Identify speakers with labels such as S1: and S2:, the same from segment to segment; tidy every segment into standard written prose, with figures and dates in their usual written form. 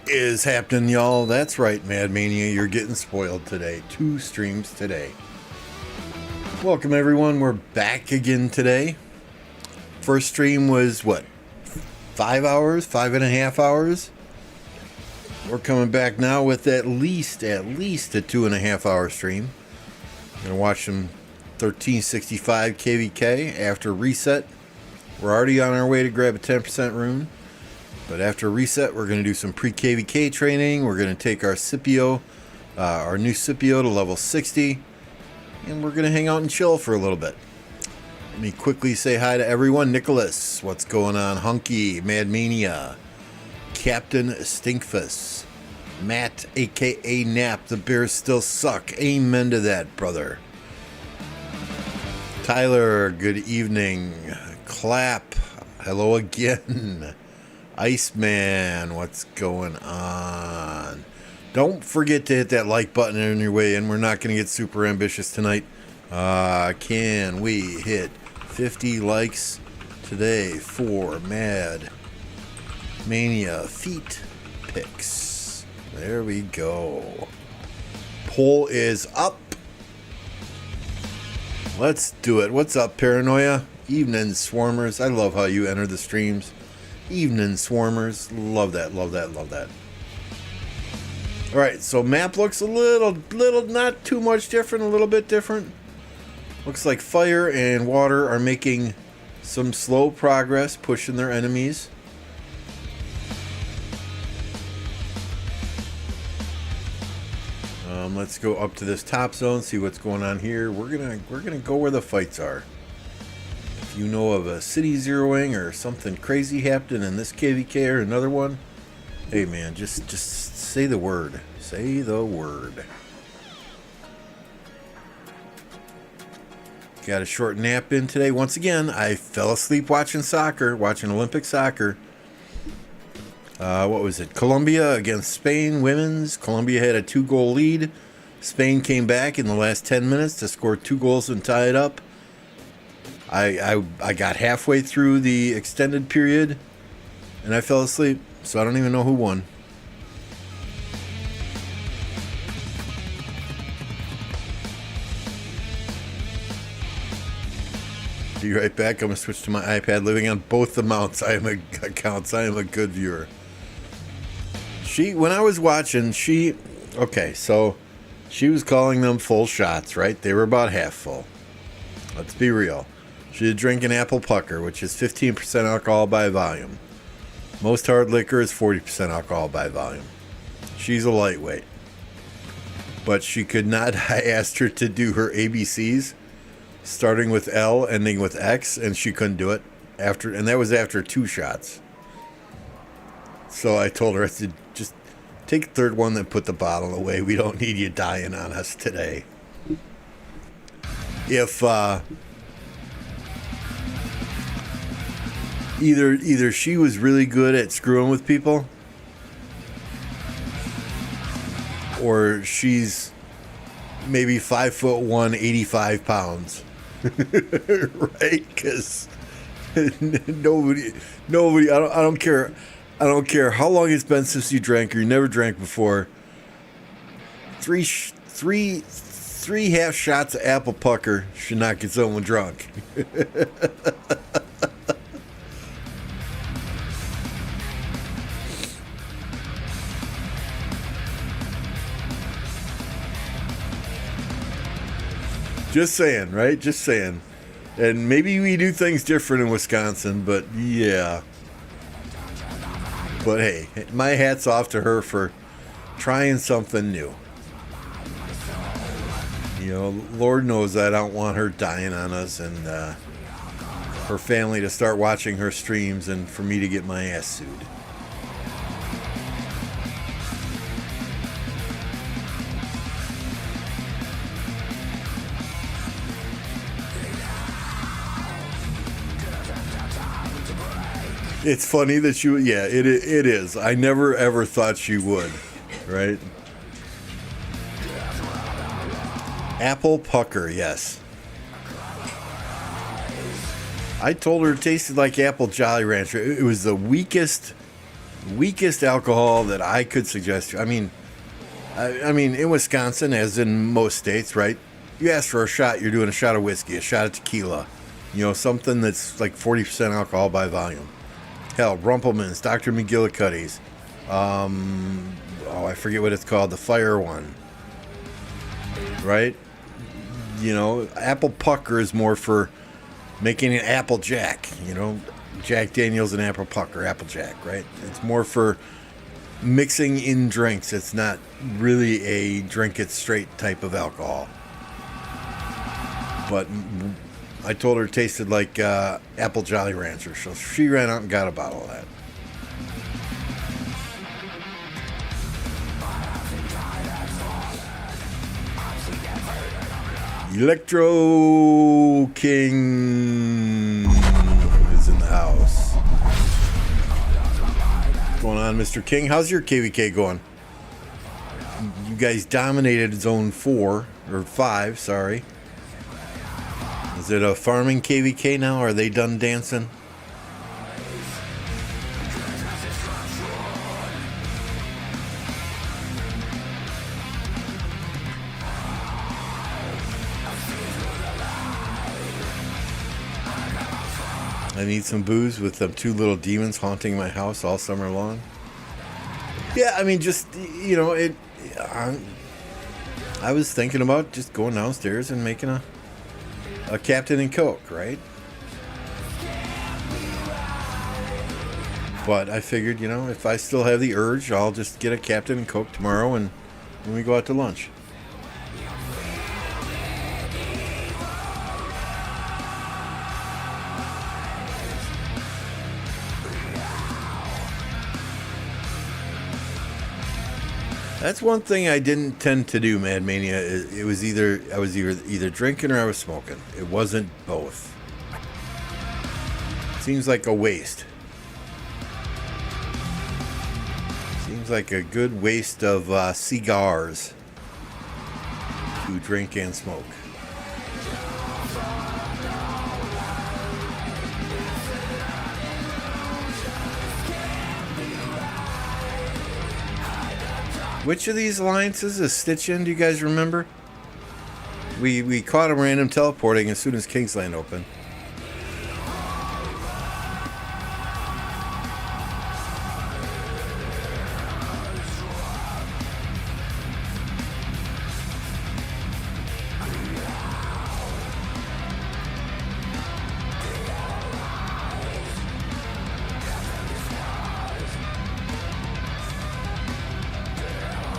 S1: Is happening, y'all? That's right, Mad Mania. You're getting spoiled today. 2 streams today. Welcome, everyone. We're back again today. First stream was, what, 5 hours? 5.5 hours? We're coming back now with at least a 2.5 hour stream. Gonna watch some 1365 KvK after reset. We're already on our way to grab a 10% rune. But after reset, we're going to do some PreKvK training. We're going to take our Scipio, our new Scipio to level 60. And we're going to hang out and chill for a little bit. Let me quickly say hi to everyone. Nicholas, what's going on? Hunky, Mad Mania, Captain Stinkfus, Matt, a.k.a. Nap, the Bears still suck. Amen to that, brother. Tyler, good evening. Clap, hello again. Iceman, what's going on? Don't forget to hit that like button on your way in. We're not going to get super ambitious tonight. Can we hit 50 likes today for Mad Mania feet picks? There we go. Poll is up. Let's do it. What's up, Paranoia? Evening, Swarmers. I love how you enter the streams. Evening, Swarmers. Love that, love that, love that. Alright, so map looks a little, not too much different, a little bit different. Looks like fire and water are making some slow progress, pushing their enemies. Let's go up to this top zone, see what's going on here. We're gonna go where the fights are. You know of a city zeroing or something crazy happening in this KvK or another one, hey man, just say the word. Say the word. Got a short nap in today. Once again, I fell asleep watching soccer, watching Olympic soccer. What was it? Colombia against Spain, women's. Colombia had a 2-goal lead. Spain came back in the last 10 minutes to score 2 goals and tie it up. I got halfway through the extended period and I fell asleep, so I don't even know who won. Be right back. I'm gonna switch to my iPad. Living on both accounts. I am a good viewer. When I was watching, okay, so she was calling them full shots, right? They were about half full. Let's be real. She's drinking apple pucker, which is 15% alcohol by volume. Most hard liquor is 40% alcohol by volume. She's a lightweight. But she could not. I asked her to do her ABCs, starting with L, ending with X, and she couldn't do it. And that was after 2 shots. So I told her, I said, just take the third one, then put the bottle away. We don't need you dying on us today. If, Either she was really good at screwing with people, or she's maybe 5'1", 85 pounds, right? Because nobody. I don't care how long it's been since you drank or you never drank before. Three half shots of apple pucker should not get someone drunk. Just saying, right? Just saying. And maybe we do things different in Wisconsin, but yeah. But hey, my hat's off to her for trying something new. You know, Lord knows I don't want her dying on us and her family to start watching her streams and for me to get my ass sued. It's funny that it is. I never ever thought she would, right? Apple pucker, yes. I told her it tasted like apple Jolly Rancher. It was the weakest Weakest alcohol that I could suggest. I mean, in Wisconsin, as in most states, right? You ask for a shot, you're doing a shot of whiskey, a shot of tequila. Something that's like 40% alcohol by volume. Hell, Rumpelmans, Dr. McGillicuddy's. I forget what it's called, the fire one. Right? Apple Pucker is more for making an Apple Jack. Jack Daniels and Apple Pucker, Apple Jack, right? It's more for mixing in drinks. It's not really a drink it straight type of alcohol. But I told her it tasted like Apple Jolly Rancher, so she ran out and got a bottle of that. Electro King is in the house. What's going on, Mr. King? How's your KvK going? You guys dominated Zone 4, or 5, sorry. Is it a farming KvK now? Are they done dancing? I need some booze with them two little demons haunting my house all summer long. Yeah, I mean, just, I was thinking about just going downstairs and making a Captain and Coke, right? But I figured, if I still have the urge, I'll just get a Captain and Coke tomorrow and when we go out to lunch. That's one thing I didn't tend to do, Mad Mania. I was either drinking or I was smoking. It wasn't both. Seems like a waste. Seems like a good waste of cigars to drink and smoke. Which of these alliances is Stitch in? Do you guys remember? We caught him random teleporting as soon as Kingsland opened.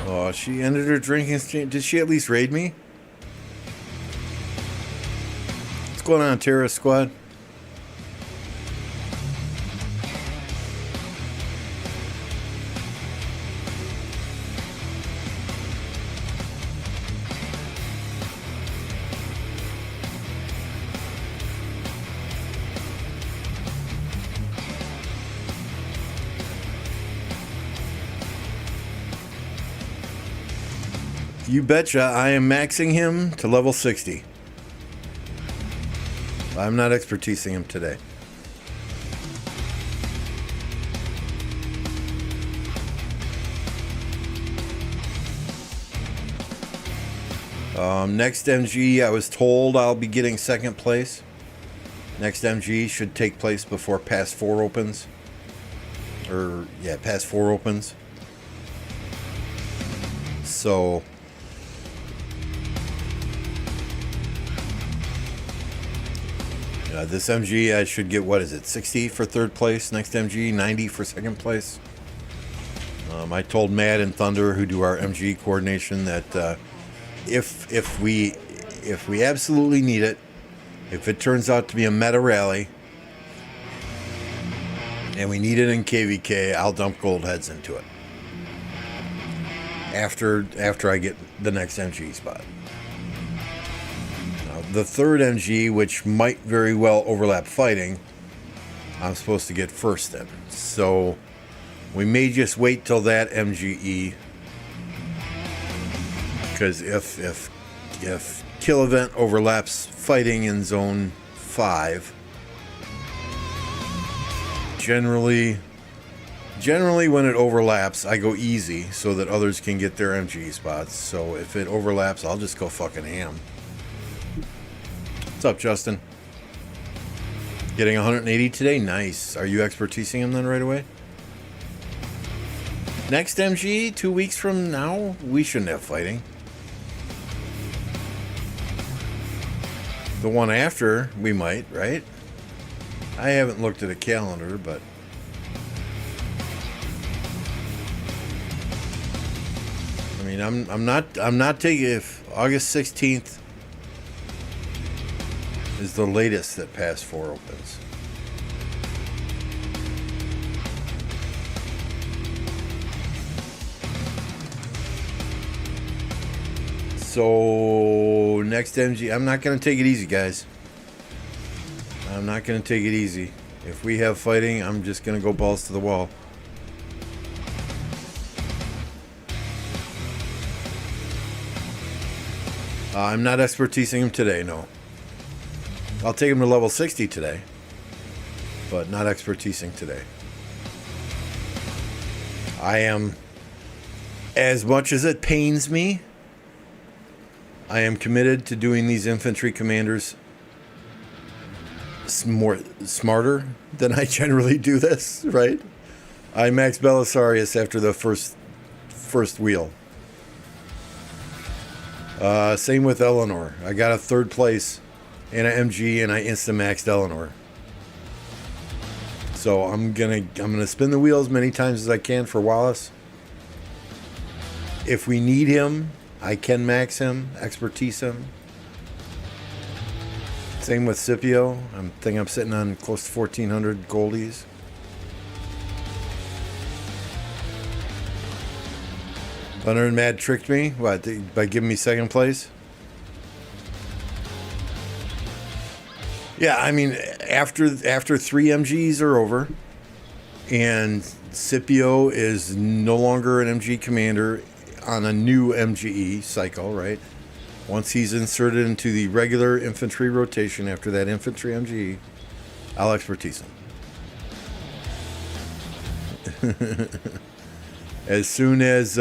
S1: Oh, she ended her drinking streak. Did she at least raid me? What's going on, Terrorist Squad? You betcha, I am maxing him to level 60. I'm not expertising him today. Next MG, I was told I'll be getting second place. Next MG should take place before Pass 4 opens. Pass 4 opens. So... this MG, I should get, 60 for third place. Next MG, 90 for second place. I told Mad and Thunder, who do our MG coordination, that if we absolutely need it, if it turns out to be a meta rally, and we need it in KvK, I'll dump gold heads into it. After I get the next MG spot. The third MG, which might very well overlap fighting, I'm supposed to get first in. So we may just wait till that MGE, because if kill event overlaps fighting in Zone 5, generally Generally, when it overlaps, I go easy so that others can get their MGE spots. So if it overlaps, I'll just go fucking ham. What's up, Justin? Getting 180 today? Nice. Are you expertising him then right away? Next MG, 2 weeks from now, we shouldn't have fighting. The one after, we might, right? I haven't looked at a calendar, but... I mean, I'm not taking... If August 16th is the latest that Pass 4 opens. So, next MG, I'm not going to take it easy, guys. I'm not going to take it easy. If we have fighting, I'm just going to go balls to the wall. I'm not expertising him today, no. I'll take him to level 60 today, but not expertising today. I am, as much as it pains me, I am committed to doing these infantry commanders smarter than I generally do this, right? I maxed Belisarius after the first wheel. Same with Eleanor. I got a 3rd place in an MG and I insta-maxed Eleanor. So I'm gonna spin the wheel as many times as I can for Wallace. If we need him, I can max him, expertise him. Same with Scipio. I think I'm sitting on close to 1,400 goldies. Thunder and Mad tricked me. What, by giving me 2nd place? Yeah, I mean, after 3 MGs are over, and Scipio is no longer an MG commander on a new MGE cycle, right? Once he's inserted into the regular infantry rotation after that infantry MGE, I'll expertise him. As soon as...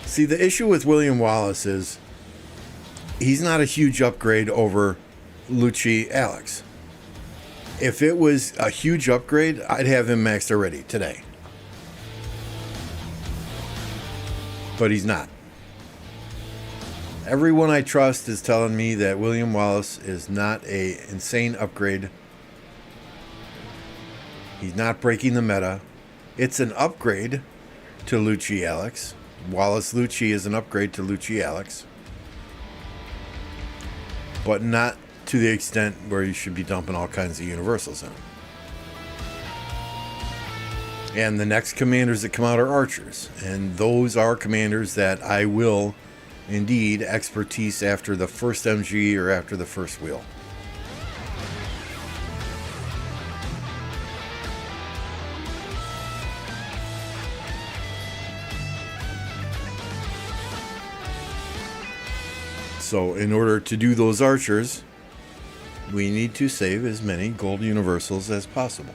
S1: See, the issue with William Wallace is he's not a huge upgrade over Lucci Alex. If it was a huge upgrade, I'd have him maxed already today. But he's not. Everyone I trust is telling me that William Wallace is not an insane upgrade. He's not breaking the meta. It's an upgrade to Lucci Alex. Wallace Lucci is an upgrade to Lucci Alex. But not to the extent where you should be dumping all kinds of universals in. And the next commanders that come out are archers. And those are commanders that I will indeed expertise after the first MG or after the first wheel. So in order to do those archers, we need to save as many gold universals as possible.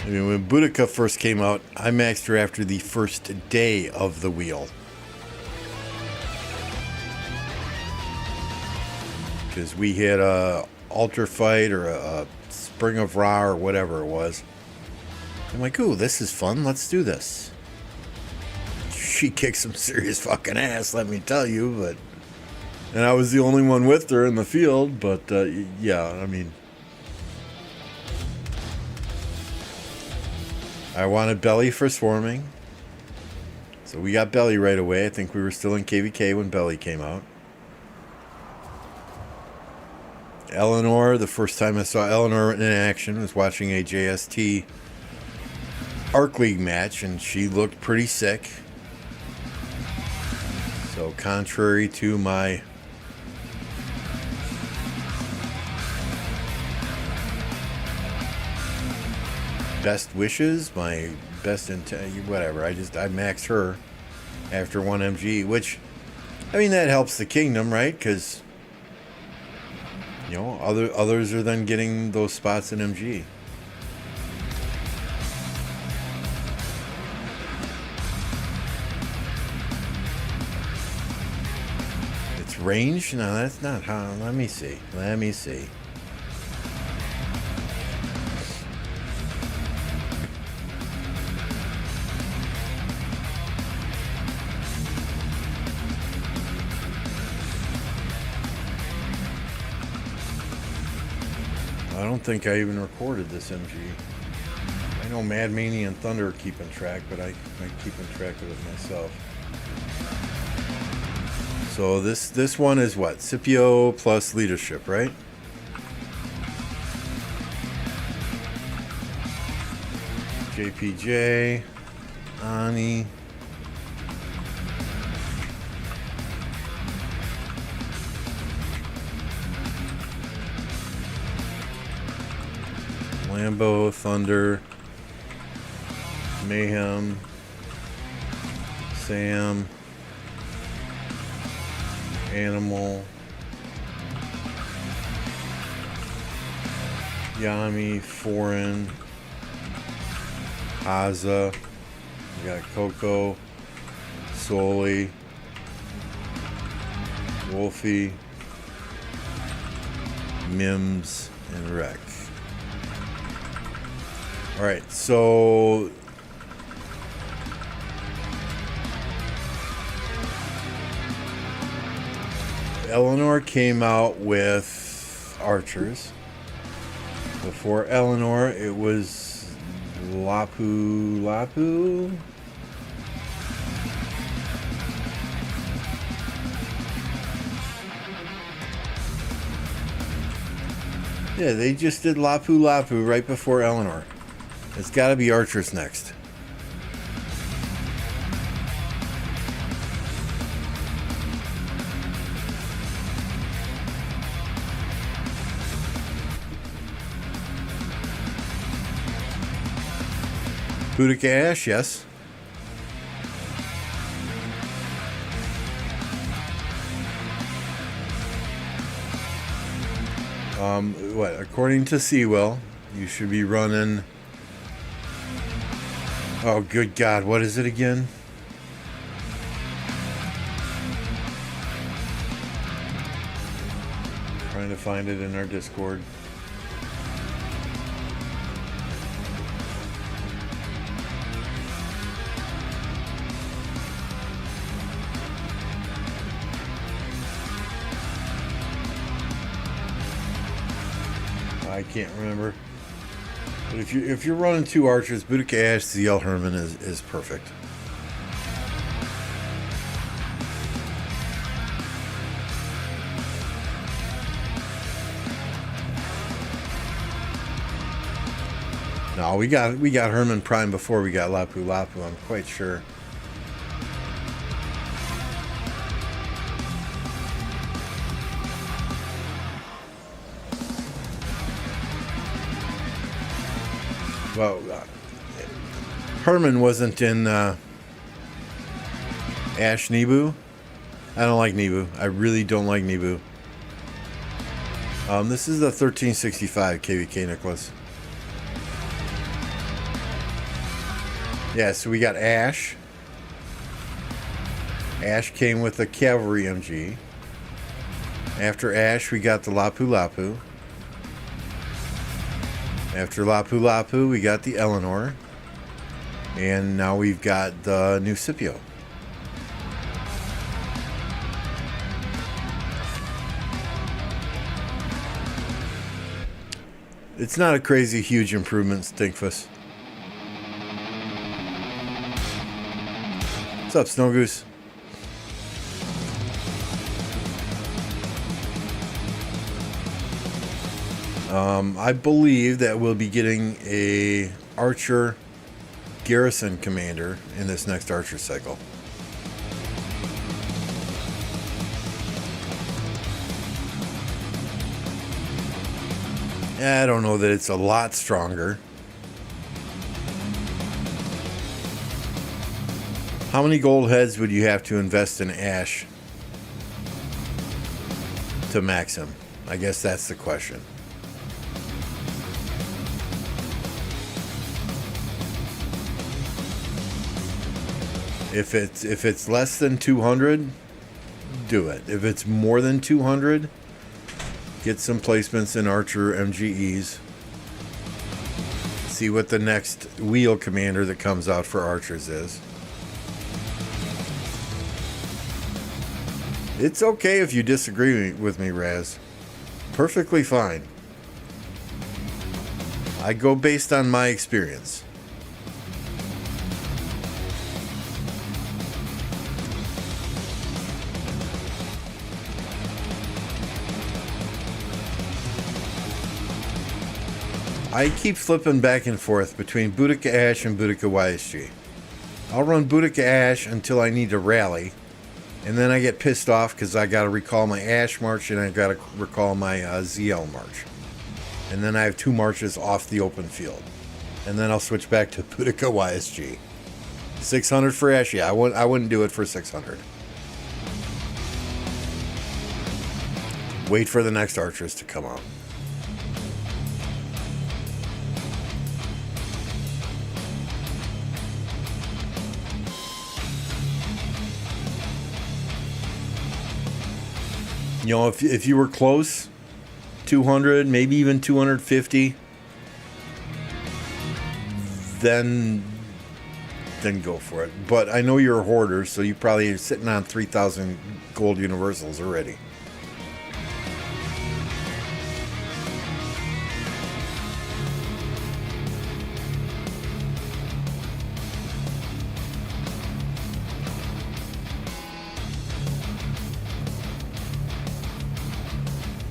S1: I mean, when Boudica first came out, I maxed her after the first day of the wheel. Because we had a altar fight or a Spring of Ra or whatever it was. I'm like, ooh, this is fun. Let's do this. She kicked some serious fucking ass, let me tell you. But and I was the only one with her in the field. But yeah, I mean, I wanted Belly for swarming. So we got Belly right away. I think we were still in KvK when Belly came out. Eleanor, the first time I saw Eleanor in action was watching a JST Arc League match, and she looked pretty sick. So contrary to my best wishes, my best in whatever. I maxed her after 1 MG, which, I mean, that helps the kingdom, right? Because, you know, others are then getting those spots in MG. It's range? No, that's not how. Let me see. I don't think I even recorded this MG. I know Mad Mania and Thunder are keeping track, but I'm keeping track of it myself. So this one is what? Scipio plus leadership, right? JPJ, Ani. Lambo, Thunder, Mayhem, Sam, Animal, Yami, Foreign, Haza, we got Coco, Soli, Wolfie, Mims, and Rec. Alright, so Eleanor came out with archers. Before Eleanor, it was Lapu. Yeah, they just did Lapu right before Eleanor. It's got to be archers next. PreKvK Ash, yes. What? According to Sewell, you should be running. Oh, good God! What is it again? Trying to find it in our Discord. I can't remember. But if you're running 2 archers, PreKvK Ash ZL Herman is perfect. No, we got Herman Prime before we got Lapu. I'm quite sure. Well, Herman wasn't in Ash Nebu. I don't like Nebu. I really don't like Nebu. This is the 1365 KvK Nicholas. Yeah, so we got Ash. Ash came with the Cavalry MG. After Ash, we got the Lapu. After Lapu, we got the Eleanor. And now we've got the new Scipio. It's not a crazy huge improvement, Stinkfuss. What's up, Snow Goose? I believe that we'll be getting a archer garrison commander in this next archer cycle. I don't know that it's a lot stronger. How many gold heads would you have to invest in Ash to max him? I guess that's the question. If it's less than 200, do it. If it's more than 200, get some placements in Archer MGEs. See what the next wheel commander that comes out for Archers is. It's okay if you disagree with me, Raz. Perfectly fine. I go based on my experience. I keep flipping back and forth between Boudica Ash and Boudica YSG. I'll run Boudica Ash until I need to rally, and then I get pissed off because I got to recall my Ash march and I got to recall my ZL march. And then I have 2 marches off the open field. And then I'll switch back to Boudica YSG. 600 for Ash? Yeah, I wouldn't do it for 600. Wait for the next Archers to come out. You know, if you were close, 200, maybe even 250, then go for it. But I know you're a hoarder, so you probably are sitting on 3,000 gold universals already.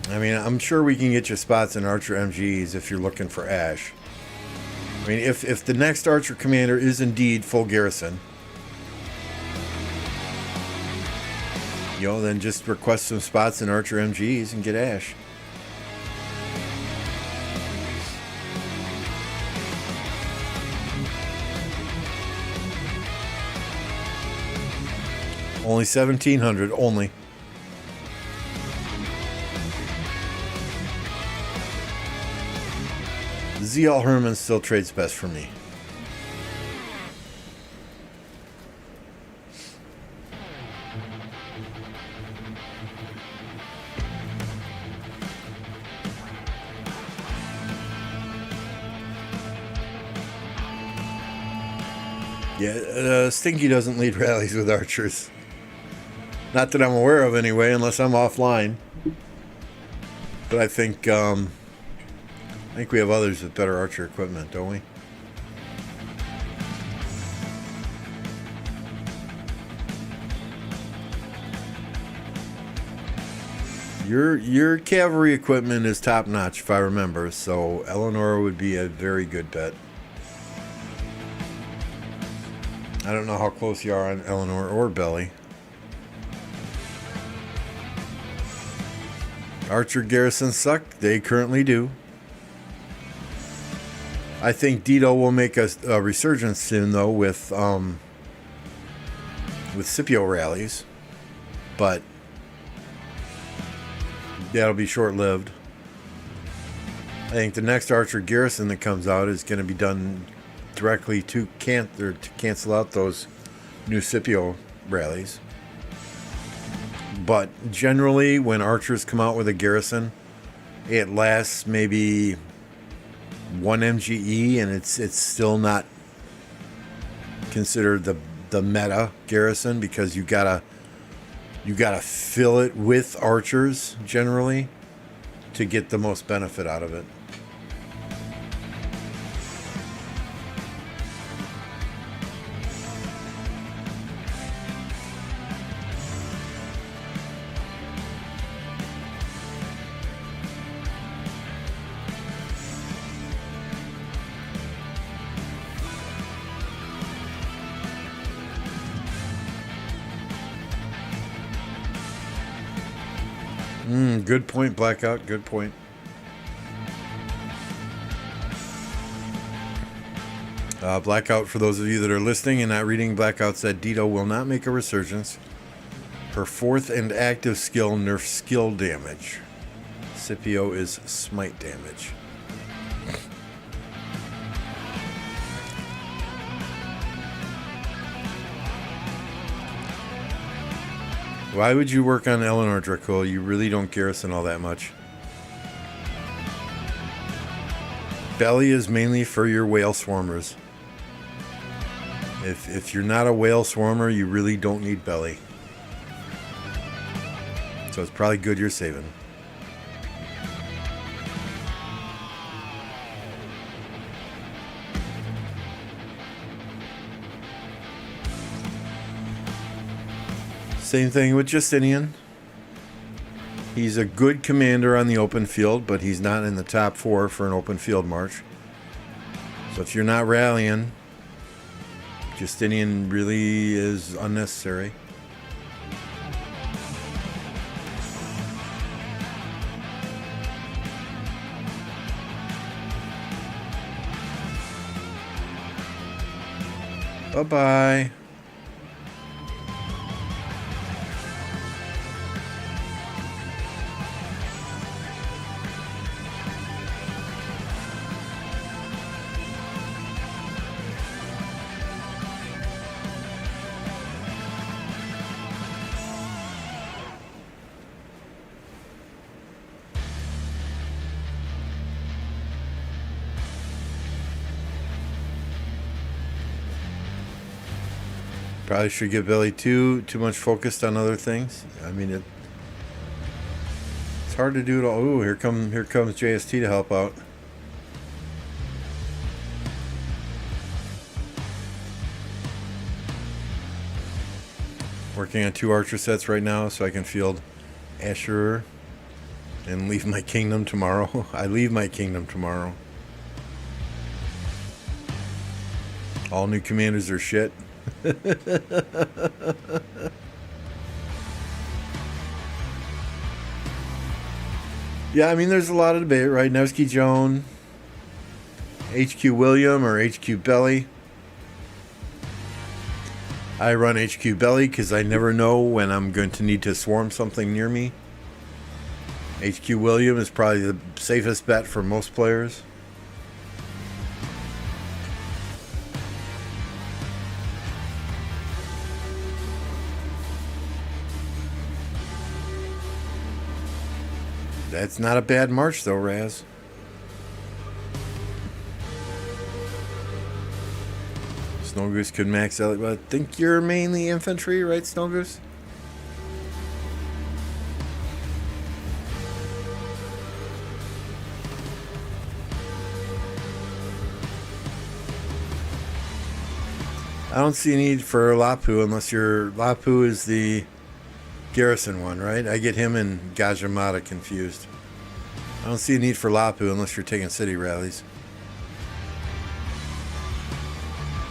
S1: I mean, I'm sure we can get you spots in Archer MGs if you're looking for Ash. I mean, if the next Archer commander is indeed full garrison, you know, then just request some spots in Archer MGs and get Ash. Only 1,700, only. ZL Herman still trades best for me. Yeah, Stinky doesn't lead rallies with Archers. Not that I'm aware of anyway, unless I'm offline. But I think we have others with better Archer equipment, don't we? Your cavalry equipment is top notch, if I remember. So Eleanor would be a very good bet. I don't know how close you are on Eleanor or Belly. Archer garrisons suck. They currently do. I think Dito will make a resurgence soon, though, with Scipio rallies, but that'll be short-lived. I think the next Archer garrison that comes out is going to be done directly to cancel out those new Scipio rallies. But generally, when Archers come out with a garrison, it lasts maybe 1 MGE, and it's still not considered the meta garrison, because you gotta fill it with Archers generally to get the most benefit out of it. Good point, Blackout. Good point. Blackout, for those of you that are listening and not reading, Blackout said Dito will not make a resurgence. Her fourth and active skill nerfs skill damage. Scipio is smite damage. Why would you work on Eleanor, Dracul? You really don't garrison all that much. Belly is mainly for your whale swarmers. If you're not a whale swarmer, you really don't need belly. So it's probably good you're saving. Same thing with Justinian. He's a good commander on the open field, but he's not in the top 4 for an open field march. So if you're not rallying, Justinian really is unnecessary. Bye-bye. Probably should get belly too much focused on other things. I mean, it's hard to do it all. Ooh, here comes JST to help out. Working on 2 archer sets right now so I can field Asher and leave my kingdom tomorrow. I leave my kingdom tomorrow. All new commanders are shit. Yeah, I mean, there's a lot of debate, right? Nevsky Joan, HQ William, or HQ Belly. I run HQ Belly because I never know when I'm going to need to swarm something near me. HQ William is probably the safest bet for most players. That's not a bad march, though, Raz. Snow Goose could max out, but I think you're mainly infantry, right, Snow Goose? I don't see a need for Lapu unless your Lapu is the garrison one, right? I get him and Gajamata confused. I don't see a need for Lapu unless you're taking city rallies.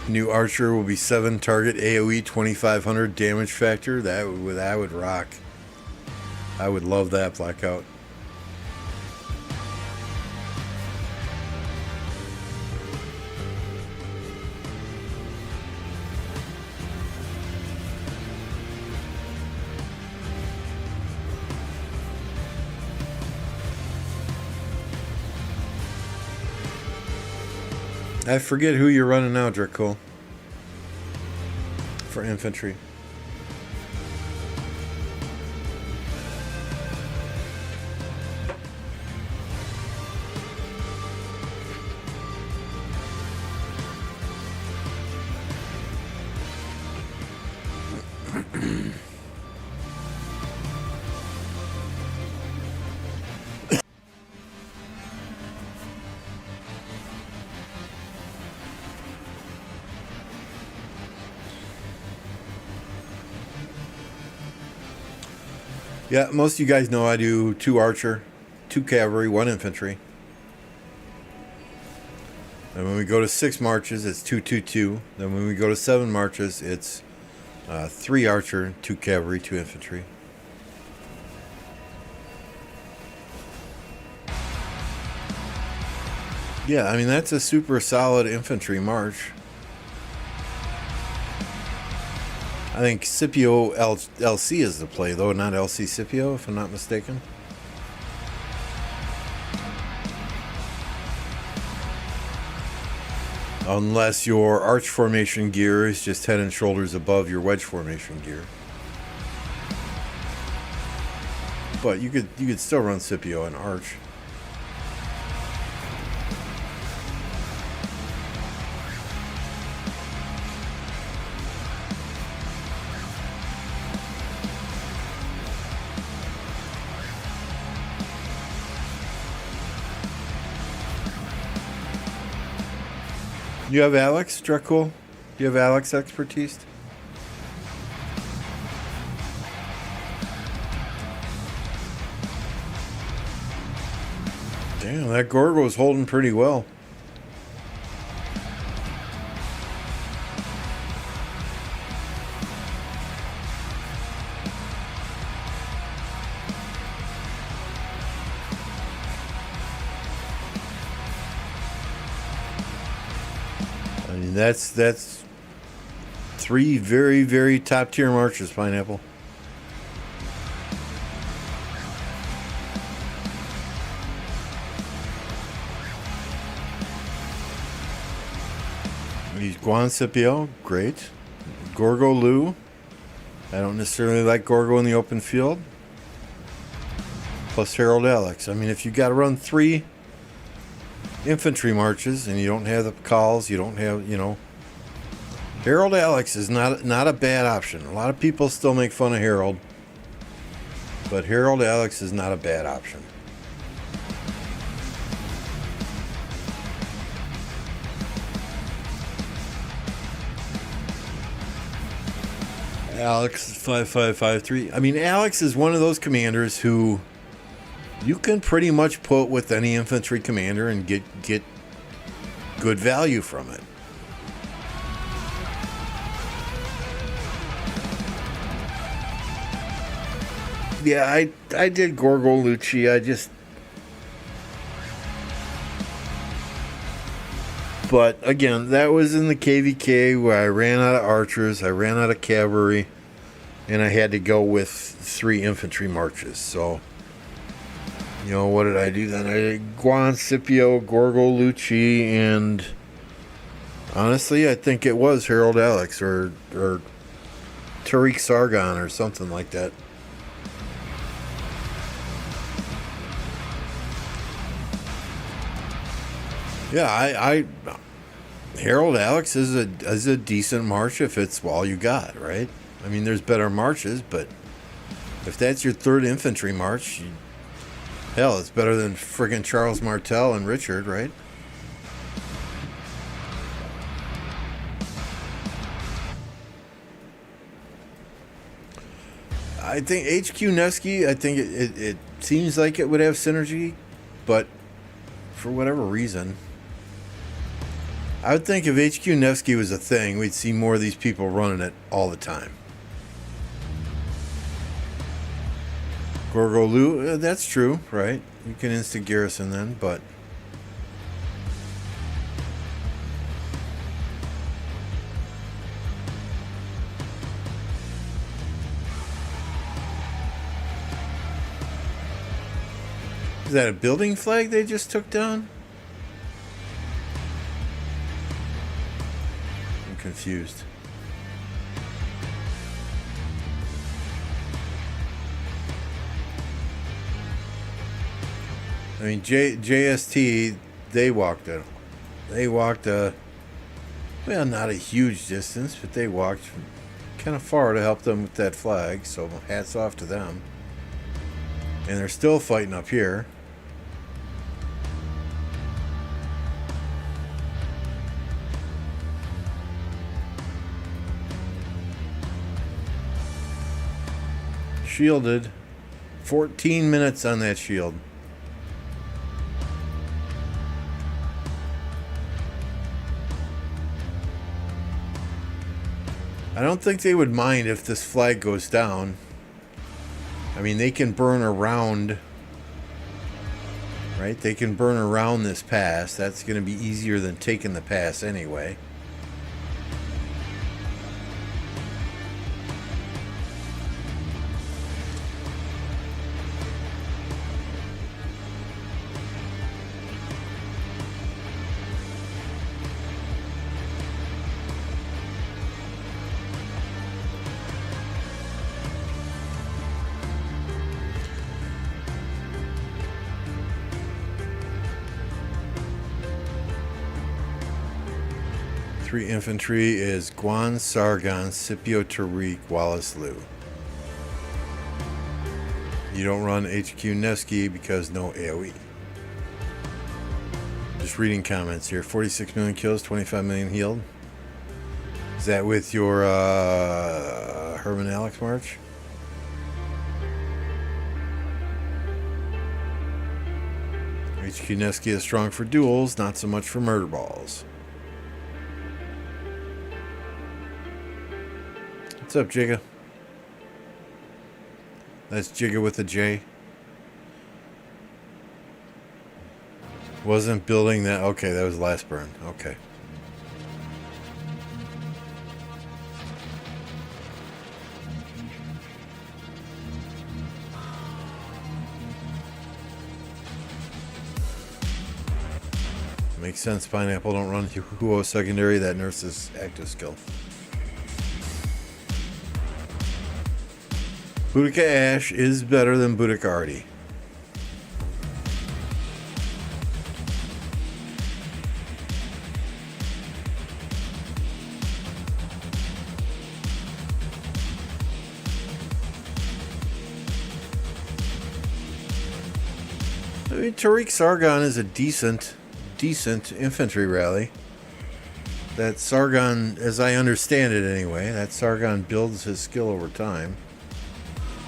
S1: New archer will be 7 target AoE 2500 damage factor. That would rock. I would love that, Blackout. I forget who you're running now, Dracul. For infantry. Yeah, most of you guys know I do 2 archer, 2 cavalry, 1 infantry. And when we go to 6 marches, it's 2, 2, 2. Then when we go to 7 marches, it's 3 archer, 2 cavalry, 2 infantry. Yeah, I mean, that's a super solid infantry march. I think Scipio LC is the play, though, not LC Scipio, if I'm not mistaken. Unless your arch formation gear is just head and shoulders above your wedge formation gear. But you could still run Scipio and arch. You have Alex, Dracul? Do you have Alex expertise? Damn, that Gorgo's holding pretty well. I mean, that's three very, very top tier marches, Pineapple. He's Guan Scipio, great. Gorgo Lu. I don't necessarily like Gorgo in the open field. Plus Harold Alex. I mean, if you got to run 3 infantry marches and you don't have the calls, you don't have, Harold Alex is not a bad option. A lot of people still make fun of Harold, but Harold Alex is not a bad option. Alex 5553. I mean, Alex is one of those commanders who you can pretty much put with any infantry commander and get good value from it. Yeah, I did Gorgo Lucci. But again, that was in the KvK where I ran out of archers, I ran out of cavalry, and I had to go with 3 infantry marches. So, what did I do then? I did Guan, Scipio, Gorgo, Lucci, and honestly, I think it was Harold Alex or Tariq Sargon or something like that. Yeah, Harold Alex is a decent march if it's all you got, right? I mean, there's better marches, but if that's your 3rd infantry march, hell, it's better than friggin' Charles Martel and Richard, right? I think HQ Nevsky, I think it seems like it would have synergy, but for whatever reason, I would think if HQ Nevsky was a thing, we'd see more of these people running it all the time. Gorgo Lu, that's true, right? You can instant garrison then, but is that a building flag they just took down? I'm confused. I mean, JST, they walked well, not a huge distance, but they walked kind of far to help them with that flag, so hats off to them. And they're still fighting up here. Shielded. 14 minutes on that shield. I don't think they would mind if this flag goes down. I mean, they can burn around, right? They can burn around this pass. That's going to be easier than taking the pass anyway. 3 infantry is Guan, Sargon, Scipio, Tariq, Wallace, Liu. You don't run HQ Nevsky because no AoE. Just reading comments here. 46 million kills, 25 million healed. Is that with your Herman Alex March? HQ Nevsky is strong for duels, not so much for murder balls. What's up, Jigga? That's Jigga with a J. Wasn't building that. Okay, that was last burn. Okay. Makes sense. Pineapple don't run Huo secondary. That nurse's active skill. Boudica Ash is better than Boudica Artie. I mean, Tariq Sargon is a decent infantry rally. That Sargon, as I understand it anyway, that Sargon builds his skill over time.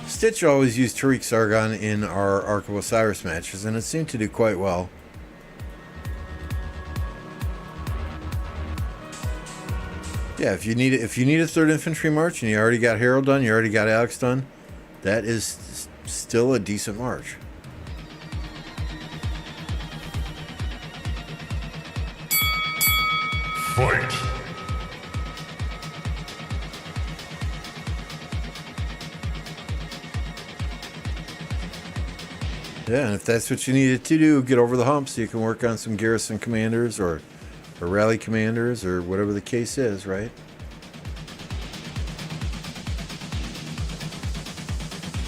S1: Stitch always used Tariq Sargon in our Ark of Osiris matches, and it seemed to do quite well. Yeah, if you need a 3rd infantry march and you already got Harold done, you already got Alex done, that is still a decent march.
S2: Fight!
S1: Yeah, and if that's what you needed to do, get over the hump so you can work on some garrison commanders or rally commanders or whatever the case is, right?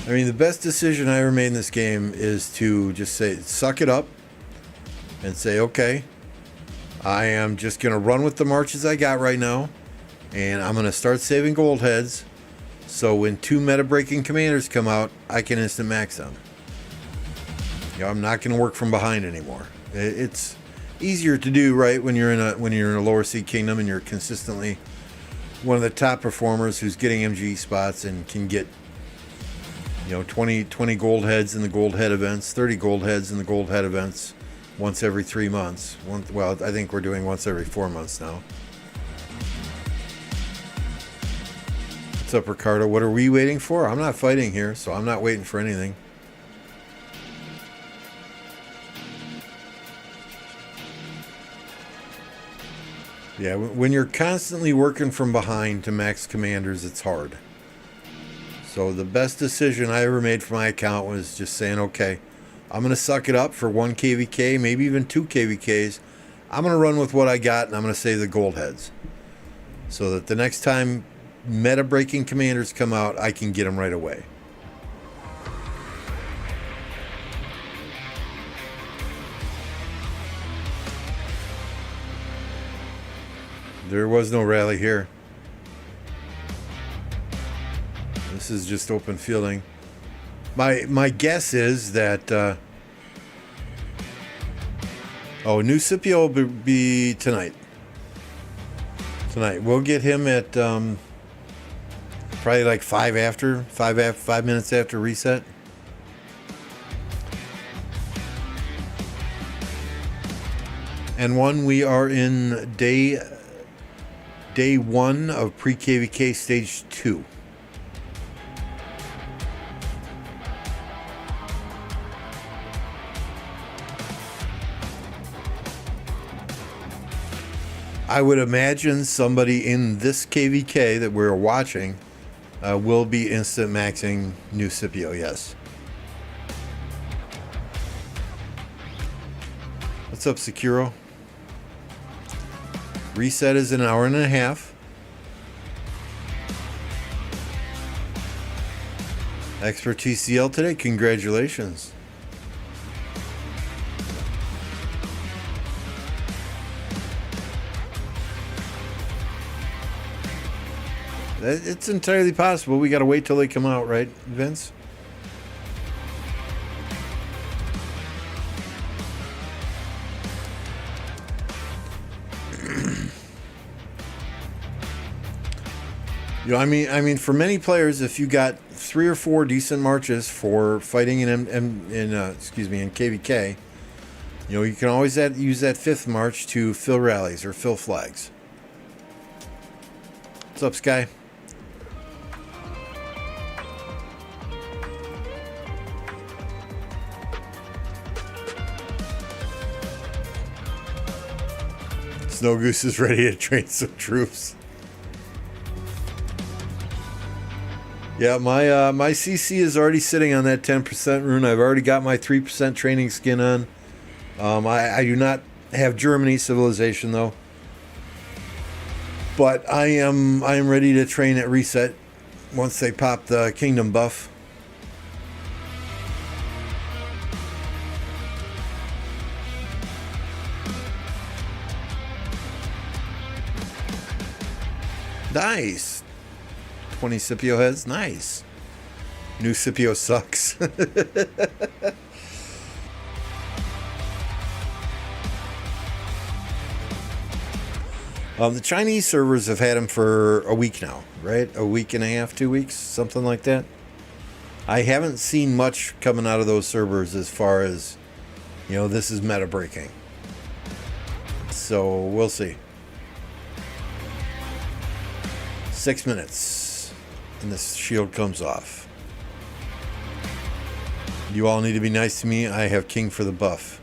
S1: I mean, the best decision I ever made in this game is to just say, suck it up and say, okay, I am just going to run with the marches I got right now, and I'm going to start saving gold heads so when 2 meta-breaking commanders come out, I can instant max them. You know, I'm not going to work from behind anymore. It's easier to do, right, when you're in a lower seed kingdom and you're consistently one of the top performers who's getting MGE spots and can get, you know, 20 gold heads in the gold head events, 30 gold heads in the gold head events once every 3 months. Well, I think we're doing once every 4 months now. What's up, Ricardo? What are we waiting for? I'm not fighting here, so I'm not waiting for anything. Yeah, when you're constantly working from behind to max commanders, it's hard. So the best decision I ever made for my account was just saying, okay, I'm going to suck it up for 1 KvK, maybe even 2 KvKs. I'm going to run with what I got, and I'm going to save the gold heads. So that the next time meta-breaking commanders come out, I can get them right away. There was no rally here. This is just open fielding. My guess is that new Scipio will be tonight. We'll get him at probably like 5 minutes after reset. And we are in day 1 of PreKvK stage 2. I would imagine somebody in this KvK that we're watching will be instant maxing new Scipio, yes. What's up, Sekiro? Reset is an hour and a half. Expert TCL today, congratulations. It's entirely possible. We got to wait till they come out, right, Vince? You know, I mean, for many players, if you got 3 or 4 decent marches for fighting in KvK, you know, you can always use that 5th march to fill rallies or fill flags. What's up, Sky? Snow Goose is ready to train some troops. Yeah, my CC is already sitting on that 10% rune. I've already got my 3% training skin on. I do not have Germany civilization though, but I am ready to train at reset once they pop the kingdom buff. Nice. 20 Scipio heads, nice. New Scipio sucks. The Chinese servers have had him for a week now, right? A week and a half, 2 weeks, something like that. I haven't seen much coming out of those servers as far as, you know, this is meta breaking. So we'll see. 6 minutes. And this shield comes off. You all need to be nice to me. I have king for the buff.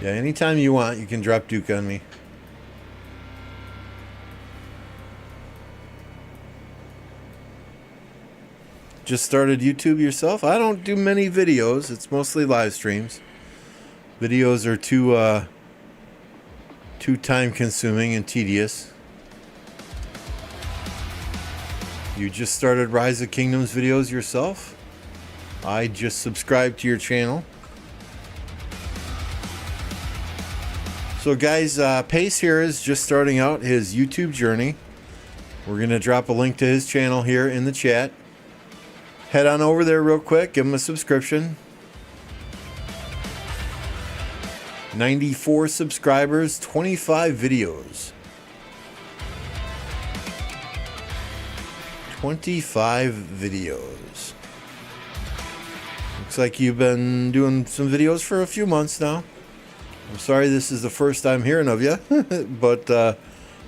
S1: Yeah, anytime you want, you can drop Duke on me. Just started YouTube yourself? I don't do many videos. It's mostly live streams. Videos are too time consuming and tedious. You just started Rise of Kingdoms videos yourself? I just subscribed to your channel. So guys, Pace here is just starting out his YouTube journey. We're going to drop a link to his channel here in the chat. Head on over there real quick, give him a subscription. 94 subscribers, 25 videos. 25 videos. Looks like you've been doing some videos for a few months now. I'm sorry this is the first I'm hearing of you, but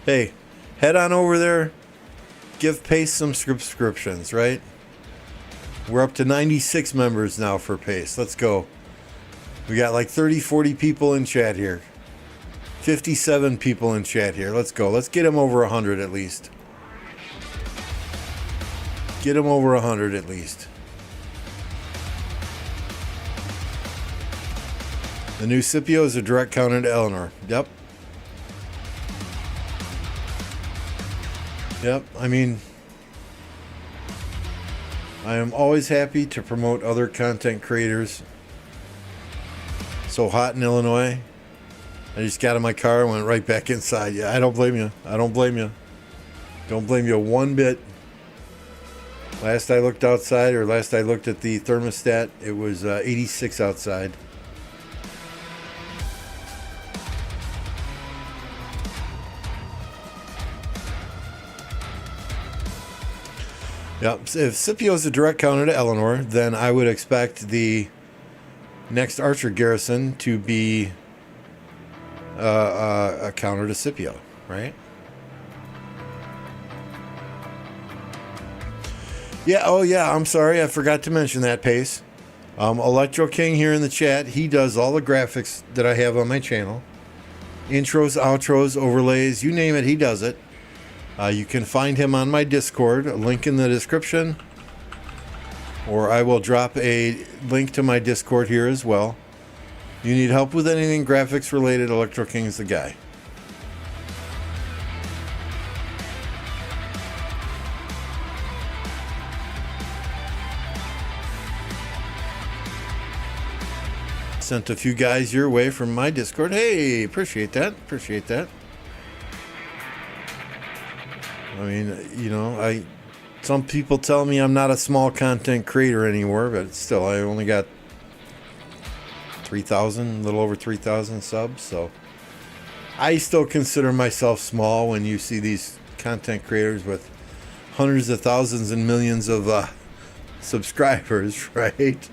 S1: hey, head on over there, give Pace some subscriptions, right? We're up to 96 members now for Pace. Let's go. We got like 30-40 people in chat here. 57 people in chat here. Let's go. Let's get him over 100 at least. Get him over 100 at least. The new Scipio is a direct counter to Eleanor. Yep. Yep. I mean, I am always happy to promote other content creators. So hot in Illinois. I just got in my car and went right back inside. Yeah, I don't blame you. I don't blame you. Don't blame you one bit. Last I looked outside, or last I looked at the thermostat, it was 86 outside. Yep. If Scipio is a direct counter to Eleanor, then I would expect the next Archer garrison to be a counter to Scipio, right? Yeah, oh yeah, I'm sorry, I forgot to mention that, Pace. Electro King here in the chat, he does all the graphics that I have on my channel. Intros, outros, overlays, you name it, he does it. You can find him on my Discord, a link in the description. Or I will drop a link to my Discord here as well. You need help with anything graphics related, Electro King's the guy. Sent a few guys your way from my Discord. Hey, appreciate that. Appreciate that. I mean, you know, some people tell me I'm not a small content creator anymore, but still, I only got 3,000, a little over 3,000 subs, so I still consider myself small when you see these content creators with hundreds of thousands and millions of subscribers, right?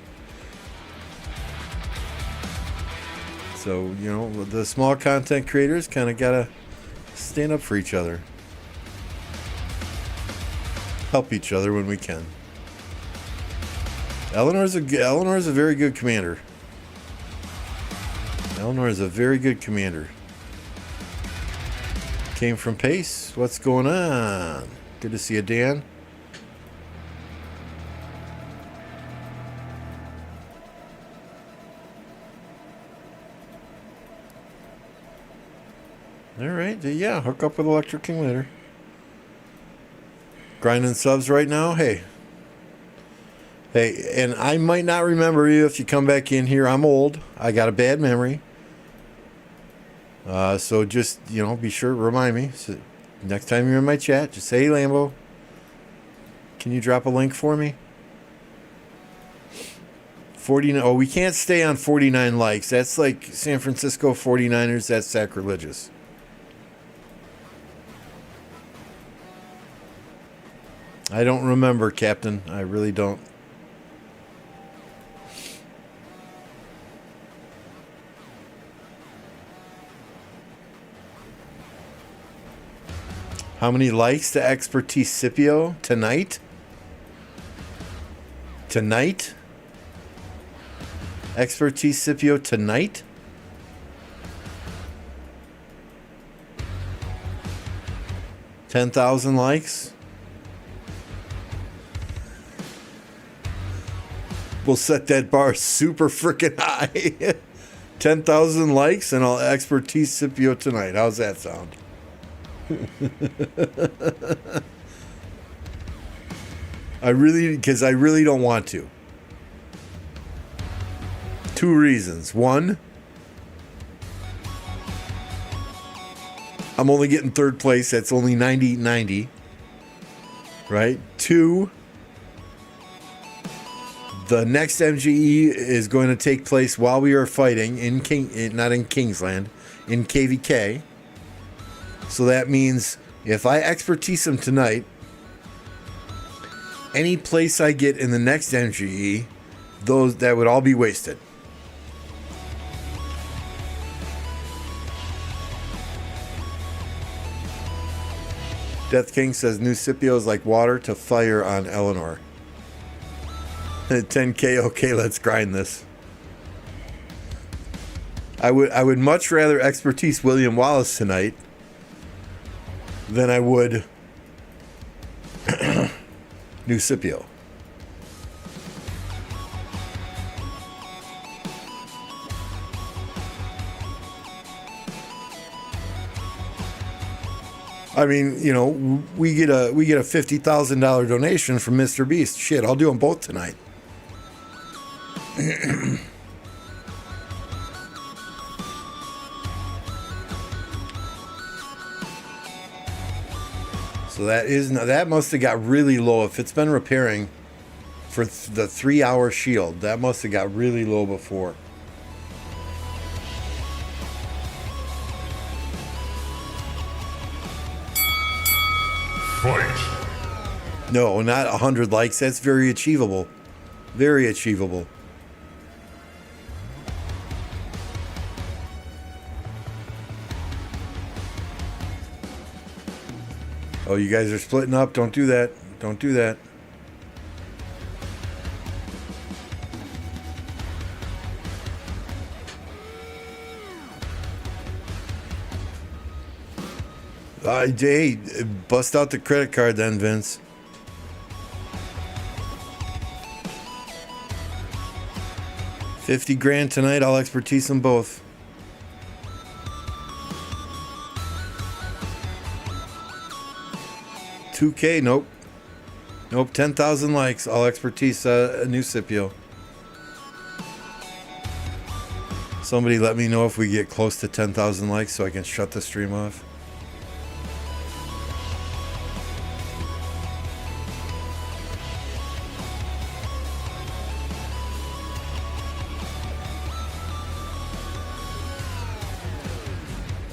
S1: So, you know, the small content creators kind of gotta stand up for each other. Help each other when we can. Eleanor's a very good commander. Eleanor is a very good commander. Came from Pace. What's going on? Good to see you, Dan. All right. Yeah, hook up with Electric King later. Grinding subs right now. Hey, and I might not remember you if you come back in here. I'm old. I got a bad memory. So just, you know, be sure to remind me. So next time you're in my chat, just say, hey, Lambo, can you drop a link for me? 49. Oh, we can't stay on 49 likes. That's like San Francisco 49ers. That's sacrilegious. I don't remember, Captain. I really don't. How many likes to Expertise Scipio tonight? Tonight? Expertise Scipio tonight? $10,000 likes? We'll set that bar super freaking high. 10,000 likes and I'll Expertise Scipio tonight. How's that sound? I really don't want to. 2 reasons. 1, I'm only getting 3rd place. That's only 90. Right? 2, the next MGE is going to take place while we are fighting not in Kingsland, in KvK. So that means if I expertise him tonight, any place I get in the next MGE, that would all be wasted. Death King says new Scipio is like water to fire on Eleanor. 10K, okay, let's grind this. I would much rather expertise William Wallace tonight than I would new Scipio. I mean, you know, we get a $50,000 donation from Mr. Beast. Shit, I'll do them both tonight. So that must have got really low. If it's been repairing for the 3-hour shield, that must have got really low before.
S2: Fight.
S1: No, not 100 likes. That's very achievable. Very achievable. Oh, you guys are splitting up. Don't do that. Don't do that. Hey, bust out the credit card then, Vince. $50,000 tonight. I'll expertise them both. $2K, nope. 10,000 likes. I'll expertise a new Scipio. Somebody let me know if we get close to 10,000 likes so I can shut the stream off.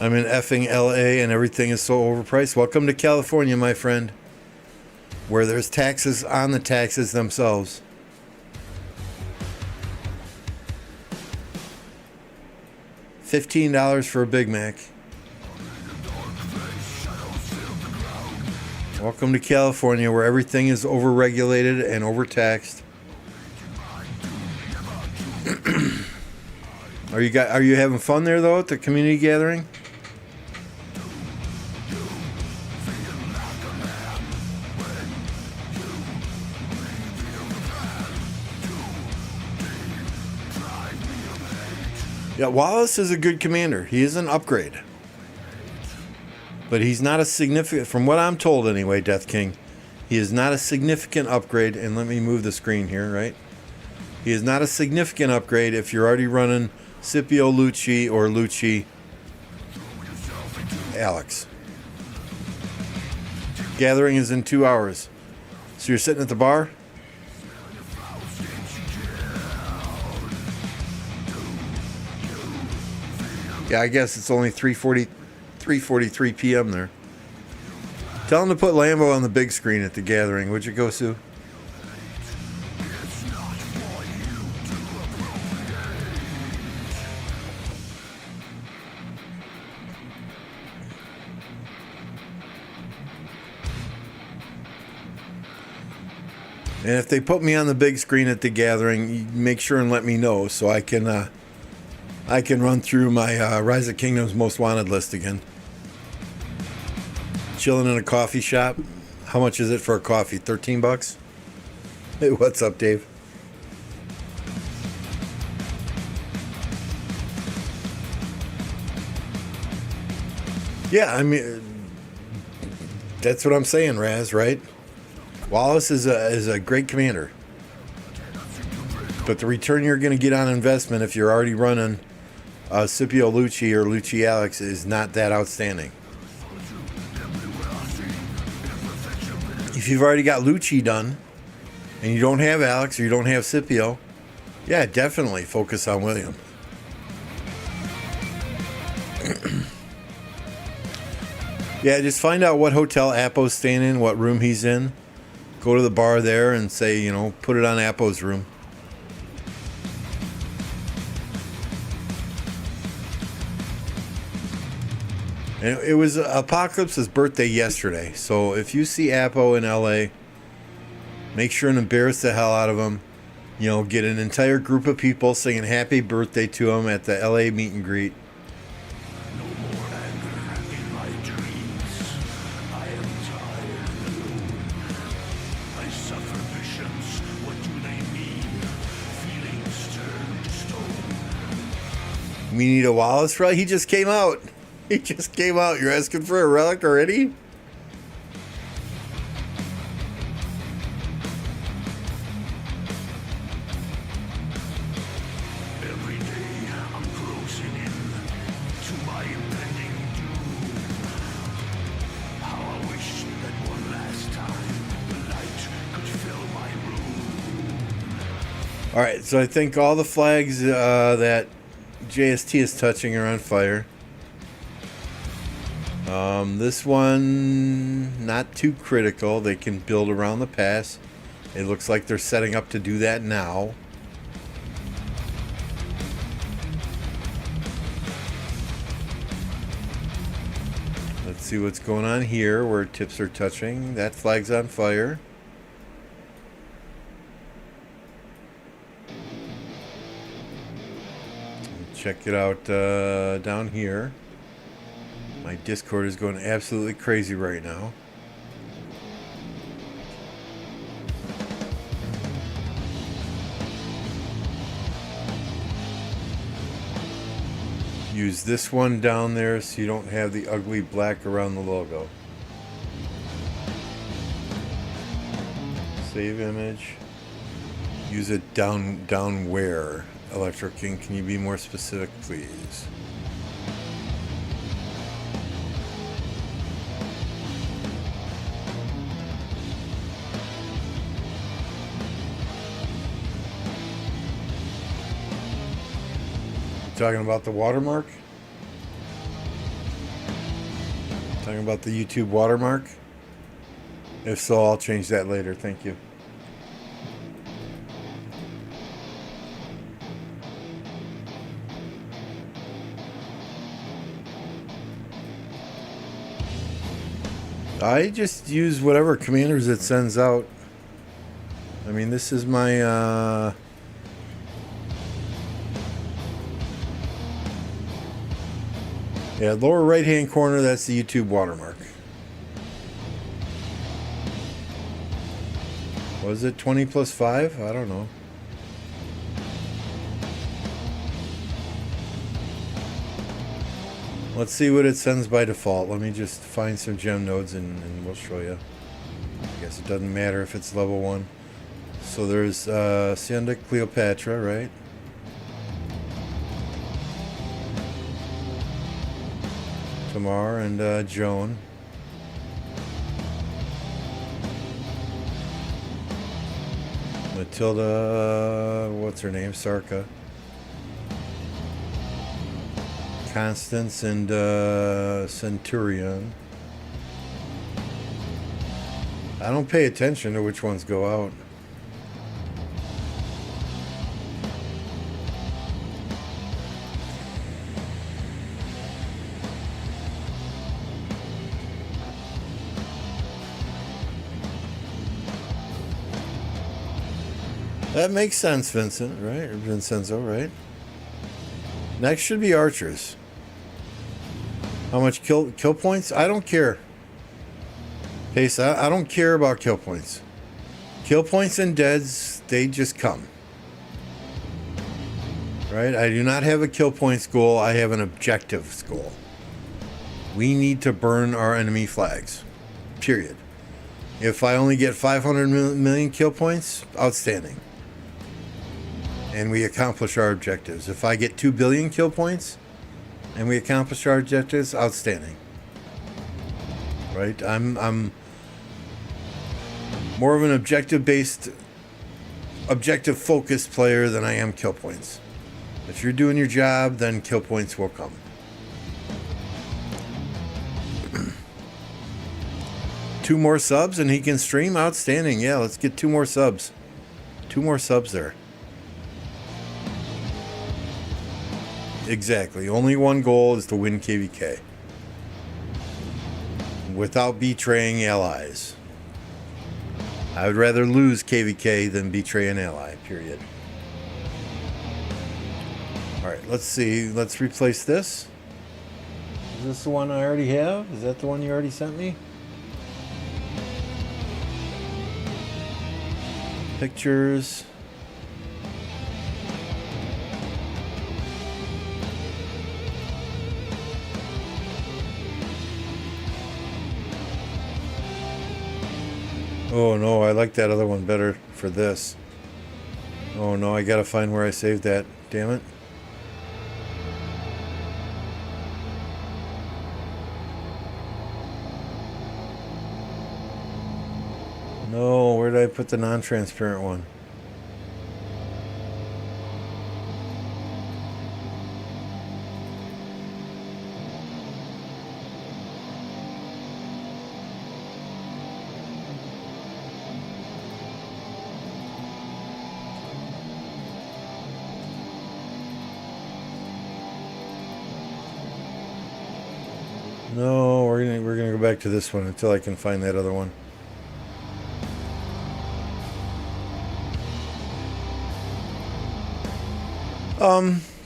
S1: I'm in effing LA and everything is so overpriced. Welcome to California, my friend, where there's taxes on the taxes themselves. $15 for a Big Mac. Welcome to California, where everything is overregulated and overtaxed. Are you having fun there though at the community gathering? Yeah, Wallace is a good commander. He is an upgrade. But he's not a significant, from what I'm told anyway, Death King, he is not a significant upgrade. And let me move the screen here, right? He is not a significant upgrade if you're already running Scipio Lucci or Lucci Alex. Gathering is in 2 hours. So you're sitting at the bar? Yeah, I guess it's only 3:43 p.m. there. Tell him to put Lambo on the big screen at the gathering. Would you go, Sue? And if they put me on the big screen at the gathering, make sure and let me know so I can run through my Rise of Kingdoms Most Wanted list again. Chilling in a coffee shop. How much is it for a coffee? $13? Hey, what's up, Dave? Yeah, I mean, that's what I'm saying, Raz, right? Wallace is a great commander. But the return you're going to get on investment if you're already running Scipio Lucci or Lucci Alex is not that outstanding. If you've already got Lucci done and you don't have Alex or you don't have Scipio, yeah, definitely focus on William. Yeah, just find out what hotel Apo's staying in, what room he's in. Go to the bar there and say, put it on Apo's room. And it was Apocalypse's birthday yesterday. So if you see Apo in LA, make sure and embarrass the hell out of him. Get an entire group of people singing happy birthday to him at the LA meet and greet.
S2: No more anger in my dreams. I am tired. I suffer visions. What do they mean? Feelings turn to stone.
S1: We need a Wallace relic? He just came out. He just came out. You're asking for a relic already?
S2: Every day I'm closing in to my impending doom. How I wish that one last time the light could fill my room.
S1: All right, so I think all the flags that JST is touching are on fire. This one, not too critical. They can build around the pass. It looks like they're setting up to do that now. Let's see what's going on here where tips are touching. That flag's on fire. Check it out down here. My Discord is going absolutely crazy right now. Use this one down there so you don't have the ugly black around the logo. Save image. Use it down where? Electro King, can you be more specific, please? Talking about the watermark? Talking about the YouTube watermark? If so, I'll change that later. Thank you. I just use whatever commanders it sends out. I mean, this is my yeah, lower right hand corner, that's the YouTube watermark. Was it 20 plus 5? I don't know. Let's see what it sends by default. Let me just find some gem nodes and we'll show you. I guess it doesn't matter if it's level 1. So there's Hacienda Cleopatra, right? Tamar and Joan. Matilda, what's her name? Sarka. Constance and Centurion. I don't pay attention to which ones go out. That makes sense, Vincent, right? Or Vincenzo, right? Next should be archers. How much kill points? I don't care. Pace, I don't care about kill points. Kill points and deads, they just come. Right? I do not have a kill points goal. I have an objectives goal. We need to burn our enemy flags. Period. If I only get 500 million kill points, outstanding. And we accomplish our objectives. If I get 2 billion kill points and we accomplish our objectives, outstanding. Right? I'm more of an objective-based, objective-focused player than I am kill points. If you're doing your job, then kill points will come. Two more subs and he can stream? Outstanding. Yeah, let's get 2 more subs. 2 more subs there. Exactly. Only one goal is to win KvK. Without betraying allies. I would rather lose KvK than betray an ally, period. Alright, let's see. Let's replace this. Is this the one I already have? Is that the one you already sent me? Pictures. Oh no, I like that other one better for this. Oh no, I gotta find where I saved that. Damn it. No, where did I put the non-transparent one? No, we're gonna go back to this one until I can find that other one.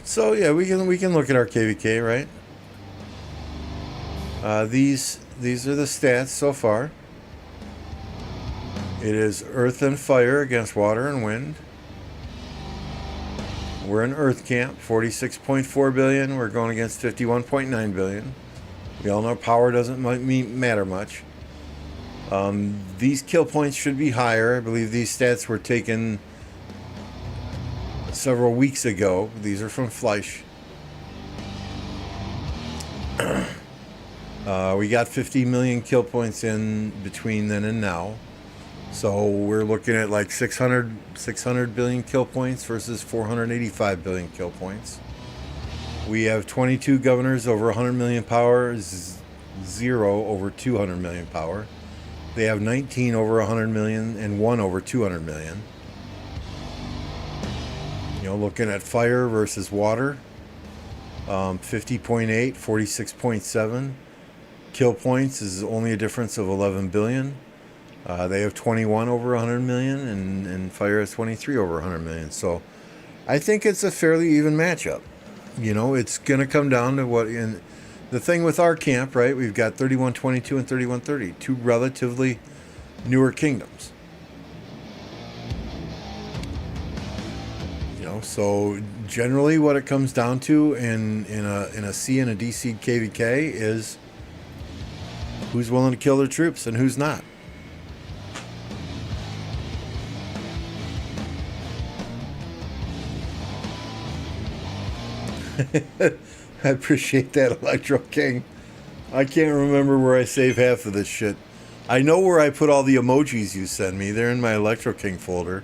S1: So yeah, we can look at our KvK, right? These are the stats so far. It is earth and fire against water and wind. We're in Earth Camp, 46.4 billion. We're going against 51.9 billion. We all know power doesn't matter much. These kill points should be higher. I believe these stats were taken several weeks ago. These are from Fleisch. We got 50 million kill points in between then and now. So we're looking at like 600 billion kill points versus 485 billion kill points. We have 22 governors over 100 million power. 0 over 200 million power. They have 19 over 100 million and 1 over 200 million. You know, looking at fire versus water, 50.8, 46.7. Kill points is only a difference of 11 billion. They have 21 over 100 million, and fire has 23 over 100 million. So I think it's a fairly even matchup. You know, it's going to come down to what in the thing with our camp, right? We've got 3122 and 3130, two relatively newer kingdoms. You know, so generally what it comes down to in a C and a D seed KvK is who's willing to kill their troops and who's not. I appreciate that, Electro King. I can't remember where I save half of this shit. I know where I put all the emojis you send me. They're in my Electro King folder.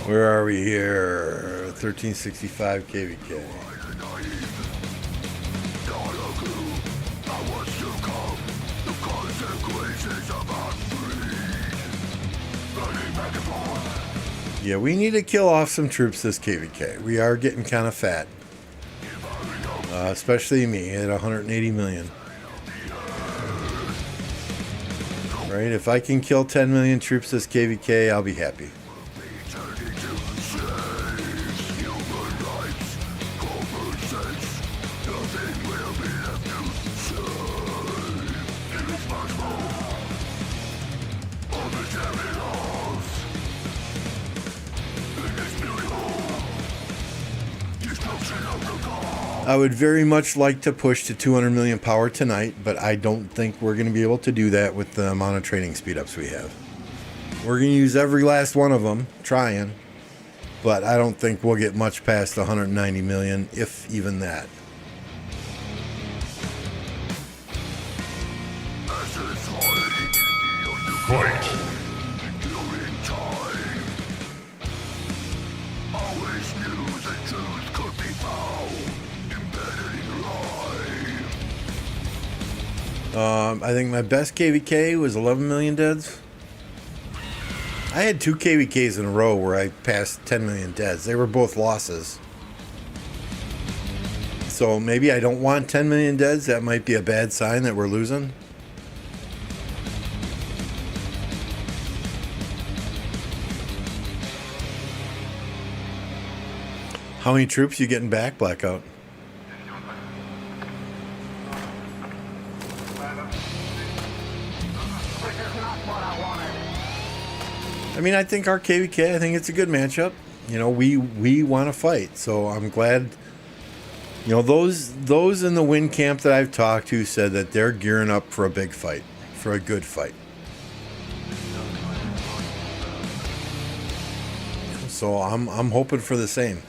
S1: Where are we here? 1365 KvK. Yeah, we need to kill off some troops this KvK. We are getting kind of fat. Especially me at 180 million. Right? If I can kill 10 million troops this KvK, I'll be happy. I would very much like to push to 200 million power tonight, but I don't think we're going to be able to do that with the amount of training speed ups we have. We're going to use every last one of them, trying, but I don't think we'll get much past 190 million, if even that.
S2: Fight!
S1: I think my best KvK was 11 million deads. I had 2 KvKs in a row where I passed 10 million deads. They were both losses. So maybe I don't want 10 million deads. That might be a bad sign that we're losing. How many troops you getting back, Blackout? I mean, I think our KvK, I think it's a good matchup. You know, we want to fight, so I'm glad. You know, those in the win camp that I've talked to said that they're gearing up for a big fight, for a good fight. So I'm hoping for the same.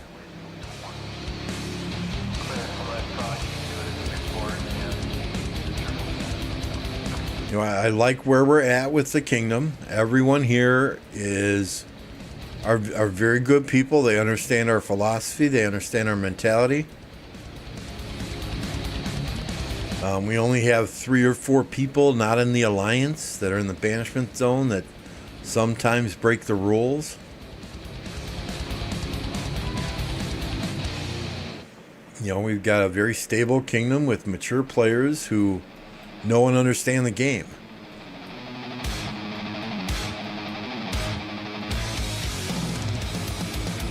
S1: You know, I like where we're at with the kingdom. Everyone here are very good people. They understand our philosophy. They understand our mentality. We only have 3 or 4 people not in the alliance that are in the banishment zone that sometimes break the rules. You know, we've got a very stable kingdom with mature players who know and understand the game.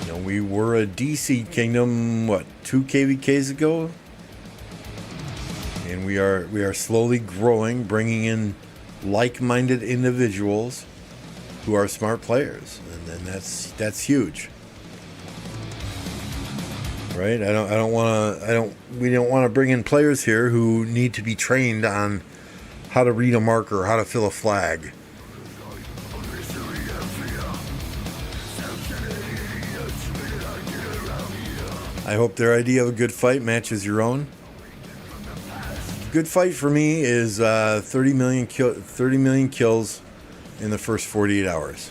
S1: You know, we were a DC kingdom, what, 2 KvKs ago? And we are slowly growing, bringing in like-minded individuals who are smart players, and that's huge. right? We don't want to bring in players here who need to be trained on how to read a marker, how to fill a flag. I hope their idea of a good fight matches your own. Good fight for me is 30 million kills in the first 48 hours.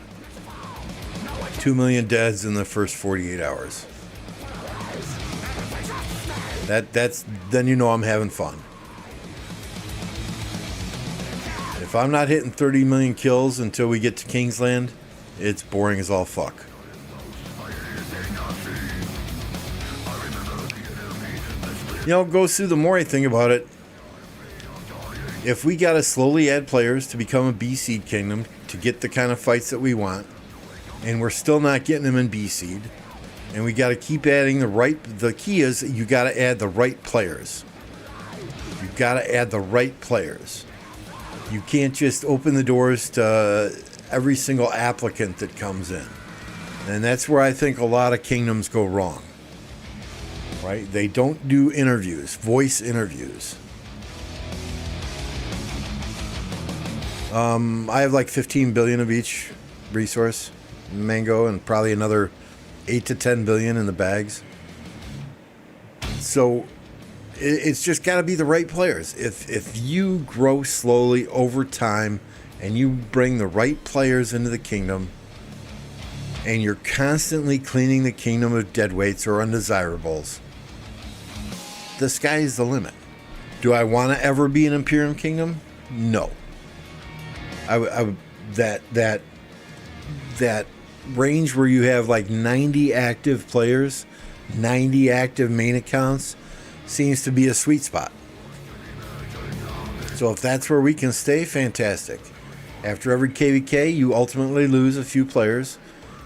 S1: 2 million deaths in the first 48 hours. That's then you know I'm having fun. If I'm not hitting 30 million kills until we get to Kingsland, it's boring as all fuck. You know, goes through the more I think about it. If we got to slowly add players to become a B seed kingdom to get the kind of fights that we want, and we're still not getting them in B seed, and we got to keep adding the key is you got to add the right players. You got to add the right players. You can't just open the doors to every single applicant that comes in. And that's where I think a lot of kingdoms go wrong. Right? They don't do interviews, voice interviews. I have like 15 billion of each resource, mango, and probably another 8 to 10 billion in the bags. So it's just got to be the right players. If you grow slowly over time and you bring the right players into the kingdom and you're constantly cleaning the kingdom of deadweights or undesirables, the sky's the limit. Do I want to ever be an Imperium kingdom? No. That range where you have like 90 active players, 90 active main accounts, seems to be a sweet spot. So if that's where we can stay, fantastic. After every KvK, you ultimately lose a few players,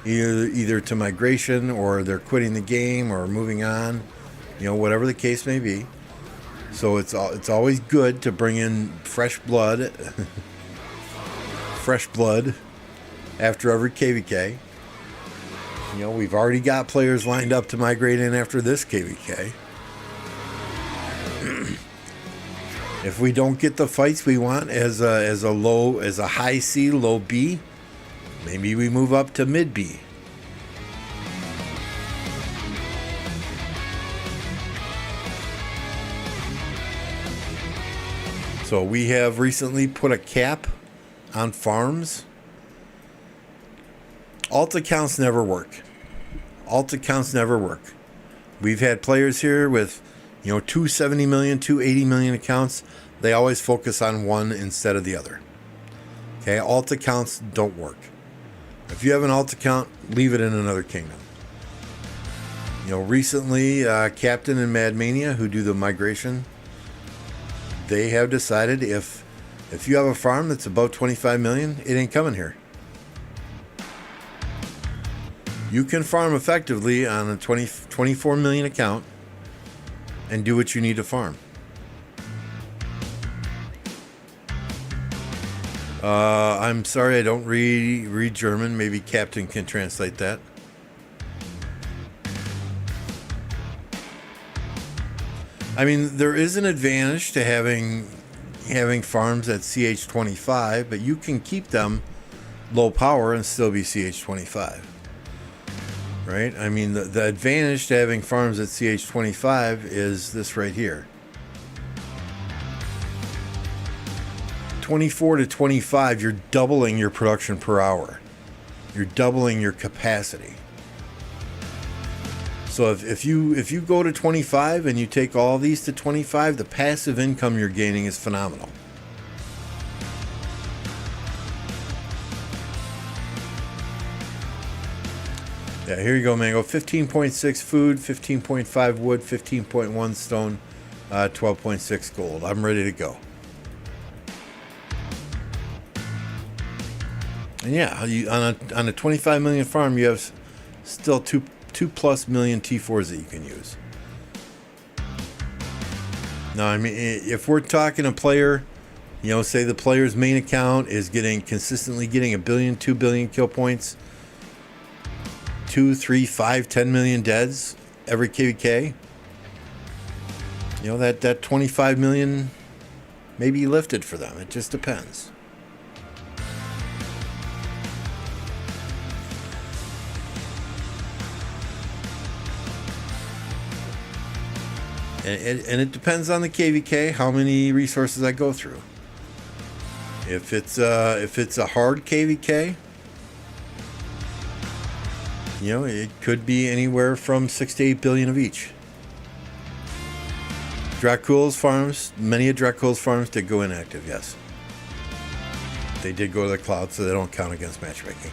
S1: either to migration or they're quitting the game or moving on, you know, whatever the case may be. So it's always good to bring in fresh blood. Fresh blood after every KvK. You know, we've already got players lined up to migrate in after this KvK. If we don't get the fights we want as a high C, low B, maybe we move up to mid B. So we have recently put a cap on farms. Alt accounts never work. Alt accounts never work. We've had players here with, you know, 270 million, 280 million accounts. They always focus on one instead of the other. Okay, alt accounts don't work. If you have an alt account, leave it in another kingdom. You know, recently, Captain and Mad Mania, who do the migration, they have decided if you have a farm that's above 25 million, it ain't coming here. You can farm effectively on a 24 million account and do what you need to farm. I'm sorry I don't read German. Maybe Captain can translate that. I mean, there is an advantage to having farms at CH25, but you can keep them low power and still be CH25. Right? I mean, the advantage to having farms at CH25 is this right here. 24 to 25, you're doubling your production per hour. You're doubling your capacity. So if you go to 25 and you take all these to 25, the passive income you're gaining is phenomenal. Yeah, here you go, Mango. 15.6 food, 15.5 wood, 15.1 stone, 12.6 gold. I'm ready to go. And yeah, on a 25 million farm, you have still 2+ million T4s that you can use. Now, I mean, if we're talking a player, you know, say the player's main account is consistently getting 1 billion, 2 billion kill points, 2, 3, 5, 10 million deads, every KvK, that 25 million may be lifted for them. It just depends. And it depends on the KvK how many resources I go through. If it's a hard KvK, it could be anywhere from 6 to 8 billion of each. Dracula's farms, many of Dracula's farms did go inactive, yes. They did go to the cloud, so they don't count against matchmaking.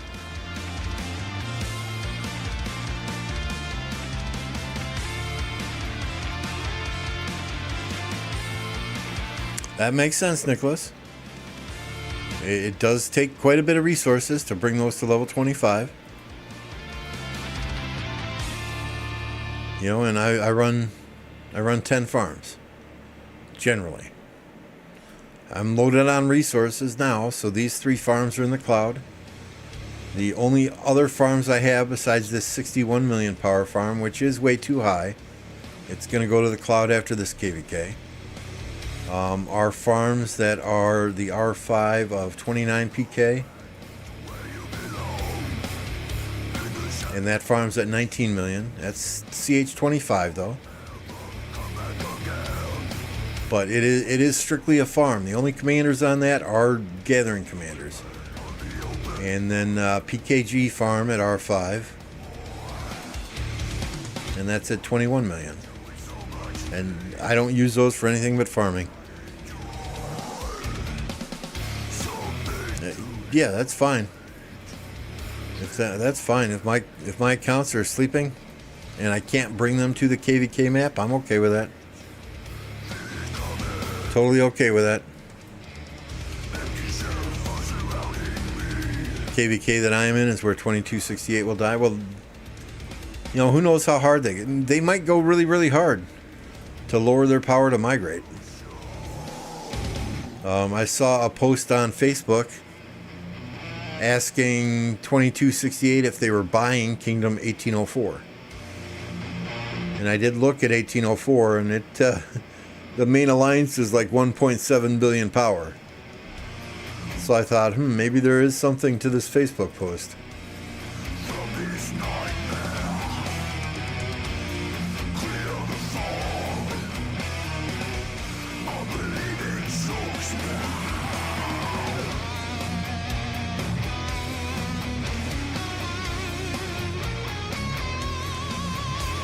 S1: That makes sense, Nicholas. It does take quite a bit of resources to bring those to level 25. And I run 10 farms, generally. I'm loaded on resources now, so these 3 farms are in the cloud. The only other farms I have besides this 61 million power farm, which is way too high, it's going to go to the cloud after this KvK, are farms that are the R5 of 29 PK. And that farm's at 19 million. That's CH25 though. But it is strictly a farm. The only commanders on that are gathering commanders. And then PKG farm at R5. And that's at 21 million. And I don't use those for anything but farming. Yeah, that's fine. That's fine. If my accounts are sleeping and I can't bring them to the KvK map, I'm okay with that. Totally okay with that. KvK that I am in is where 2268 will die. Well, who knows how hard they might go really, really hard to lower their power to migrate. I saw a post on Facebook asking 2268 if they were buying Kingdom 1804. And I did look at 1804, and it the main alliance is like 1.7 billion power. So I thought, maybe there is something to this Facebook post.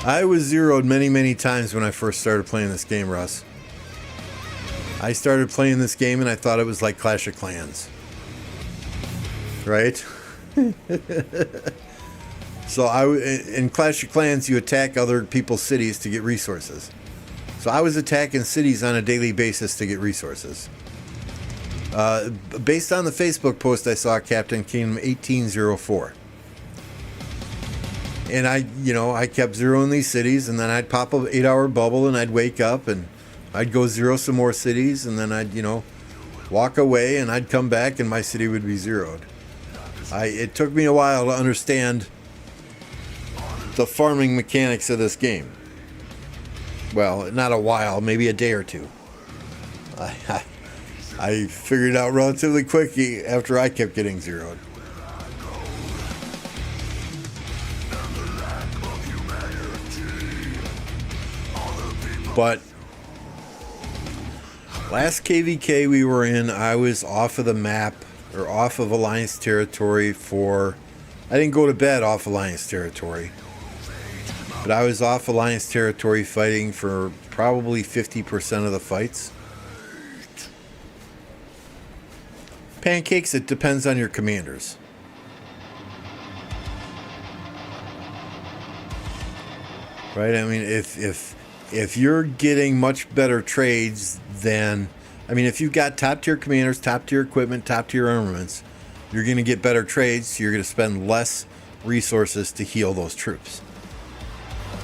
S1: I was zeroed many, many times when I first started playing this game, Russ. I started playing this game and I thought it was like Clash of Clans. Right? So in Clash of Clans, you attack other people's cities to get resources. So I was attacking cities on a daily basis to get resources. Based on the Facebook post I saw, Captain Kingdom 1804. And I kept zeroing these cities, and then I'd pop an 8-hour bubble, and I'd wake up, and I'd go zero some more cities, and then I'd, walk away, and I'd come back, and my city would be zeroed. It took me a while to understand the farming mechanics of this game. Well, not a while, maybe a day or two. I figured it out relatively quickly after I kept getting zeroed. But last KvK we were in, I was off of the map, or off of Alliance territory I didn't go to bed off Alliance territory, but I was off Alliance territory fighting for probably 50% of the fights. Pancakes, it depends on your commanders. Right? I mean, if you're getting much better trades than, if you've got top tier commanders, top tier equipment, top tier armaments, you're going to get better trades, so you're going to spend less resources to heal those troops.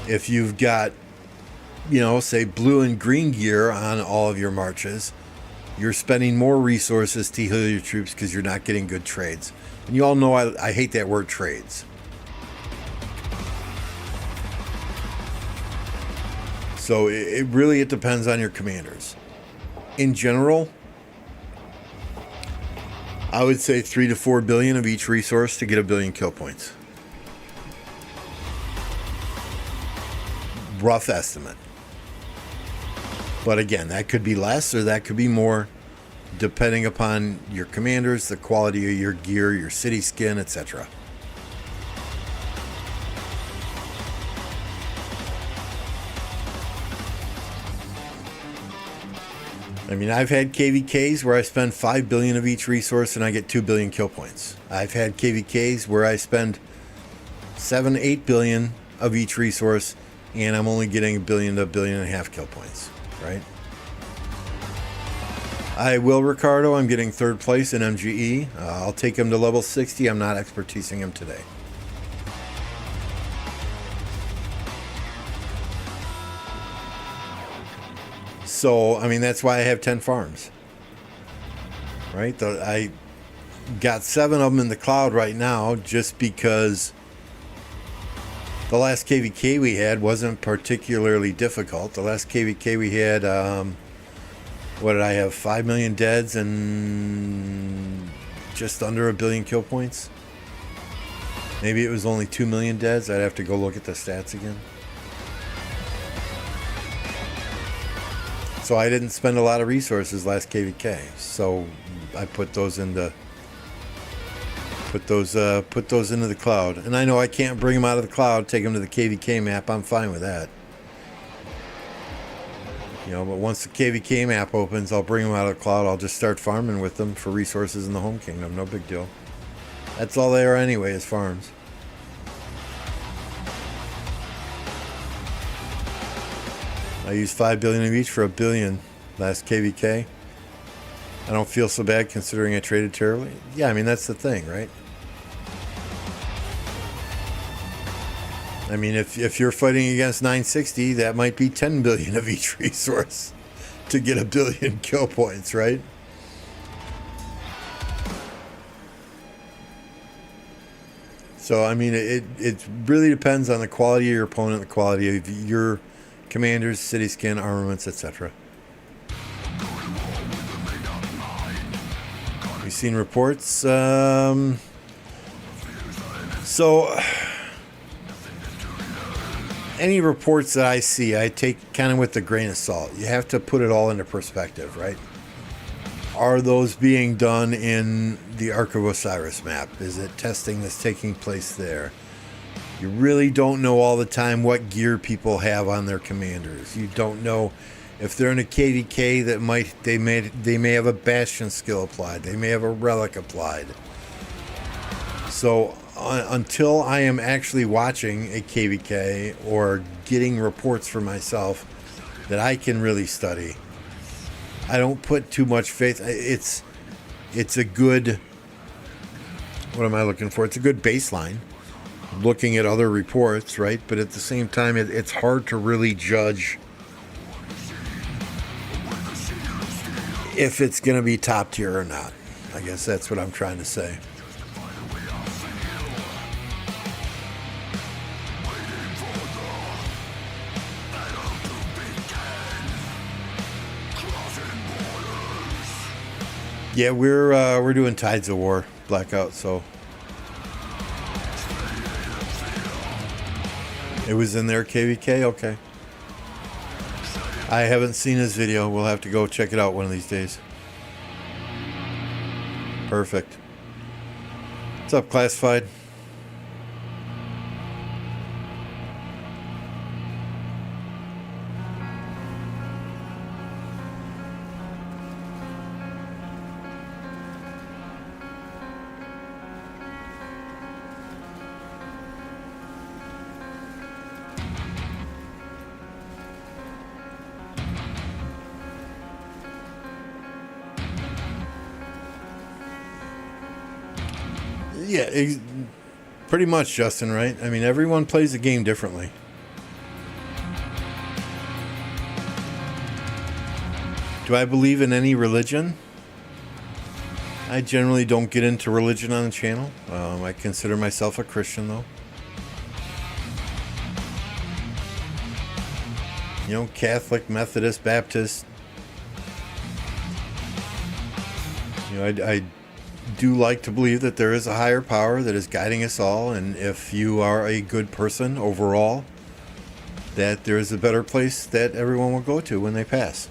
S1: If you've got, say blue and green gear on all of your marches, you're spending more resources to heal your troops because you're not getting good trades. And you all know I hate that word trades. So it really depends on your commanders. In general, I would say 3 to 4 billion of each resource to get 1 billion kill points. Rough estimate. But again, that could be less or that could be more, depending upon your commanders, the quality of your gear, your city skin, etc. I mean, I've had KvKs where I spend 5 billion of each resource and I get 2 billion kill points. I've had KvKs where I spend 7, 8 billion of each resource and I'm only getting 1 billion to 1.5 billion kill points, right? I will Ricardo, I'm getting 3rd place in MGE. I'll take him to level 60. I'm not expertising him today. So, I mean, that's why I have 10 farms, right? I got 7 of them in the cloud right now just because the last KvK we had wasn't particularly difficult. The last KvK we had, what did I have? 5 million deads and just under 1 billion kill points. Maybe it was only 2 million deads. I'd have to go look at the stats again. So I didn't spend a lot of resources last KvK. So I put those into the cloud. And I know I can't bring them out of the cloud, take them to the KvK map. I'm fine with that. You know, but once the KvK map opens, I'll bring them out of the cloud. I'll just start farming with them for resources in the home kingdom. No big deal. That's all they are anyway, is farms. I used 5 billion of each for 1 billion last KvK. I don't feel so bad considering I traded terribly. Yeah, I mean, that's the thing, right? I mean, if you're fighting against 960, that might be 10 billion of each resource to get 1 billion kill points, right? So, I mean, it really depends on the quality of your opponent, the quality of your commanders, city skin, armaments, etc. We've seen reports. So, any reports that I see, I take kind of with a grain of salt. You have to put it all into perspective, right? Are those being done in the Ark of Osiris map? Is it testing that's taking place there? You really don't know all the time what gear people have on their commanders. You don't know if they're in a KvK that they may have a bastion skill applied. They may have a relic applied. So until I am actually watching a KvK or getting reports for myself that I can really study, I don't put too much faith. It's a good, what am I looking for? It's a good baseline, looking at other reports, right? But at the same time, it's hard to really judge if it's going to be top tier or not. I guess that's what I'm trying to say. Yeah, we're doing Tides of War Blackout, so it was in there, KvK. Okay, I haven't seen his video. We'll have to go check it out one of these days. Perfect. What's up, Classified? Yeah, pretty much, Justin, right? I mean, everyone plays the game differently. Do I believe in any religion? I generally don't get into religion on the channel. I consider myself a Christian, though. Catholic, Methodist, Baptist. I do like to believe that there is a higher power that is guiding us all, and if you are a good person overall, that there is a better place that everyone will go to when they pass.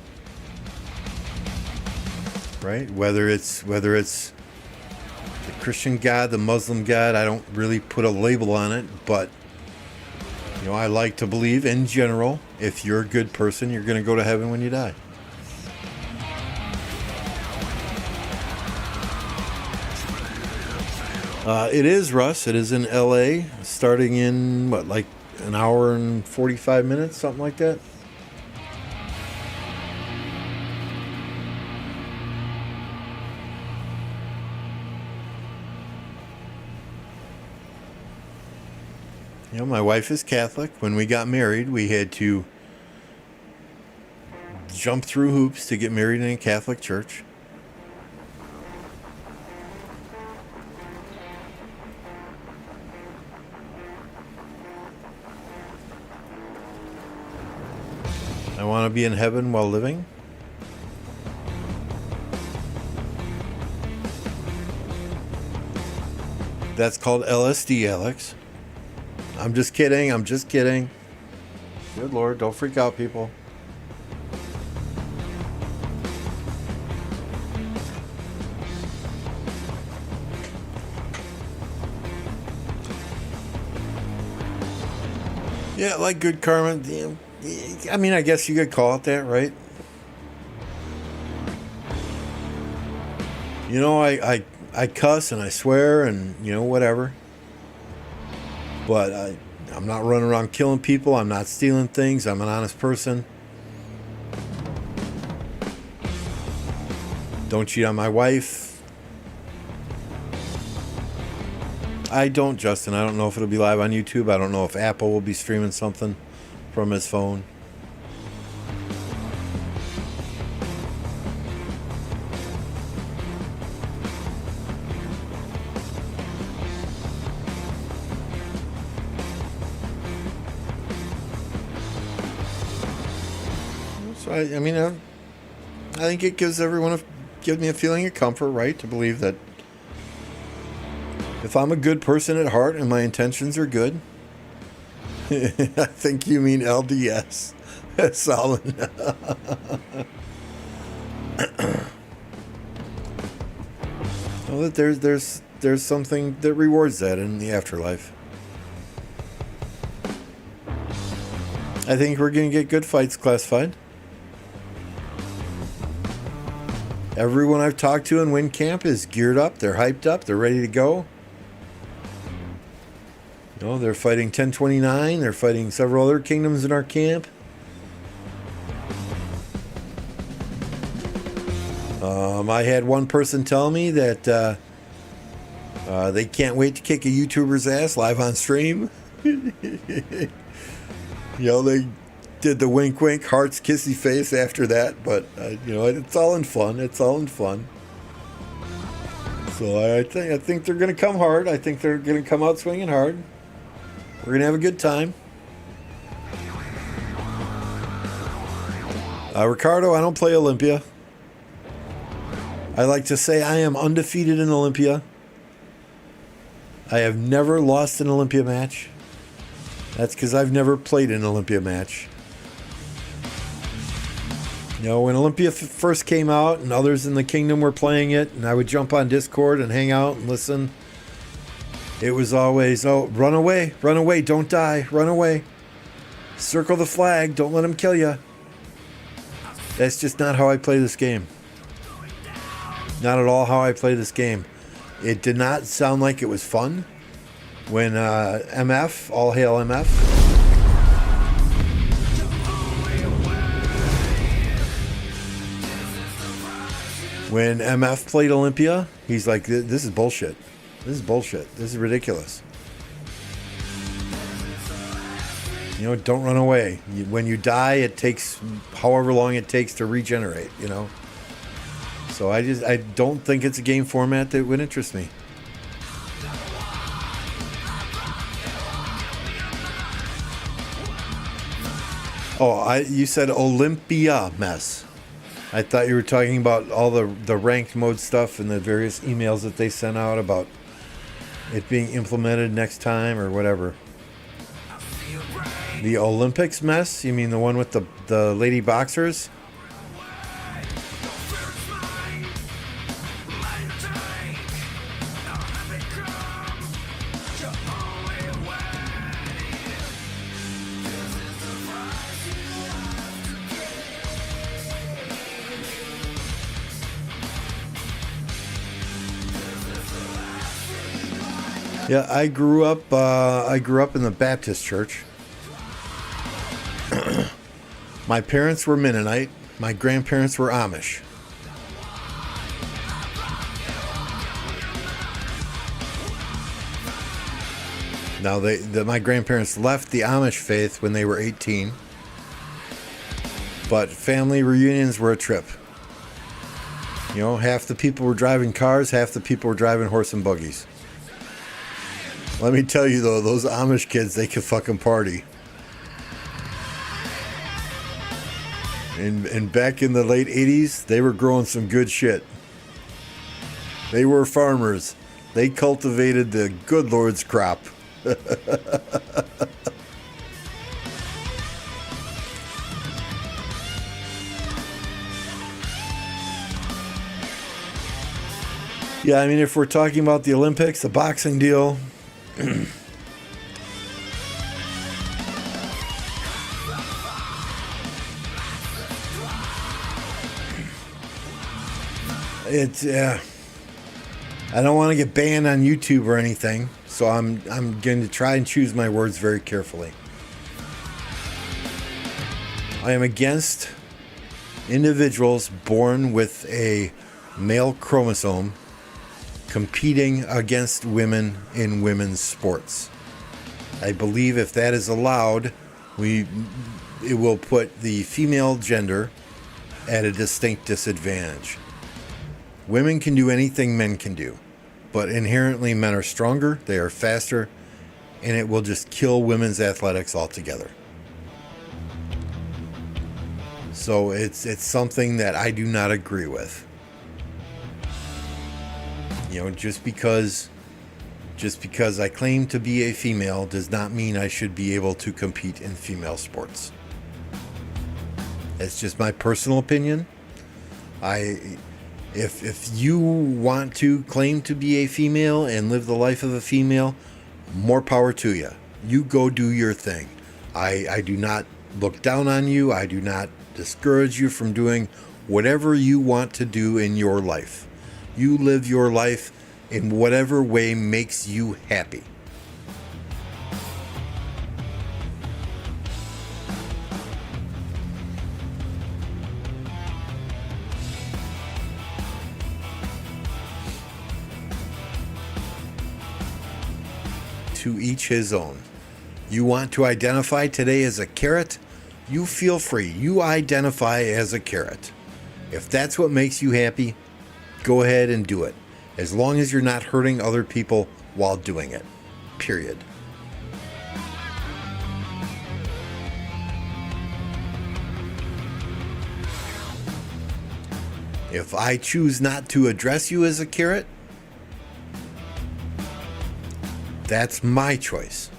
S1: Right? Whether it's the Christian God, the Muslim God, I don't really put a label on it, but I like to believe in general, if you're a good person, you're going to go to heaven when you die. It is, Russ. It is in LA, starting in like an hour and 45 minutes, something like that. My wife is Catholic. When we got married, we had to jump through hoops to get married in a Catholic church. I want to be in heaven while living. That's called LSD, Alex. I'm just kidding. Good Lord, don't freak out, people. Yeah, like good karma. I mean, I guess you could call it that, right? I cuss and I swear and, whatever. But I'm not running around killing people. I'm not stealing things. I'm an honest person. Don't cheat on my wife. I don't, Justin. I don't know if it'll be live on YouTube. I don't know if Apple will be streaming something from his phone. So I think it gives me a feeling of comfort, right? To believe that if I'm a good person at heart and my intentions are good, I think you mean LDS, Solomon. Well, that there's something that rewards that in the afterlife. I think we're going to get good fights classified. Everyone I've talked to in Wind Camp is geared up. They're hyped up. They're ready to go. They're fighting 1029. They're fighting several other kingdoms in our camp. I had one person tell me that they can't wait to kick a YouTuber's ass live on stream. They did the wink wink hearts kissy face after that, but it's all in fun. So I think they're going to come hard. I think they're going to come out swinging hard. We're going to have a good time. Ricardo, I don't play Olympia. I like to say I am undefeated in Olympia. I have never lost an Olympia match. That's because I've never played an Olympia match. When Olympia first came out and others in the kingdom were playing it, and I would jump on Discord and hang out and listen, it was always, run away, don't die, run away. Circle the flag, don't let them kill you. That's just not how I play this game. Not at all how I play this game. It did not sound like it was fun when MF, all hail MF, when MF played Olympia, he's like, this is bullshit. This is ridiculous. Don't run away. When you die, it takes however long it takes to regenerate, So I don't think it's a game format that would interest me. Oh, you said Olympia mess. I thought you were talking about all the ranked mode stuff and the various emails that they sent out about it being implemented next time or whatever. The Olympics mess? You mean the one with the lady boxers? Yeah, I grew up in the Baptist church. My parents were Mennonite. My grandparents were Amish. Now, my grandparents left the Amish faith when they were 18. But family reunions were a trip. You know, half the people were driving cars, half the people were driving horse and buggies. Let me tell you, though, those Amish kids, they could fucking party. And back in the late 80s, they were growing some good shit. They were farmers. They cultivated the good Lord's crop. Yeah, I mean, if we're talking about the Olympics, the boxing deal... It's I don't want to get banned on YouTube or anything, so I'm going to try and choose my words very carefully. I am against individuals born with a male chromosome competing against women in women's sports. I believe if that is allowed, it will put the female gender at a distinct disadvantage. Women can do anything men can do, but inherently men are stronger, they are faster, and it will just kill women's athletics altogether. So it's something that I do not agree with. You know, just because I claim to be a female does not mean I should be able to compete in female sports. It's just my personal opinion. If you want to claim to be a female and live the life of a female, more power to you. You go do your thing. I do not look down on you. I do not discourage you from doing whatever you want to do in your life. You live your life in whatever way makes you happy. To each his own. You want to identify today as a carrot? You feel free. You identify as a carrot. If that's what makes you happy, go ahead and do it. As long as you're not hurting other people while doing it. Period. If I choose not to address you as a carrot, that's my choice.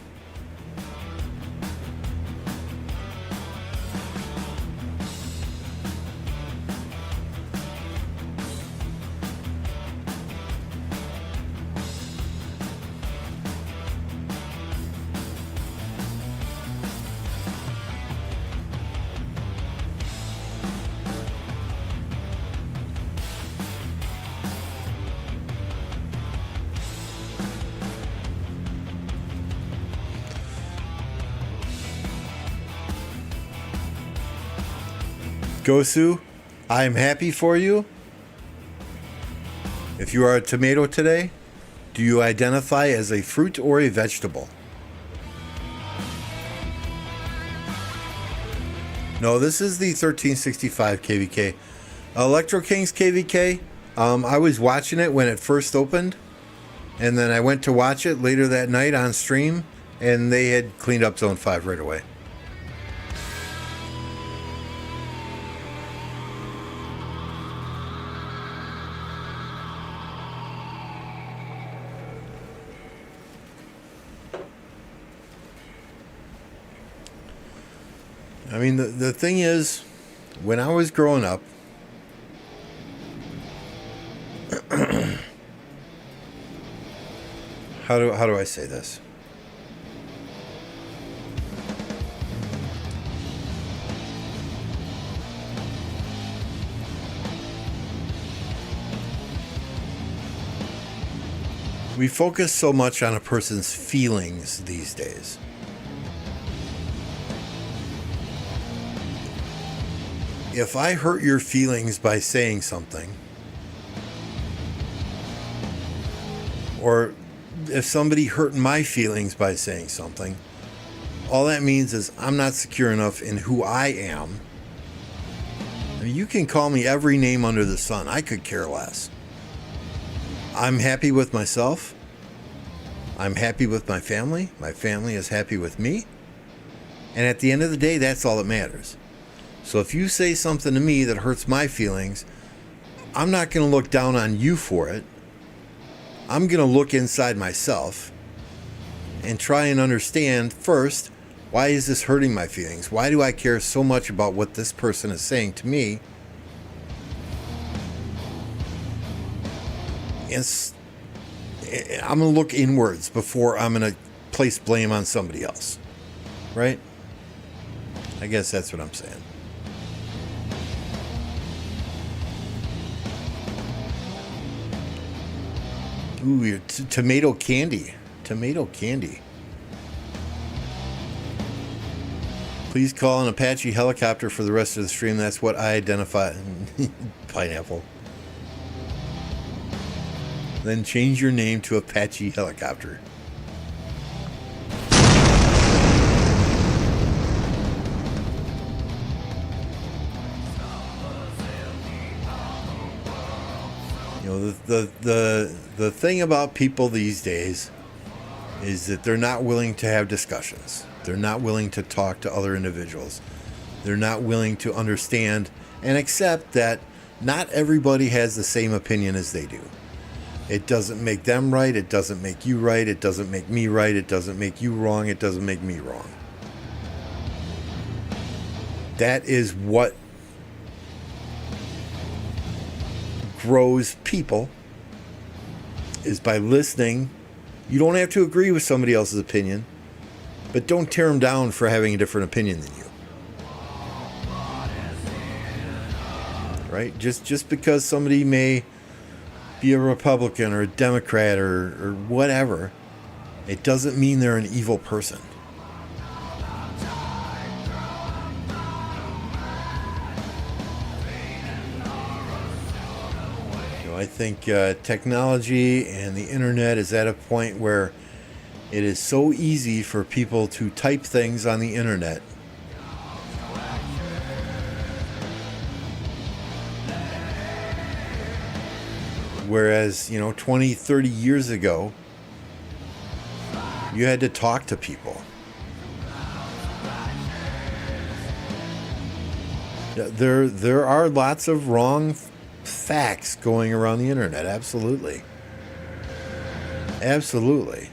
S1: Gosu, I am happy for you. If you are a tomato today, do you identify as a fruit or a vegetable? No, this is the 1365 KvK. Electro Kings KvK, I was watching it when it first opened, and then I went to watch it later that night on stream, and they had cleaned up Zone 5 right away. I mean, the thing is, when I was growing up, how do I say this? We focus so much on a person's feelings these days. If I hurt your feelings by saying something, or if somebody hurt my feelings by saying something, all that means is I'm not secure enough in who I am. I mean, you can call me every name under the sun. I could care less. I'm happy with myself. I'm happy with my family. My family is happy with me. And at the end of the day, that's all that matters. So if you say something to me that hurts my feelings, I'm not going to look down on you for it. I'm going to look inside myself and try and understand first, why is this hurting my feelings? Why do I care so much about what this person is saying to me? I'm going to look inwards before I'm going to place blame on somebody else. Right? I guess that's what I'm saying. Ooh, tomato candy. Tomato candy. Please call an Apache helicopter for the rest of the stream. That's what I identify. Pineapple. Then change your name to Apache helicopter. You know, the thing about people these days is that they're not willing to have discussions. They're not willing to talk to other individuals. They're not willing to understand and accept that not everybody has the same opinion as they do. It doesn't make them right. It doesn't make you right. It doesn't make me right. It doesn't make you wrong. It doesn't make me wrong. That is what grows people, is by listening. You don't have to agree with somebody else's opinion, but don't tear them down for having a different opinion than you. Right? Just because somebody may be a Republican or a Democrat or whatever, it doesn't mean they're an evil person. I think technology and the internet is at a point where it is so easy for people to type things on the internet whereas, 20, 30 years ago, you had to talk to people. There are lots of wrong facts going around the internet. Absolutely. Absolutely.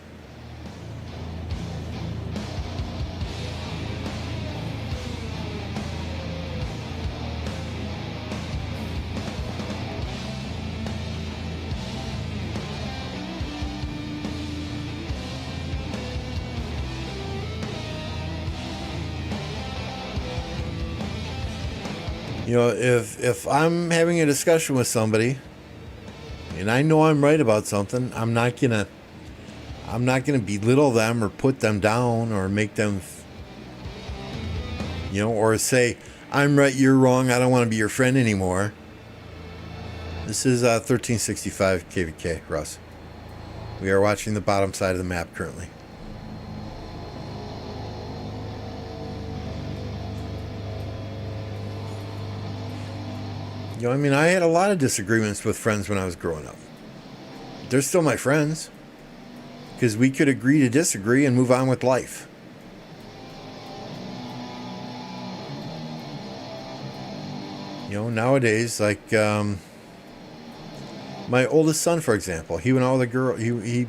S1: If I'm having a discussion with somebody and I know I'm right about something, I'm not gonna belittle them or put them down or make them, or say, I'm right, you're wrong, I don't want to be your friend anymore. This is 1365 KvK, Russ. We are watching the bottom side of the map currently. I had a lot of disagreements with friends when I was growing up. They're still my friends because we could agree to disagree and move on with life. Nowadays, like my oldest son, for example, he went out with a girl. He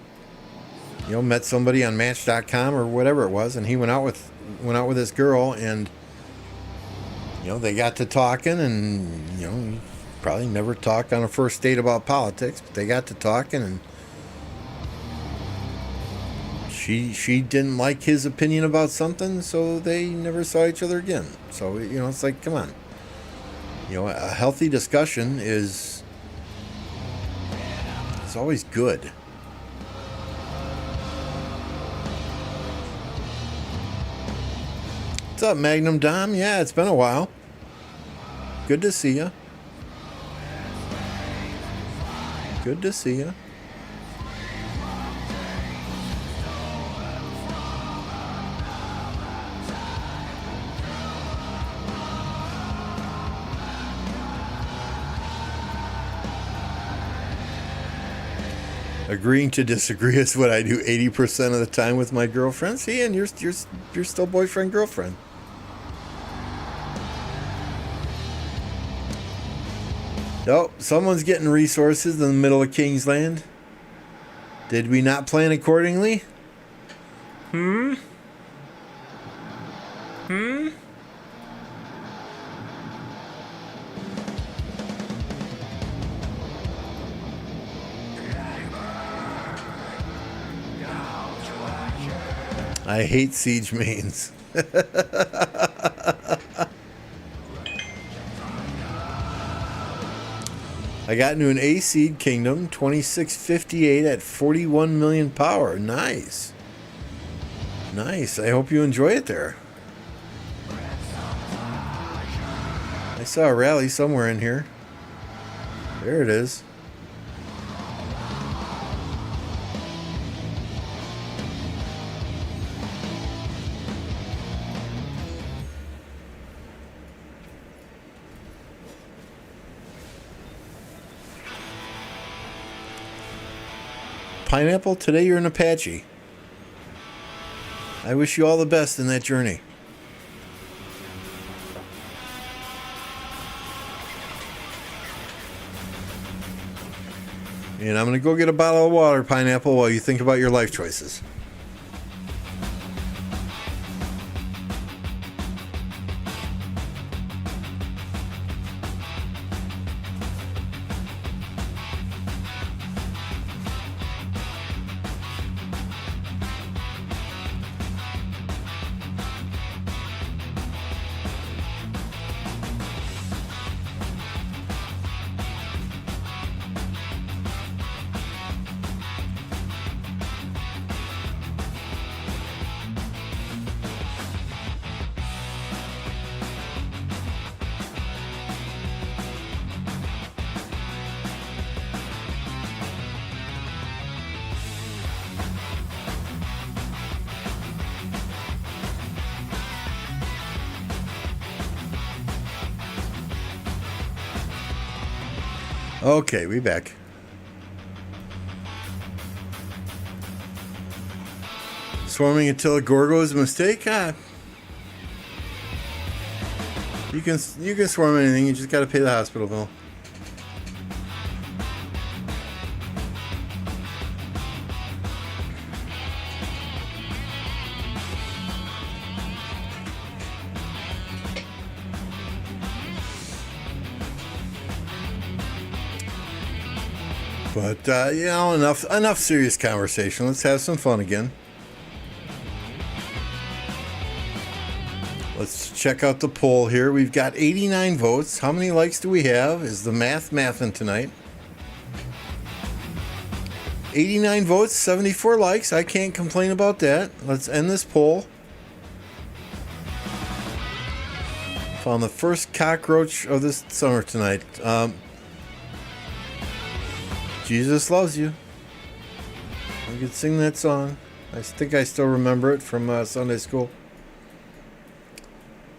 S1: met somebody on Match.com or whatever it was, and he went out with this girl, and They got to talking, and probably never talked on a first date about politics, but they got to talking, and she didn't like his opinion about something, so they never saw each other again. So it's like, come on. A healthy discussion is always good. What's up, Magnum Dom? Yeah, it's been a while. Good to see you. Good to see you. Agreeing to disagree is what I do 80% of the time with my girlfriend. See, and you're still boyfriend girlfriend. Oh, someone's getting resources in the middle of Kingsland. Did we not plan accordingly? I hate siege mains. I got into an A seed kingdom, 2658 at 41 million power. Nice. Nice. I hope you enjoy it there. I saw a rally somewhere in here. There it is. Pineapple, today you're an Apache. I wish you all the best in that journey. And I'm going to go get a bottle of water, Pineapple, while you think about your life choices. Okay, we back. Swarming until a Gorgo is a mistake? You can swarm anything, you just gotta pay the hospital bill. But, enough serious conversation. Let's have some fun again. Let's check out the poll here. We've got 89 votes. How many likes do we have? Is the mathin' tonight? 89 votes, 74 likes. I can't complain about that. Let's end this poll. Found the first cockroach of this summer tonight. Jesus loves you. I could sing that song. I think I still remember it from Sunday school.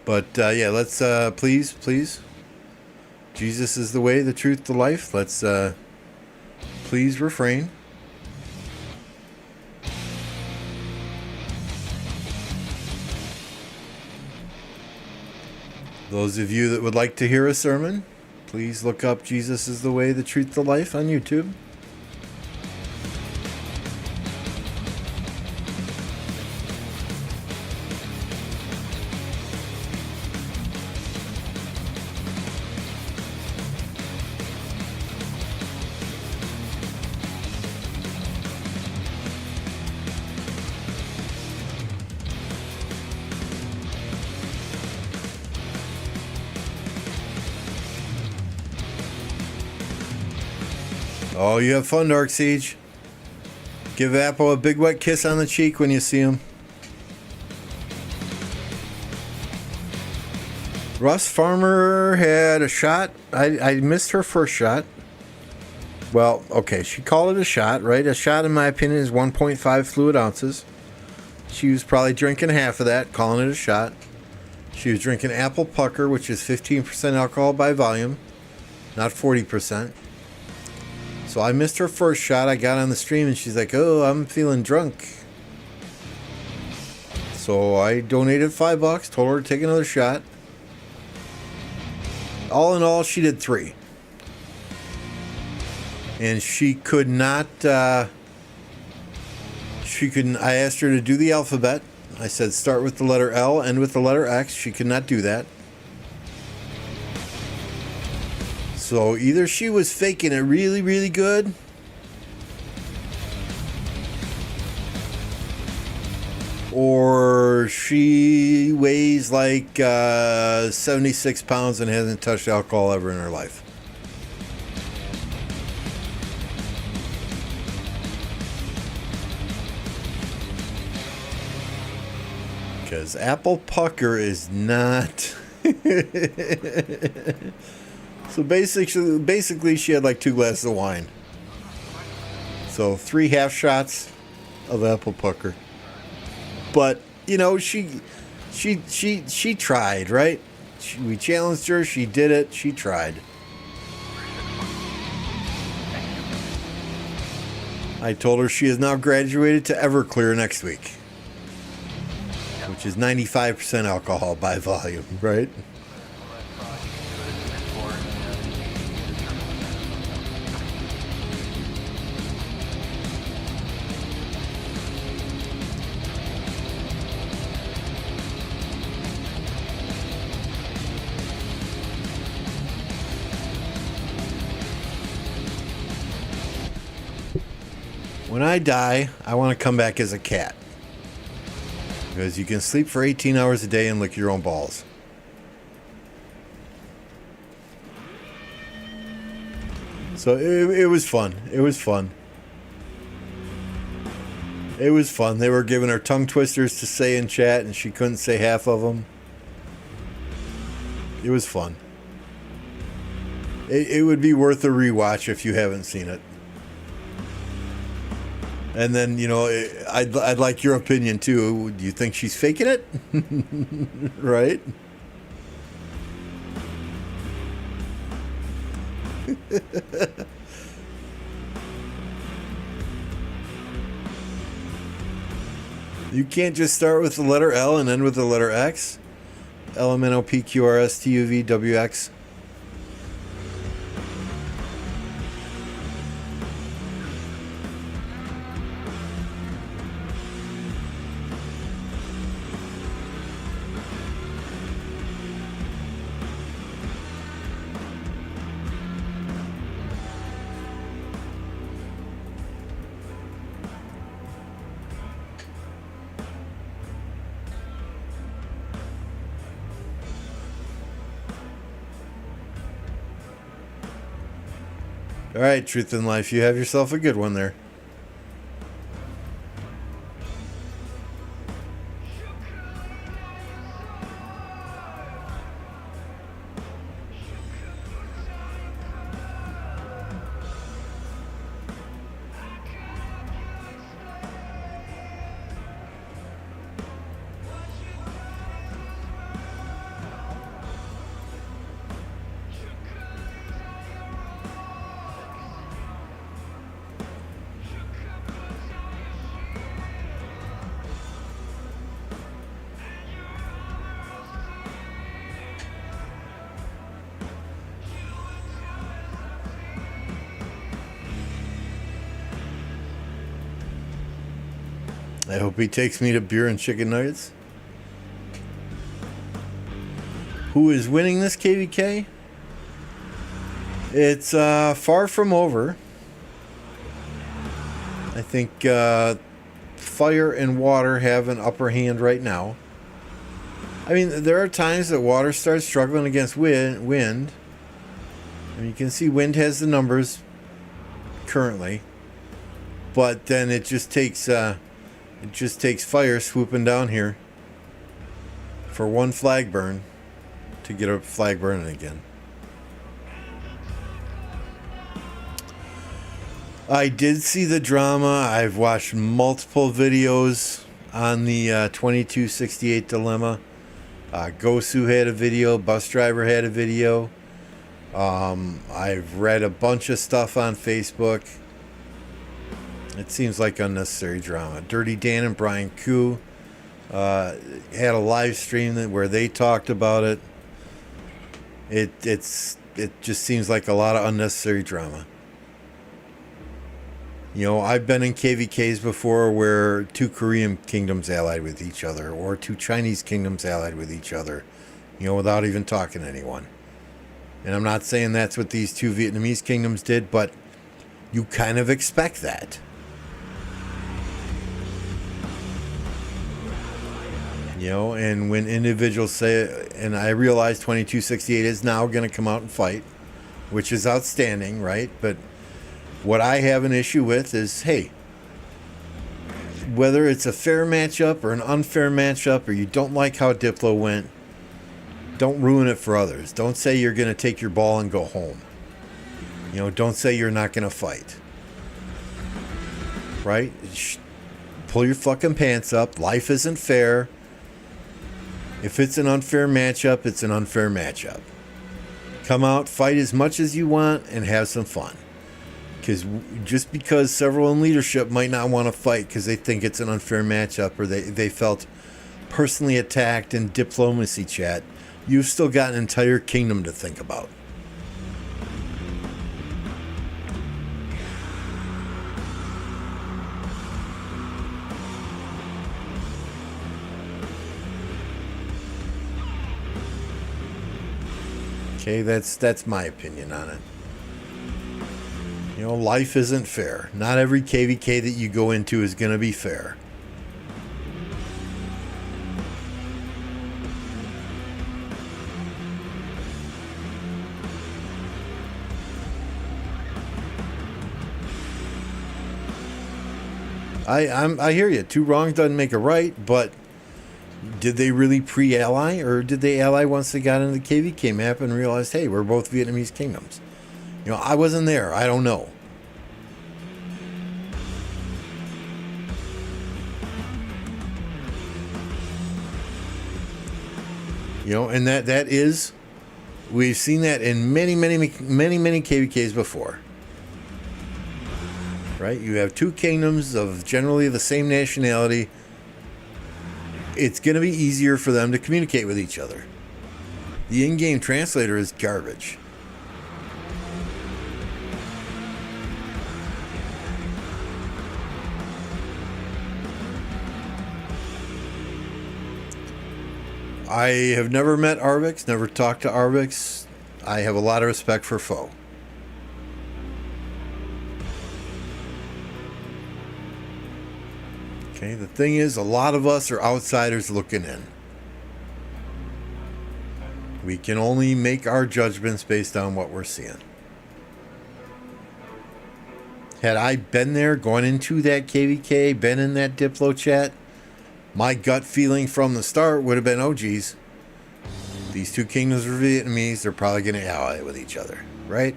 S1: But let's please. Jesus is the way, the truth, the life. Let's please refrain. Those of you that would like to hear a sermon, please look up Jesus is the way, the truth, the life on YouTube. Oh, you have fun, Dark Siege. Give Apple a big wet kiss on the cheek when you see him. Russ Farmer had a shot. I missed her first shot. Well, okay, she called it a shot, right? A shot, in my opinion, is 1.5 fluid ounces. She was probably drinking half of that, calling it a shot. She was drinking apple pucker, which is 15% alcohol by volume, not 40%. So I missed her first shot. I got on the stream and she's like, oh, I'm feeling drunk. So I donated $5, told her to take another shot. All in all, she did 3. And she could not, I asked her to do the alphabet. I said, start with the letter L, end with the letter X. She could not do that. So either she was faking it really, really good, or she weighs like 76 pounds and hasn't touched alcohol ever in her life. Because apple pucker is not... So basically she had like 2 glasses of wine. So 3 half shots of apple pucker. But, you know, she tried, right? We challenged her, she did it, she tried. I told her she has now graduated to Everclear next week, which is 95% alcohol by volume, right? When I die, I want to come back as a cat. Because you can sleep for 18 hours a day and lick your own balls. So it was fun. It was fun. It was fun. They were giving her tongue twisters to say in chat, and she couldn't say half of them. It was fun. It would be worth a rewatch if you haven't seen it. And then, you know, I'd like your opinion too. Do you think she's faking it? Right? You can't just start with the letter L and end with the letter X. LMNOPQRSTUVWX. All right, Truth in Life, you have yourself a good one there. I hope he takes me to beer and chicken nuggets. Who is winning this KvK? It's far from over. I think fire and water have an upper hand right now. I mean, there are times that water starts struggling against wind. I mean, you can see wind has the numbers currently. But then it just takes fire swooping down here for one flag burn to get a flag burning again. I did see the drama. I've watched multiple videos on the 2268 dilemma. Gosu had a video. Bus Driver had a video. I've read a bunch of stuff on Facebook. It seems like unnecessary drama. Dirty Dan and Brian Koo had a live stream where they talked about it. It just seems like a lot of unnecessary drama. You know, I've been in KvKs before where two Korean kingdoms allied with each other, or two Chinese kingdoms allied with each other, you know, without even talking to anyone. And I'm not saying that's what these two Vietnamese kingdoms did, but you kind of expect that. You know, and when individuals say, and I realize 2268 is now going to come out and fight, which is outstanding, right? But what I have an issue with is, hey, whether it's a fair matchup or an unfair matchup, or you don't like how Diplo went, don't ruin it for others. Don't say you're going to take your ball and go home. You know, don't say you're not going to fight. Right? Pull your fucking pants up. Life isn't fair. If it's an unfair matchup, it's an unfair matchup. Come out, fight as much as you want, and have some fun. Because just because several in leadership might not want to fight because they think it's an unfair matchup, or they felt personally attacked in diplomacy chat, you've still got an entire kingdom to think about. Okay, that's my opinion on it. You know, life isn't fair. Not every KvK that you go into is going to be fair. I hear you. Two wrongs doesn't make a right, but did they really pre-ally, or did they ally once they got into the KvK map and realized, hey, we're both Vietnamese kingdoms? You know, I wasn't there. I don't know. You know, and that is, we've seen that in many KvKs before. Right? You have two kingdoms of generally the same nationality. It's going to be easier for them to communicate with each other. The in-game translator is garbage. I have never met Arvix, never talked to Arvix. I have a lot of respect for Foe. Okay, the thing is, a lot of us are outsiders looking in. We can only make our judgments based on what we're seeing. Had I been there, gone into that KvK, been in that Diplo chat, my gut feeling from the start would have been, oh geez, these two kingdoms are Vietnamese, they're probably going to ally with each other, right?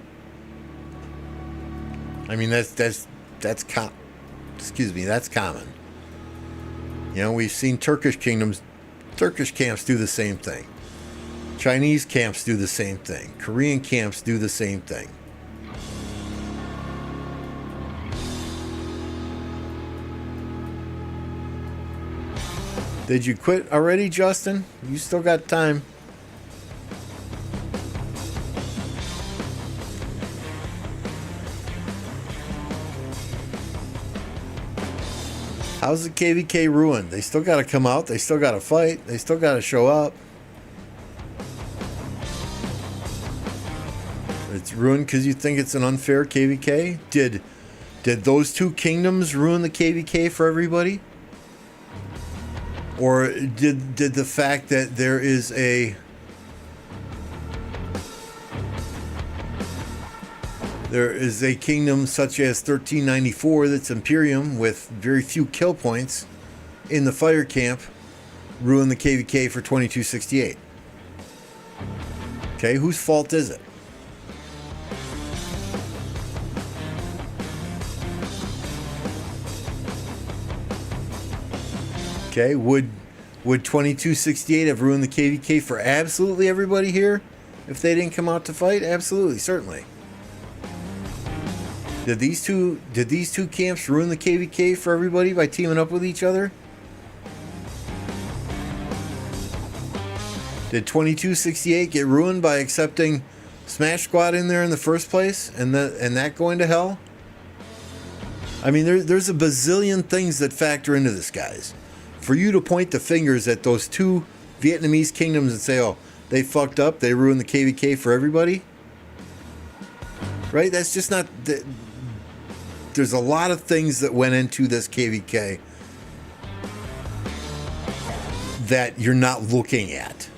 S1: I mean, that's common. You know, we've seen Turkish camps do the same thing. Chinese camps do the same thing. Korean camps do the same thing. Did you quit already, Justin? You still got time. How's the KvK ruined? They still got to come out. They still got to fight. They still got to show up. It's ruined because you think it's an unfair KvK? Did those two kingdoms ruin the KvK for everybody? Or did the fact that there is There is a kingdom such as 1394 that's Imperium with very few kill points in the fire camp. Ruin the KvK for 2268. Okay, whose fault is it? Okay, would 2268 have ruined the KvK for absolutely everybody here if they didn't come out to fight? Absolutely, certainly. Did these two camps ruin the KvK for everybody by teaming up with each other? Did 2268 get ruined by accepting Smash Squad in there in the first place and that going to hell? I mean, there's a bazillion things that factor into this, guys. For you to point the fingers at those two Vietnamese kingdoms and say, oh, they fucked up, they ruined the KvK for everybody, right? That's just not... There's a lot of things that went into this KvK that you're not looking at.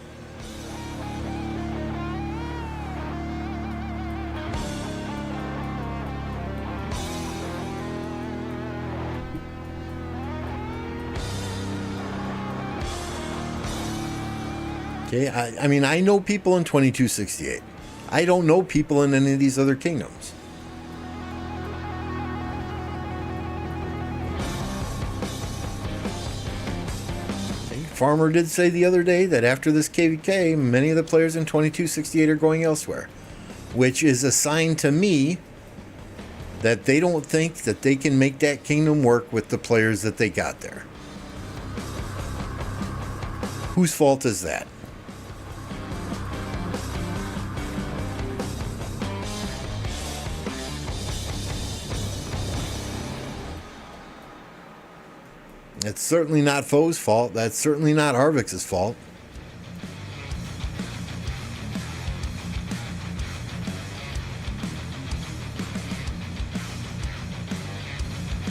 S1: Okay, I mean, I know people in 2268. I don't know people in any of these other kingdoms. Farmer did say the other day that after this KvK, many of the players in 2268 are going elsewhere, which is a sign to me that they don't think that they can make that kingdom work with the players that they got there. Whose fault is that? It's certainly not Foe's fault. That's certainly not Harvick's fault.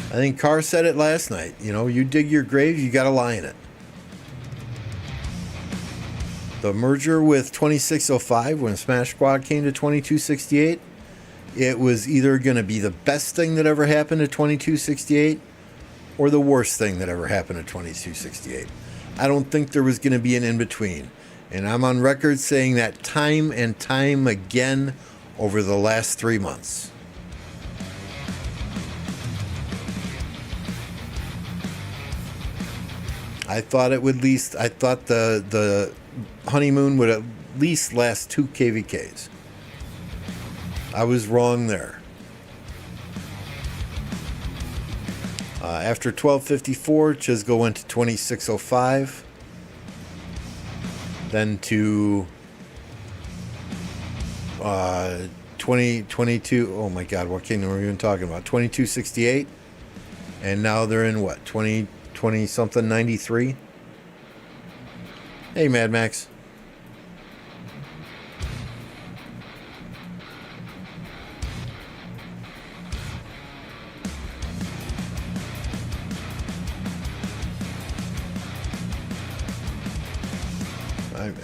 S1: I think Carr said it last night. You know, you dig your grave, you got to lie in it. The merger with 2605, when Smash Squad came to 2268, it was either going to be the best thing that ever happened to 2268 or the worst thing that ever happened to 2268. I don't think there was going to be an in-between. And I'm on record saying that time and time again over the last 3 months. I thought the honeymoon would at least last 2 KvKs. I was wrong there. After 1254, Chisgo went to 2605. Then to 2022. Oh my God, what kingdom are we even talking about? 2268. And now they're in what? 20 something 93. Hey, Mad Max.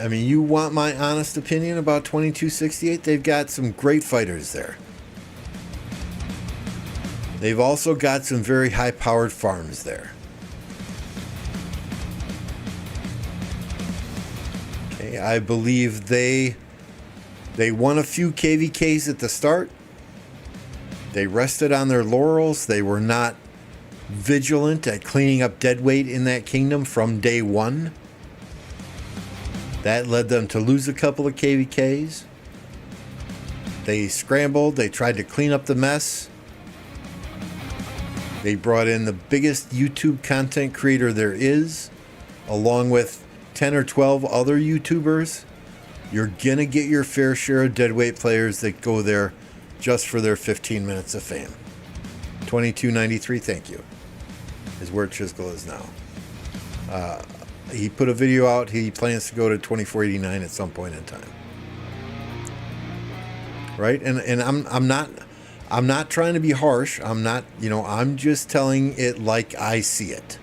S1: I mean, you want my honest opinion about 2268? They've got some great fighters there. They've also got some very high-powered farms there. Okay, I believe they won a few KvKs at the start. They rested on their laurels. They were not vigilant at cleaning up deadweight in that kingdom from day one. That led them to lose a couple of KvKs. They scrambled. They tried to clean up the mess. They brought in the biggest YouTube content creator there is, along with 10 or 12 other YouTubers. You're going to get your fair share of deadweight players that go there just for their 15 minutes of fame. 2293, thank you, is where Chisel is now. He put a video out. He plans to go to 2489 at some point in time. Right? And I'm not trying to be harsh. I'm just telling it like I see it.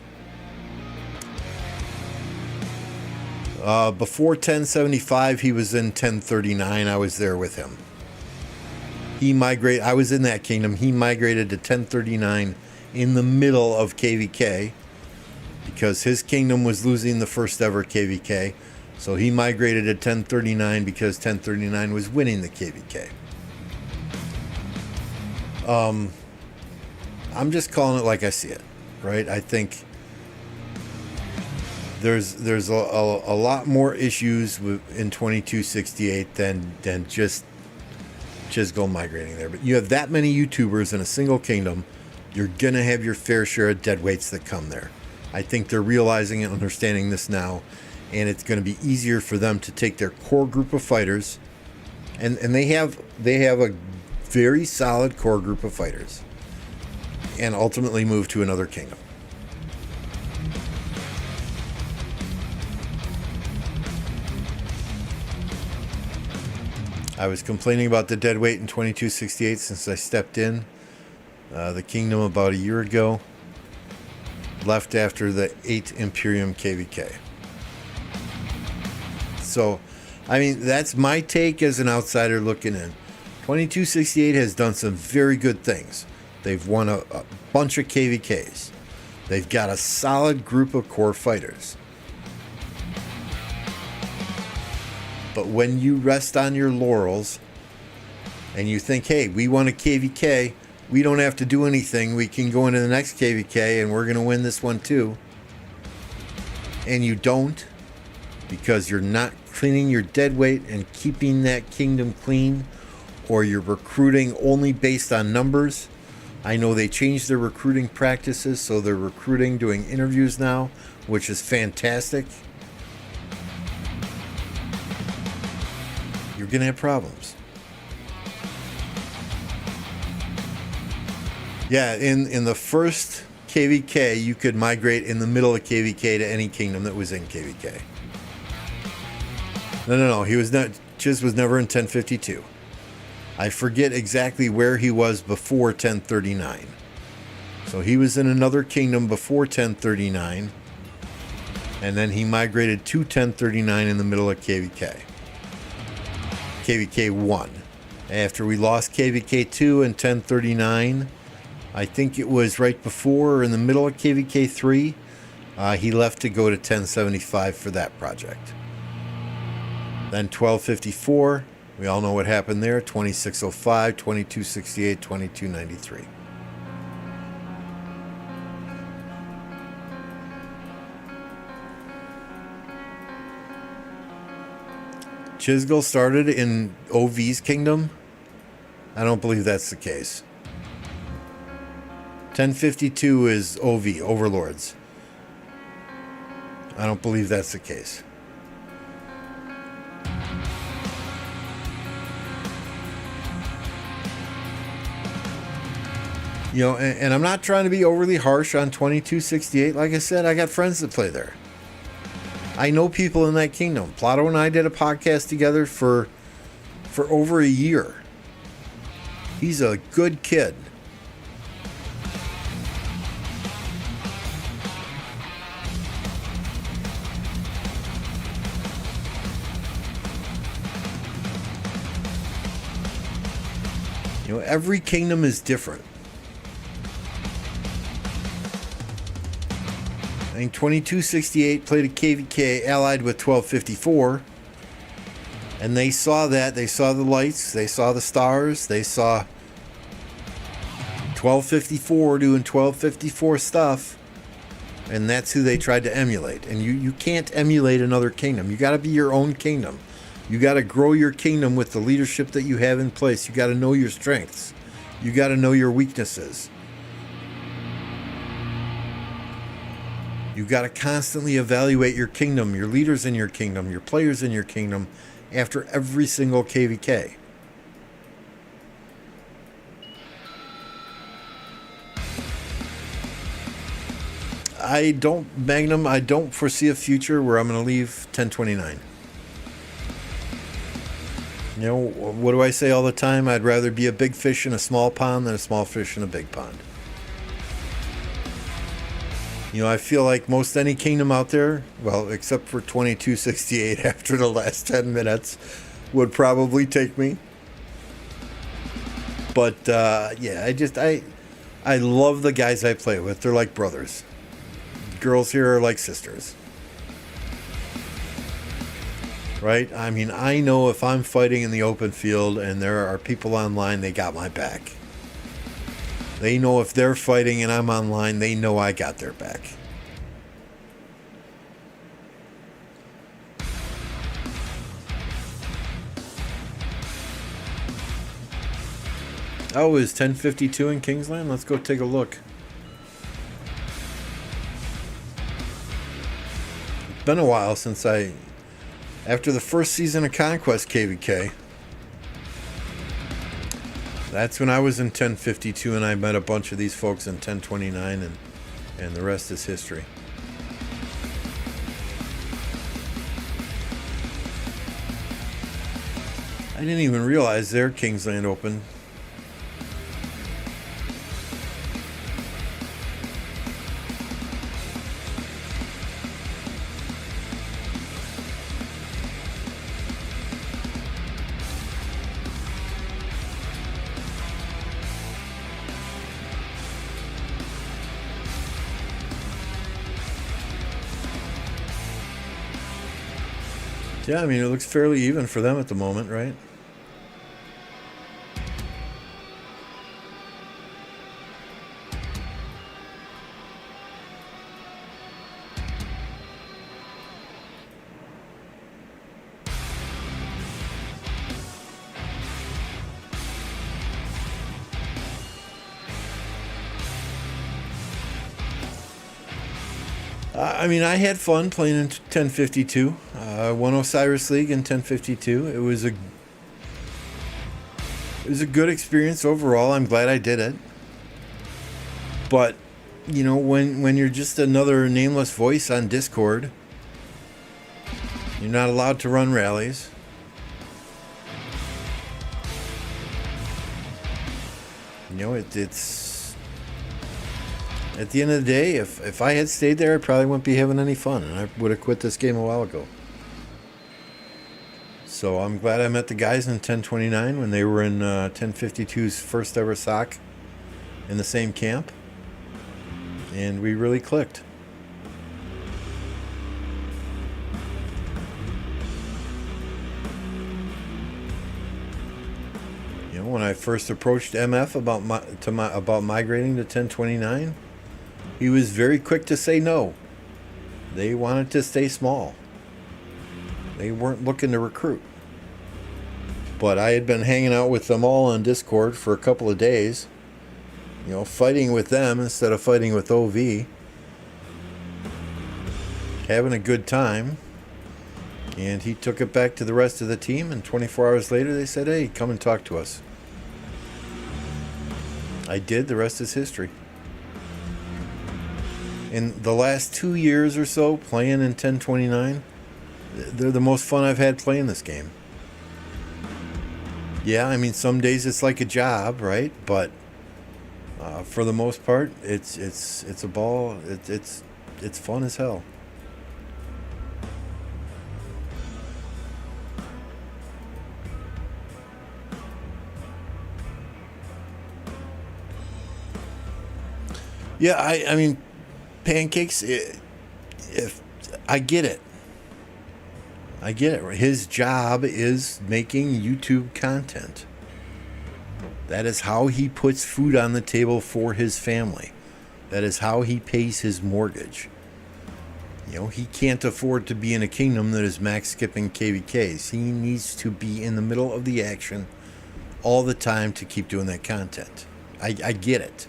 S1: Before 1075, he was in 1039. I was there with him. I was in that kingdom. He migrated to 1039 in the middle of KvK because his kingdom was losing the first ever KvK. So he migrated to 1039 because 1039 was winning the KvK. I'm just calling it like I see it, right? I think there's a lot more issues in 2268 than just go migrating there. But you have that many YouTubers in a single kingdom, you're going to have your fair share of deadweights that come there. I think they're realizing and understanding this now, and it's going to be easier for them to take their core group of fighters, and they have a very solid core group of fighters, and ultimately move to another kingdom. I was complaining about the deadweight in 2268 since I stepped in the kingdom about a year ago. Left after the 8th Imperium KvK. So, I mean, that's my take as an outsider looking in. 2268 has done some very good things. They've won a bunch of KvKs. They've got a solid group of core fighters. But when you rest on your laurels and you think, hey, we won a KvK, we don't have to do anything, we can go into the next KvK and we're going to win this one too. And you don't, because you're not cleaning your deadweight and keeping that kingdom clean, or you're recruiting only based on numbers. I know they changed their recruiting practices, so they're recruiting, doing interviews now, which is fantastic. You're going to have problems. Yeah, in the first KvK, you could migrate in the middle of KvK to any kingdom that was in KvK. No. He was not. Chiz was never in 1052. I forget exactly where he was before 1039. So he was in another kingdom before 1039, and then he migrated to 1039 in the middle of KvK. KvK 1. After we lost KvK 2 in 1039, I think it was right before or in the middle of KvK 3, he left to go to 1075 for that project. Then 1254, we all know what happened there, 2605, 2268, 2293. Chisgul started in OV's kingdom? I don't believe that's the case. 1052 is OV, Overlords. I don't believe that's the case. You know, and I'm not trying to be overly harsh on 2268. Like I said, I got friends that play there. I know people in that kingdom. Plato and I did a podcast together for over a year. He's a good kid. You know, every kingdom is different. I think 2268 played a KvK allied with 1254, and they saw that. They saw the lights, they saw the stars, they saw 1254 doing 1254 stuff, and that's who they tried to emulate. And you can't emulate another kingdom. You got to be your own kingdom. You got to grow your kingdom with the leadership that you have in place. You got to know your strengths. You got to know your weaknesses. You got to constantly evaluate your kingdom, your leaders in your kingdom, your players in your kingdom after every single KvK. I don't foresee a future where I'm going to leave 1029. You know, what do I say all the time? I'd rather be a big fish in a small pond than a small fish in a big pond. You know, I feel like most any kingdom out there, well, except for 2268 after the last 10 minutes, would probably take me. But yeah, I love the guys I play with. They're like brothers. Girls here are like sisters. Right? I mean, I know if I'm fighting in the open field and there are people online, they got my back. They know if they're fighting and I'm online, they know I got their back. Oh, is 1052 in Kingsland? Let's go take a look. It's been a while since after the first season of Conquest KvK, that's when I was in 1052 and I met a bunch of these folks in 1029 and the rest is history. I didn't even realize their Kingsland opened. Yeah, I mean, it looks fairly even for them at the moment, right? I mean, I had fun playing in 1052. Won Osiris League in 1052. It was a good experience overall. I'm glad I did it. But, you know, when you're just another nameless voice on Discord, you're not allowed to run rallies. You know, it's at the end of the day, if I had stayed there, I probably wouldn't be having any fun, and I would have quit this game a while ago. So I'm glad I met the guys in 1029 when they were in 1052's first ever SOC in the same camp, and we really clicked. You know, when I first approached MF about migrating to 1029, he was very quick to say no. They wanted to stay small. They weren't looking to recruit. But I had been hanging out with them all on Discord for a couple of days, you know, fighting with them instead of fighting with OV. Having a good time. And he took it back to the rest of the team, and 24 hours later they said, hey, come and talk to us. I did. The rest is history. In the last 2 years or so playing in 1029, they're the most fun I've had playing this game. Yeah, I mean, some days it's like a job, right? But for the most part, it's a ball. It's fun as hell. Yeah, I mean, Pancakes, if I get it. I get it. His job is making YouTube content. That is how he puts food on the table for his family. That is how he pays his mortgage. You know, he can't afford to be in a kingdom that is max skipping KvKs. He needs to be in the middle of the action all the time to keep doing that content. I get it.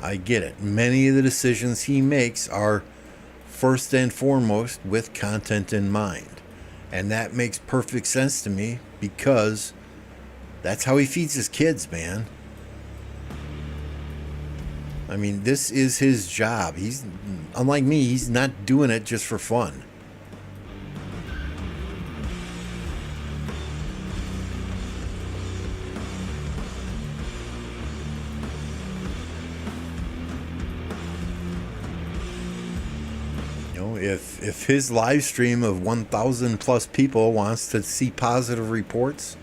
S1: I get it. Many of the decisions he makes are first and foremost with content in mind. And that makes perfect sense to me because that's how he feeds his kids, man. I mean, this is his job. He's, unlike me, he's not doing it just for fun. If his live stream of 1,000 plus people wants to see positive reports,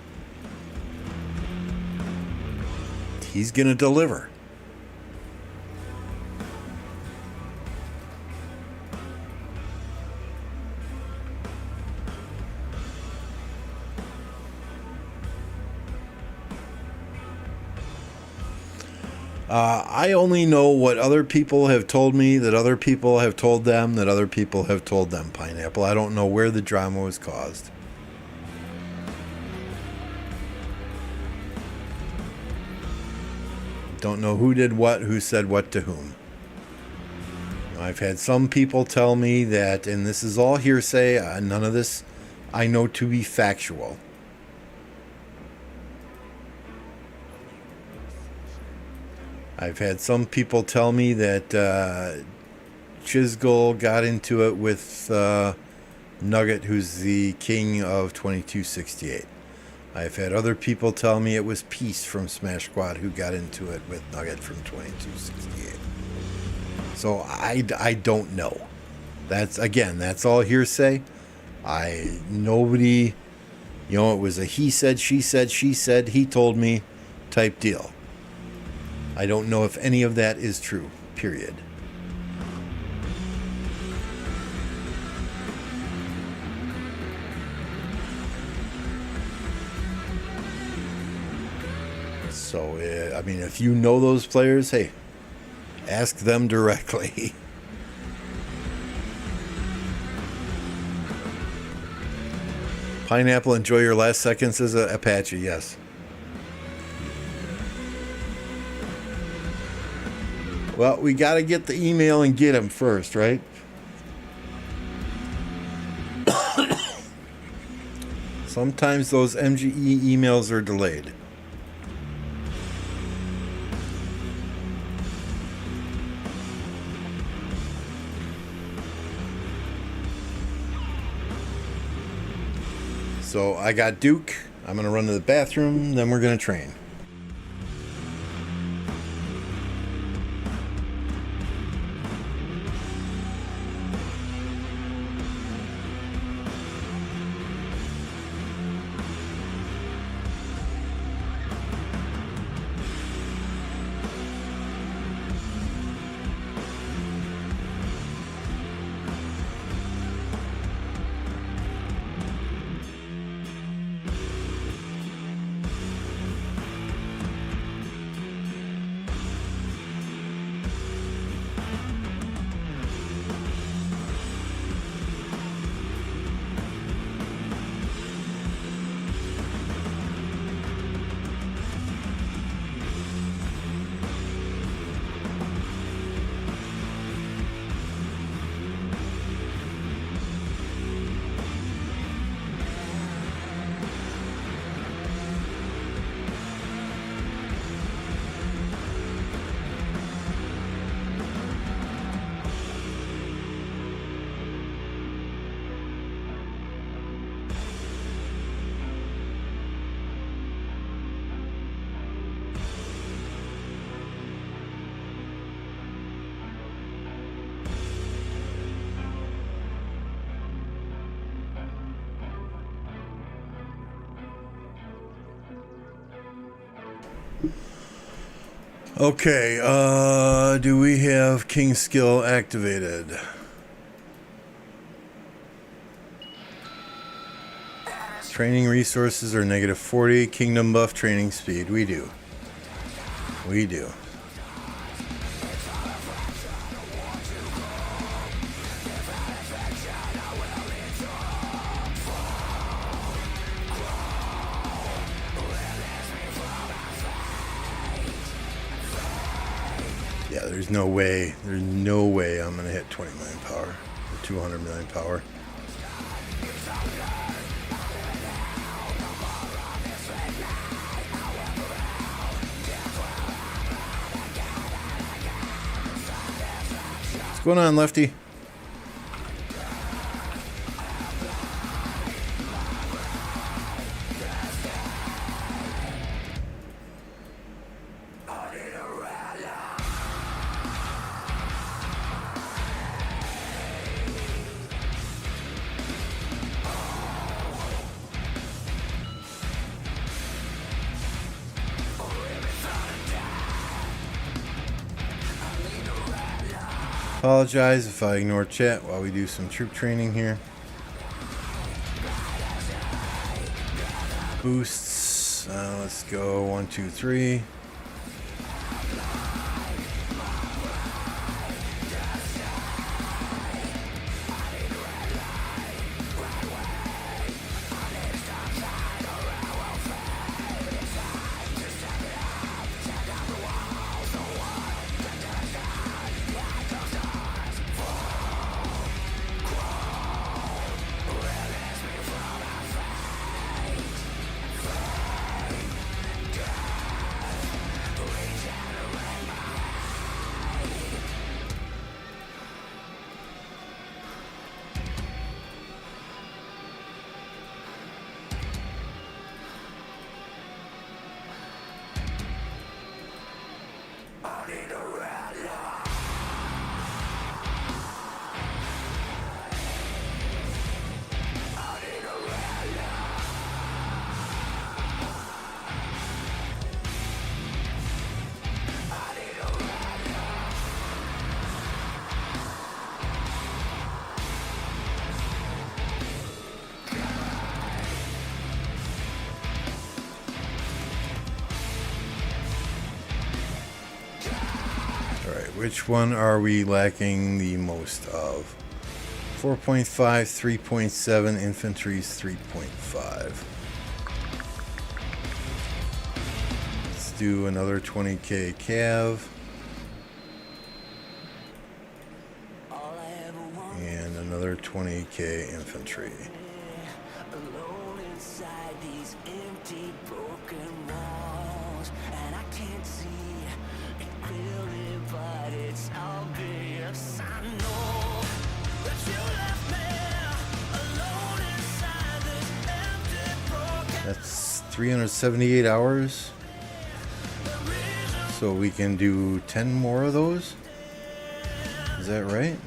S1: he's going to deliver. I only know what other people have told me, that other people have told them, that other people have told them, Pineapple. I don't know where the drama was caused. Don't know who did what, who said what to whom. I've had some people tell me that, and this is all hearsay, none of this I know to be factual. I've had some people tell me that Chisgull got into it with Nugget, who's the king of 2268. I've had other people tell me it was Peace from Smash Squad who got into it with Nugget from 2268. So I don't know. That's all hearsay. Nobody, it was a he said, she said, he told me type deal. I don't know if any of that is true, period. So, if you know those players, hey, ask them directly. Pineapple, enjoy your last seconds as an Apache, yes. Well, we got to get the email and get him first, right? Sometimes those MGE emails are delayed. So I got Duke. I'm going to run to the bathroom, then we're going to train. Okay, do we have King Skill activated? Training resources are negative 40. Kingdom buff training speed. We do. We do. Yeah, there's no way I'm going to hit 20 million power or 200 million power. What's going on, Lefty? Apologize if I ignore chat while we do some troop training here. Boosts. Let's go 1, 2, 3. Which one are we lacking the most of? 4.5, 3.7, infantry's 3.5. Let's do another 20k cav. And another 20k infantry.
S2: Alone inside these empty, broken walls, and I can't see it clearly, but it's obvious. I know that you left me alone inside this empty, broken.
S1: That's 378 hours. So we can do 10 more of those. Is that right?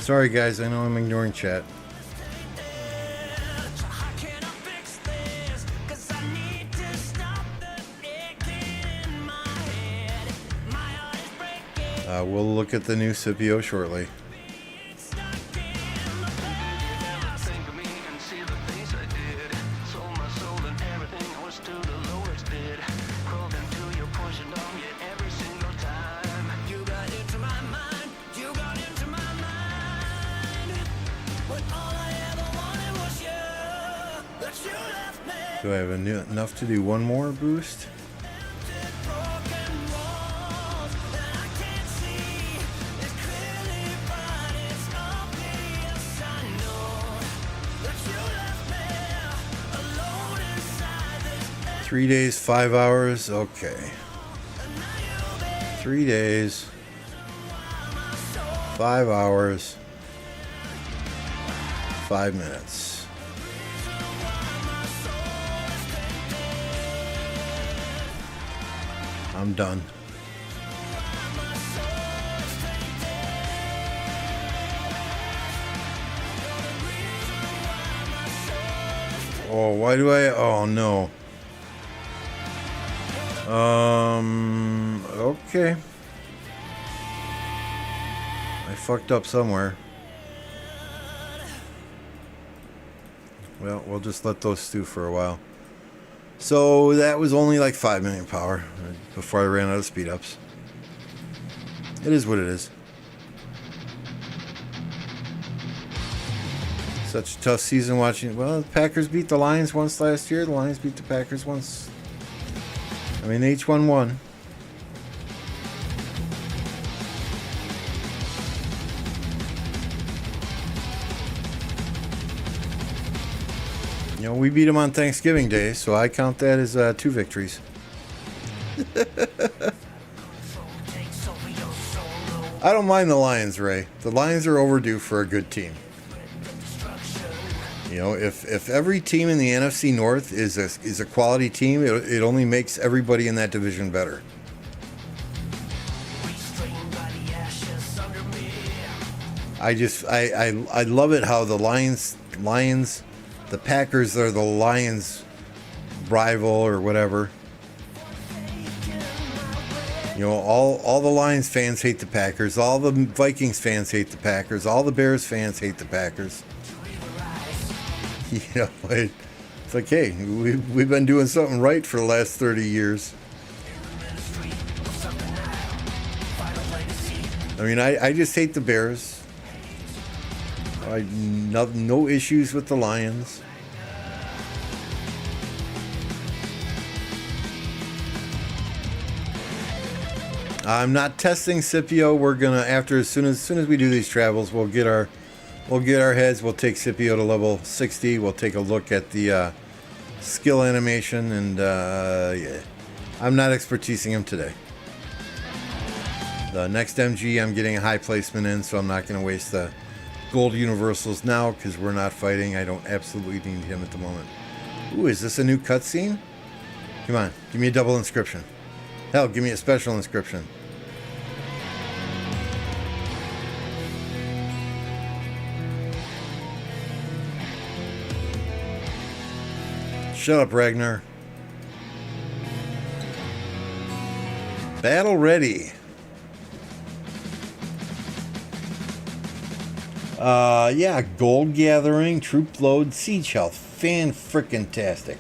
S1: Sorry guys, I know I'm ignoring chat. We'll look at the new Scipio shortly. Do I have enough to do one more boost? Three days, 5 hours. Okay. 3 days, 5 hours, 5 minutes. I'm done. Oh, why do I? Oh no. Okay. I fucked up somewhere. Well, we'll just let those stew for a while. So that was only like 5 million power before I ran out of speed ups. It is what it is. Such a tough season watching. Well, the Packers beat the Lions once last year. The Lions beat the Packers once. I mean, they each won one. You know, we beat them on Thanksgiving Day, so I count that as 2 victories. I don't mind the Lions, Ray. The Lions are overdue for a good team. You know, if every team in the NFC North is a quality team, it only makes everybody in that division better. I love it how the Lions, the Packers are the Lions rival or whatever. You know, all the Lions fans hate the Packers. All the Vikings fans hate the Packers. All the Bears fans hate the Packers. You know, it's like, hey, we've been doing something right for the last 30 years. I mean, I just hate the Bears. No issues with the Lions. I'm not testing Scipio. We're gonna as soon as we do these travels, we'll get our heads. We'll take Scipio to level 60. We'll take a look at the skill animation, and yeah, I'm not expertising him today. The next MG I'm getting a high placement in, so I'm not going to waste the gold universals now because we're not fighting. I don't absolutely need him at the moment. Ooh, is this a new cutscene? Come on, give me a double inscription. Hell, give me a special inscription. Shut up, Ragnar. Battle ready. Yeah, gold gathering, troop load, siege health. Fan-frickin-tastic.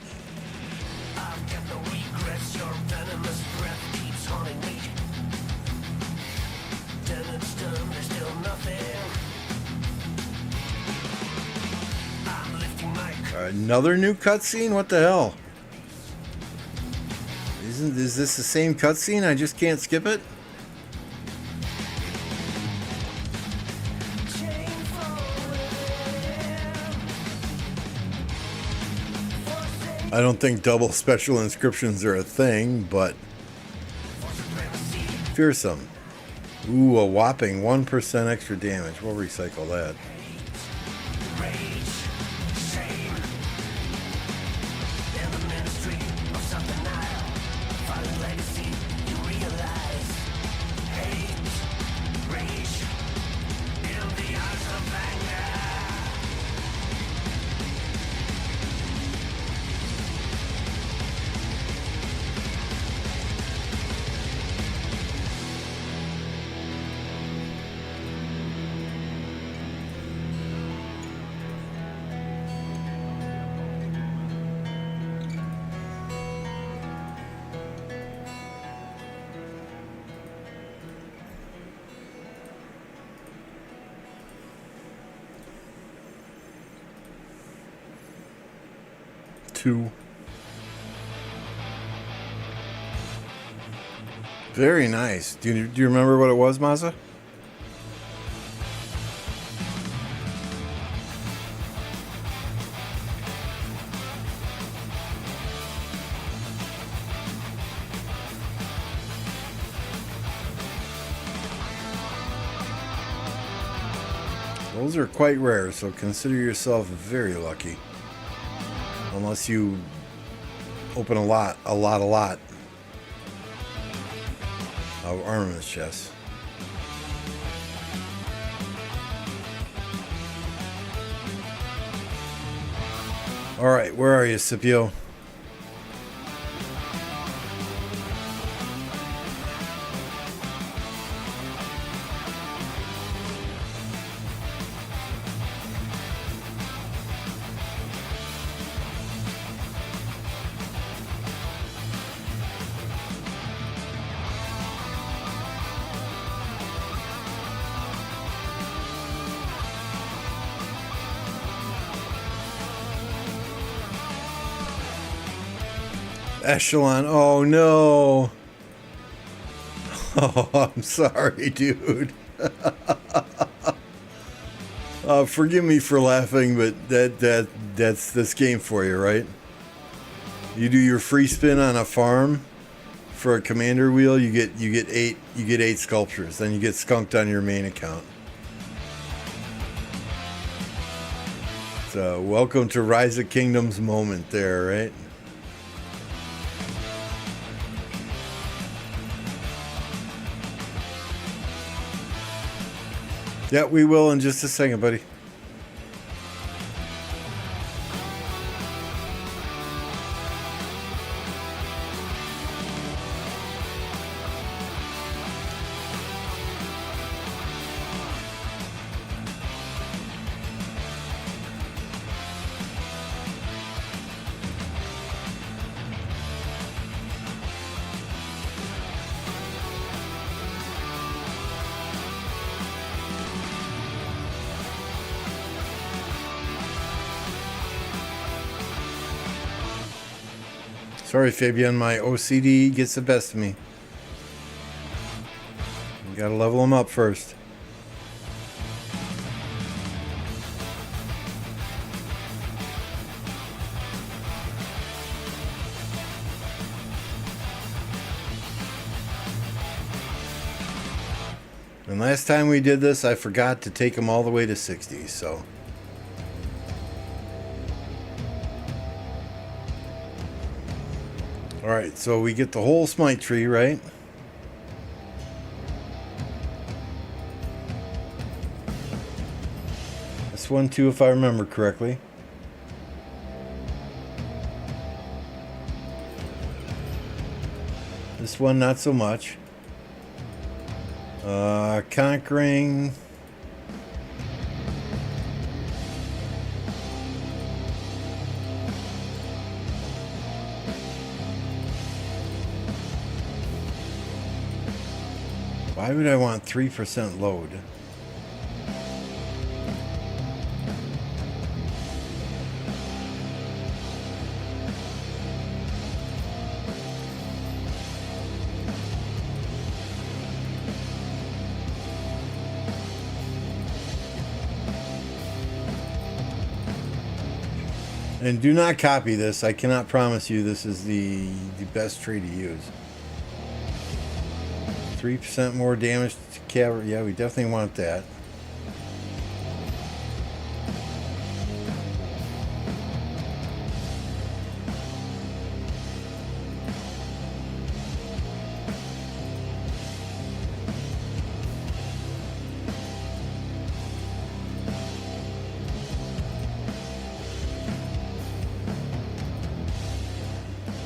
S1: Another new cutscene? What the hell? Is this the same cutscene? I just can't skip it? I don't think double special inscriptions are a thing, but fearsome. Ooh, a whopping 1% extra damage. We'll recycle that. Very nice. Do you remember what it was, Mazza? Those are quite rare, so consider yourself very lucky. Unless you open a lot of armaments chests. Alright, where are you, Scipio? Echelon. Oh no. Oh, I'm sorry, dude. Forgive me for laughing, but that's this game for you, right? You do your free spin on a farm for a commander wheel, you get 8 sculptures, then you get skunked on your main account. So welcome to Rise of Kingdoms moment there, right? Yeah, we will in just a second, buddy. Sorry, Fabian, my OCD gets the best of me. You gotta level them up first. And last time we did this, I forgot to take them all the way to 60, so... Alright, so we get the whole smite tree, right? This one too, if I remember correctly. This one, not so much. Conquering... Why would I want 3% load? And do not copy this. I cannot promise you this is the best tree to use. 3% more damage to cavalry. Yeah, we definitely want that.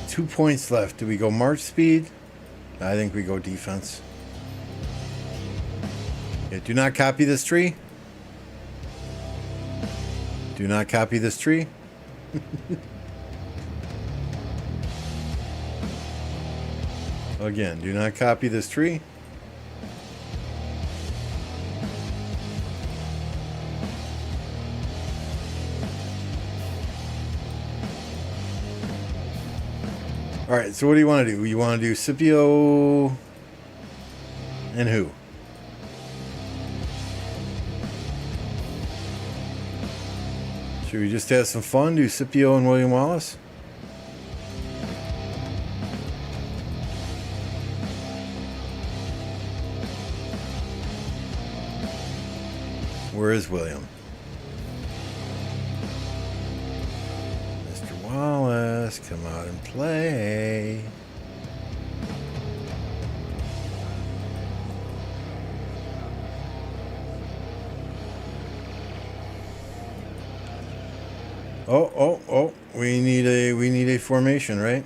S1: Two points left. Do we go march speed? I think we go defense. Yeah, do not copy this tree. Do not copy this tree. Again, do not copy this tree. All right, so what do you want to do? You want to do Scipio and who? Should we just have some fun? Do Scipio and William Wallace? Where is William? Mr. Wallace, come out and play. Oh, we need a formation, right?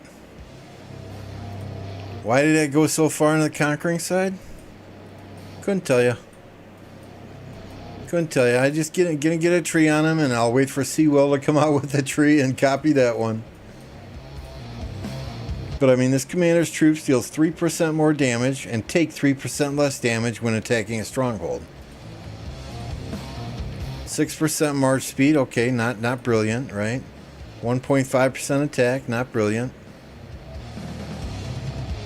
S1: Why did that go so far on the conquering side? Couldn't tell you. Couldn't tell you. I just gonna get a tree on him, and I'll wait for Sewell to come out with a tree and copy that one. But I mean, this commander's troops deals 3% more damage and take 3% less damage when attacking a stronghold. 6% march speed, okay, not brilliant, right? 1.5% attack, not brilliant.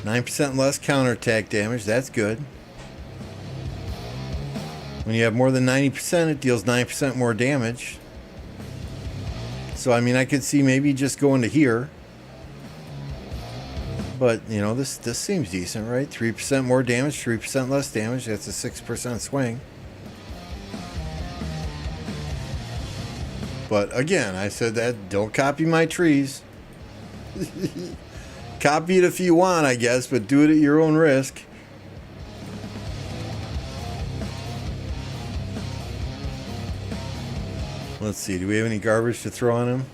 S1: 9% less counterattack damage. That's good. When you have more than 90%, it deals 9% more damage. So, I mean, I could see maybe just going to here. But, you know, this seems decent, right? 3% more damage, 3% less damage. That's a 6% swing. But, again, I said that don't copy my trees. Copy it if you want, I guess, but do it at your own risk. Let's see, do we have any garbage to throw on him?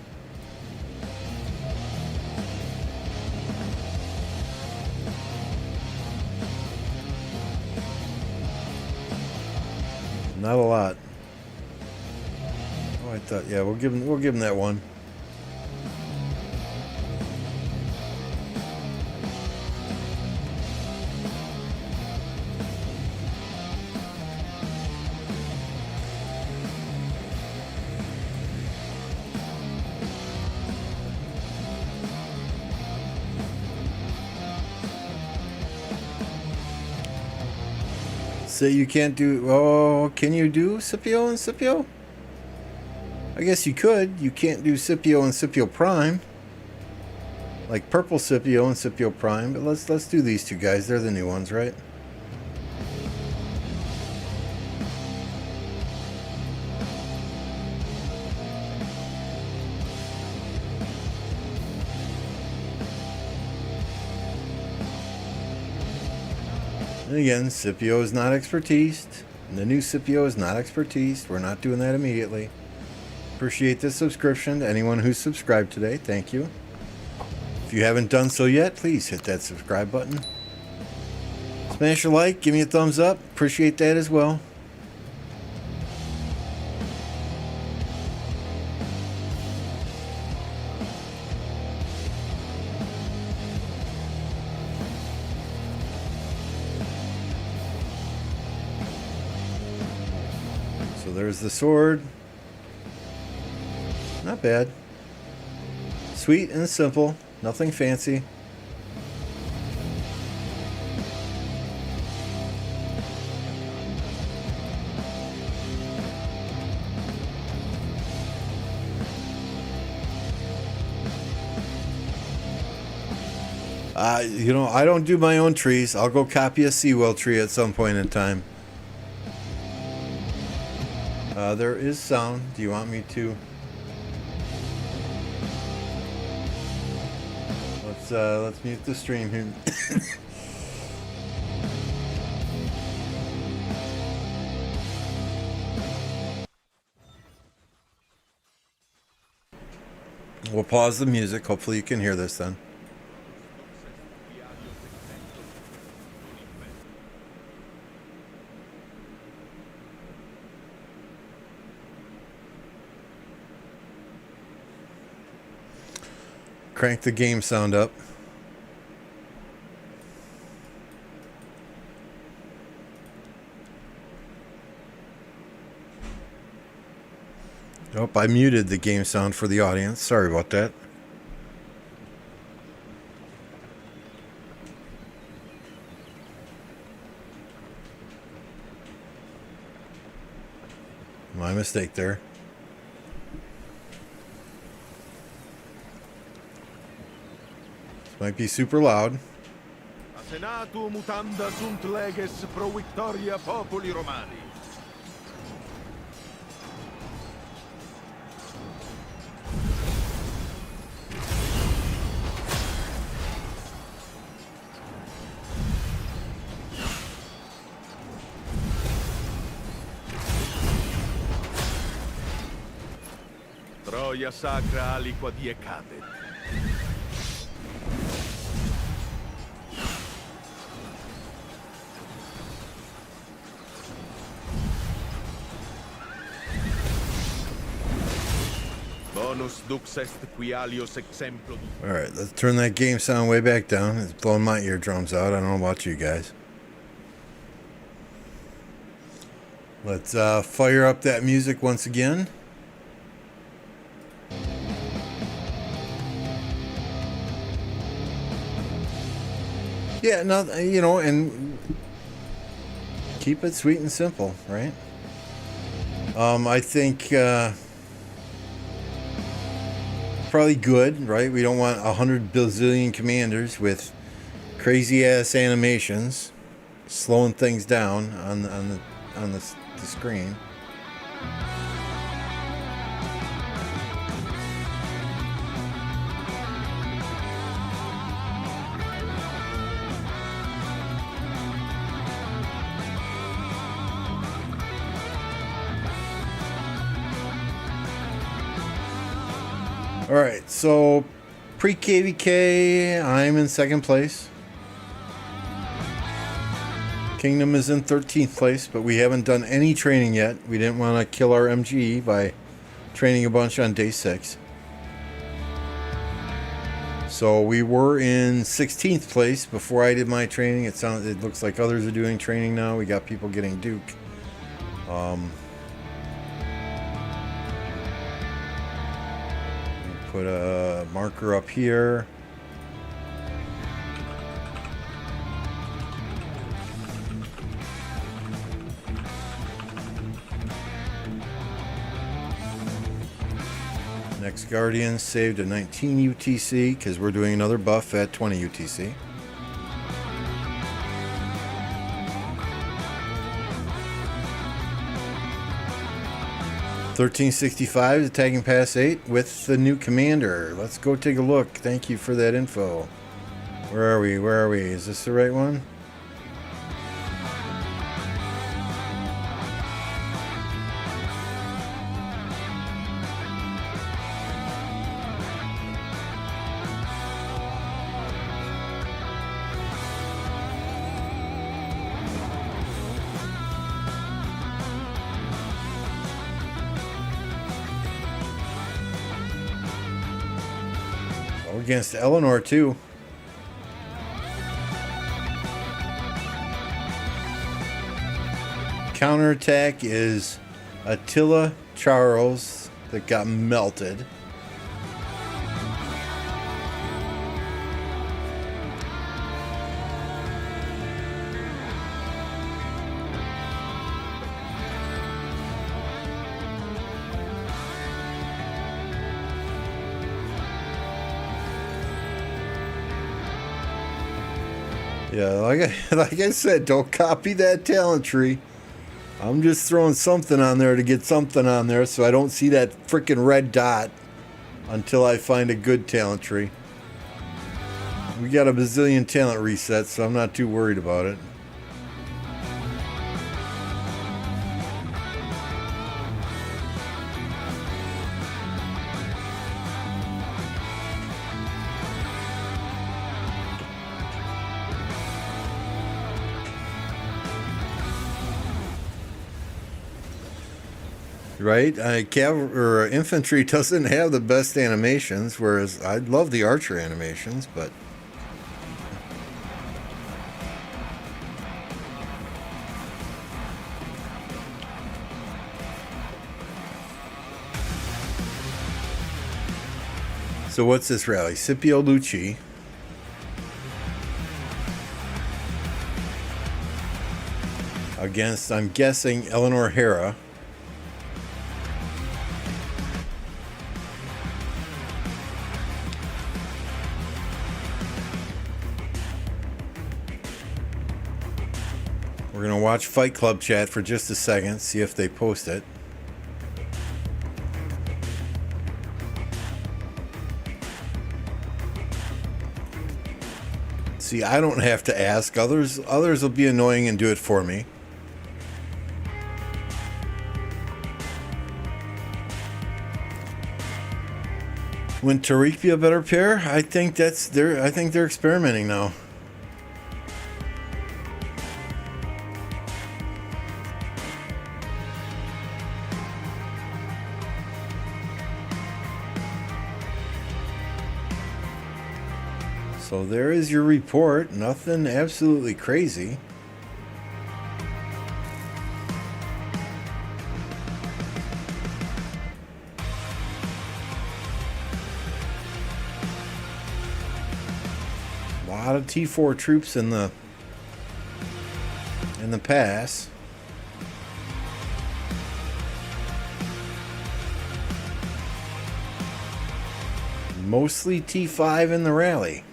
S1: Not a lot. Oh, I thought, yeah, we'll give him that one. Say you can't do... Oh, can you do Scipio and Scipio? I guess you could. You can't do Scipio and Scipio Prime. Like Purple Scipio and Scipio Prime. But let's do these two guys. They're the new ones, right? And again, Scipio is not expertise. The new Scipio is not expertise. We're not doing that immediately. Appreciate the subscription to anyone who's subscribed today. Thank you. If you haven't done so yet, please hit that subscribe button. Smash a like. Give me a thumbs up. Appreciate that as well. So there's the sword. Not bad. Sweet and simple. Nothing fancy. You know, I don't do my own trees. I'll go copy a Seawell tree at some point in time. There is sound. Do you want me to? Let's mute the stream here. We'll pause the music. Hopefully you can hear this then. Crank the game sound up. Oh, I muted the game sound for the audience. Sorry about that. My mistake there. Might be super loud.
S3: Senatu mutanda sunt leges pro victoria populi Romani. Troia sacra aliqua diecadet. Bonus dux est qui alios exemplo.
S1: All right, let's turn that game sound way back down. It's blowing my eardrums out. I don't know about you guys. Let's fire up that music once again. Yeah, no, you know, and keep it sweet and simple, right? I think probably good, right? We don't want 100 bazillion commanders with crazy ass animations slowing things down on the screen. All right, so PreKvK, I'm in second place. Kingdom is in 13th place, but we haven't done any training yet. We didn't want to kill our MGE by training a bunch on day 6. So we were in 16th place before I did my training. It looks like others are doing training now. We got people getting Duke. Put a marker up here. Next Guardian saved a 19 UTC because we're doing another buff at 20 UTC. $13.65 attacking pass 8 with the new commander. Let's go take a look. Thank you for that info. Where are we? Where are we? Is this the right one? Against Eleanor too. Counterattack is Attila Charles that got melted. Yeah, like I said, don't copy that talent tree. I'm just throwing something on there to get something on there so I don't see that freaking red dot until I find a good talent tree. We got a bazillion talent resets, so I'm not too worried about it. Right? Infantry doesn't have the best animations, whereas I love the archer animations, but so what's this rally? Scipio Lucci. Against, I'm guessing, Eleanor Hera. We're going to watch Fight Club chat for just a second, see if they post it. See, I don't have to ask. Others will be annoying and do it for me. Wouldn't Tariq be a better pair? I think they're experimenting now. So there is your report. Nothing absolutely crazy. lot of T4 troops in the pass. Mostly T5 in the rally.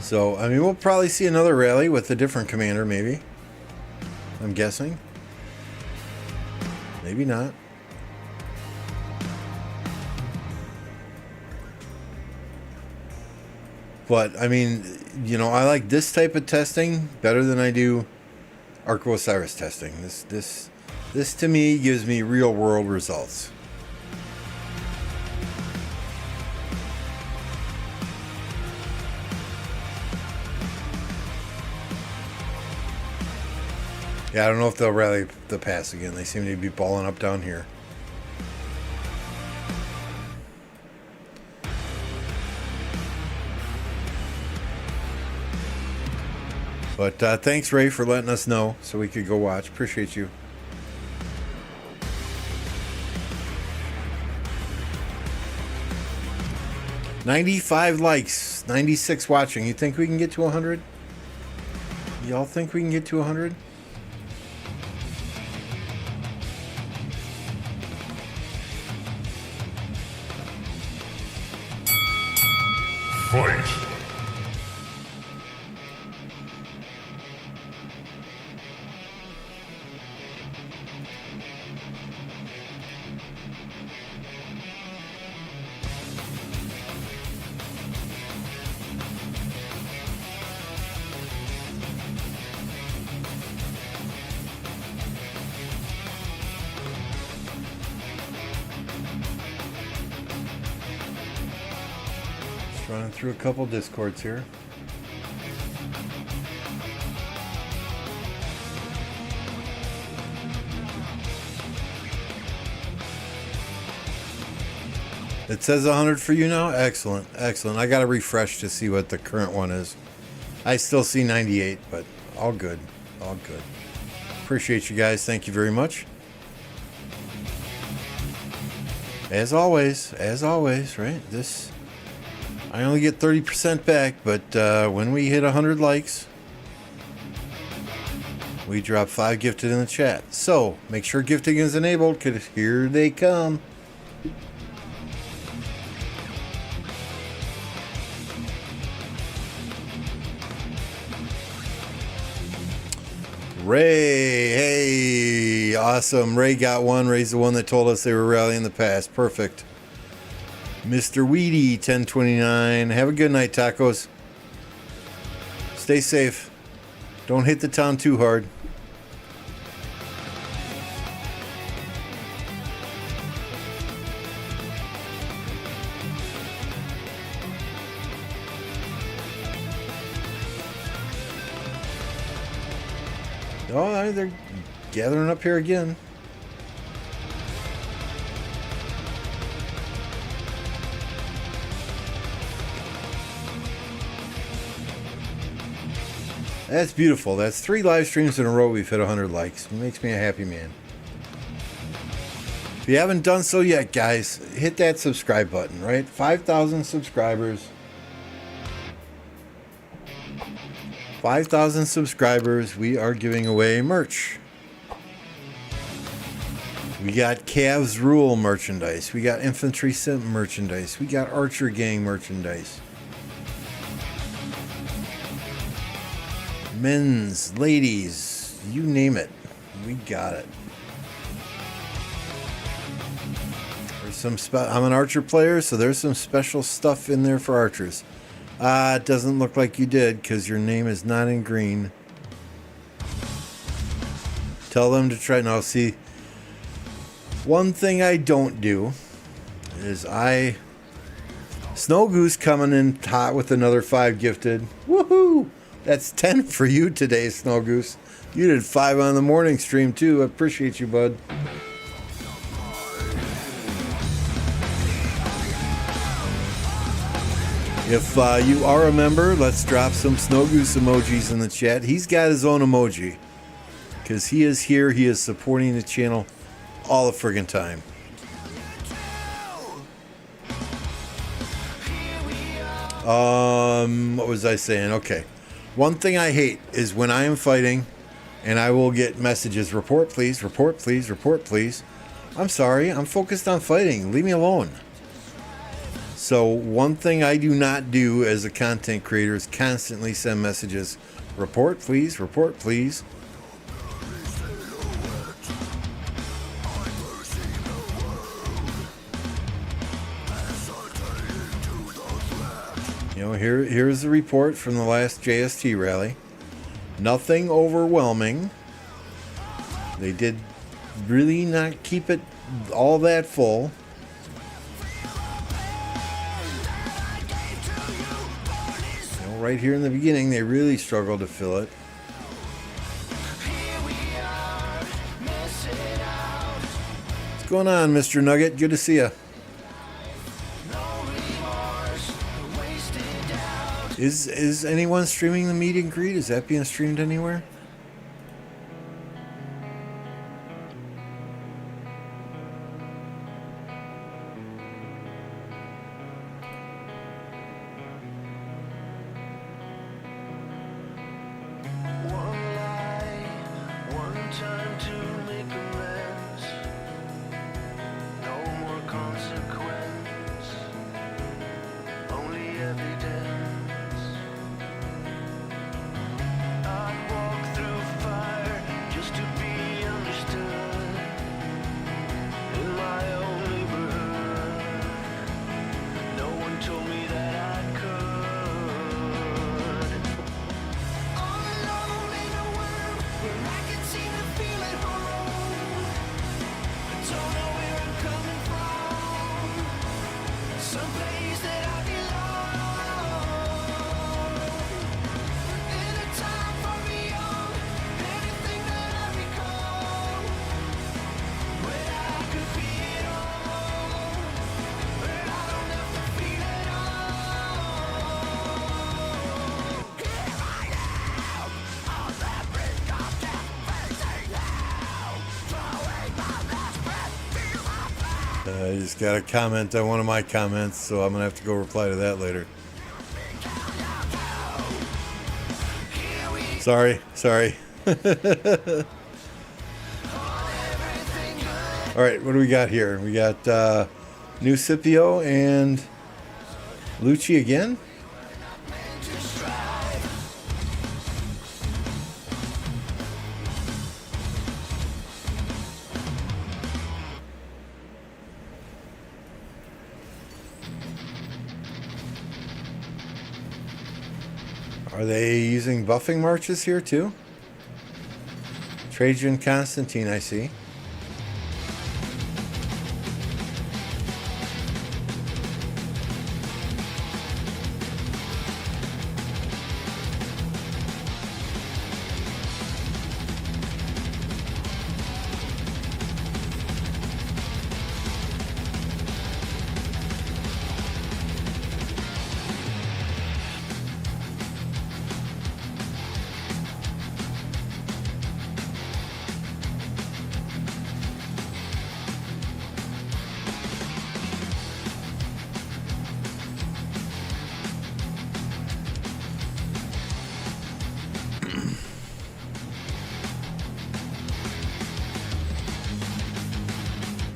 S1: So, I mean, we'll probably see another rally with a different commander, maybe. I'm guessing. Maybe not. But, I mean, you know, I like this type of testing better than I do Arco Osiris testing. This to me gives me real world results. Yeah, I don't know if they'll rally the pass again. They seem to be balling up down here. But thanks, Ray, for letting us know so we could go watch. Appreciate you. $95 likes, 96 watching. You think we can get to 100? Y'all think we can get to 100?
S2: Fight!
S1: Running through a couple discords here. It says 100 for you now? Excellent, excellent. I got to refresh to see what the current one is. I still see 98, but all good, all good. Appreciate you guys. Thank you very much. As always, right? I only get 30% back, but when we hit 100 likes, we drop 5 gifted in the chat. So, make sure gifting is enabled, because here they come. Ray, hey, awesome. Ray got one. Ray's the one that told us they were rallying the past. Perfect. Mr. Weedy, 1029. Have a good night, tacos. Stay safe. Don't hit the town too hard. Oh, they're gathering up here again. That's beautiful. That's 3 live streams in a row we've hit 100 likes. It makes me a happy man. If you haven't done so yet, guys, hit that subscribe button, right? 5,000 subscribers. 5,000 subscribers. We are giving away merch. We got Cavs Rule merchandise. We got Infantry Simp merchandise. We got Archer Gang merchandise. Men's, ladies, you name it. We got it. There's some I'm an Archer player, so there's some special stuff in there for archers. It doesn't look like you did because your name is not in green. Tell them to try. Now, see, one thing I don't do is Snow Goose coming in hot with another 5 gifted. Woohoo! That's 10 for you today, Snow Goose. You did 5 on the morning stream too. I appreciate you, bud. If you are a member, let's drop some Snow Goose emojis in the chat. He's got his own emoji because he is here. He is supporting the channel all the friggin' time. What was I saying? Okay. One thing I hate is when I am fighting and I will get messages, report please, report please, report please. I'm sorry, I'm focused on fighting. Leave me alone. So one thing I do not do as a content creator is constantly send messages, report please, report please. You know, here's the report from the last JST rally. Nothing overwhelming. They did really not keep it all that full. You know, right here in the beginning, they really struggled to fill it. What's going on, Mr. Nugget? Good to see you. Is anyone streaming the meet and greet? Is that being streamed anywhere? I just got a comment on one of my comments, so I'm going to have to go reply to that later. Sorry. All right, what do we got here? We got new Scipio and Lucci again. Are they using buffing marches here too? Trajan Constantine, I see.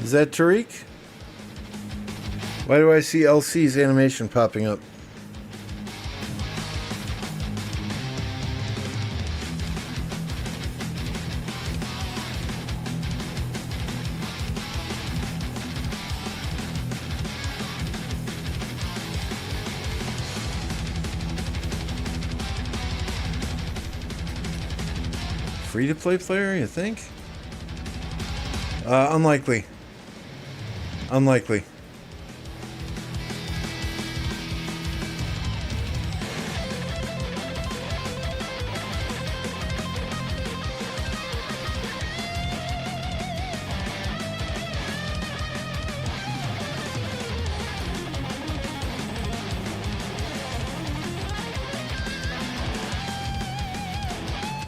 S1: Is that Tariq? Why do I see LC's animation popping up? Free-to-play player, you think? Unlikely. Unlikely.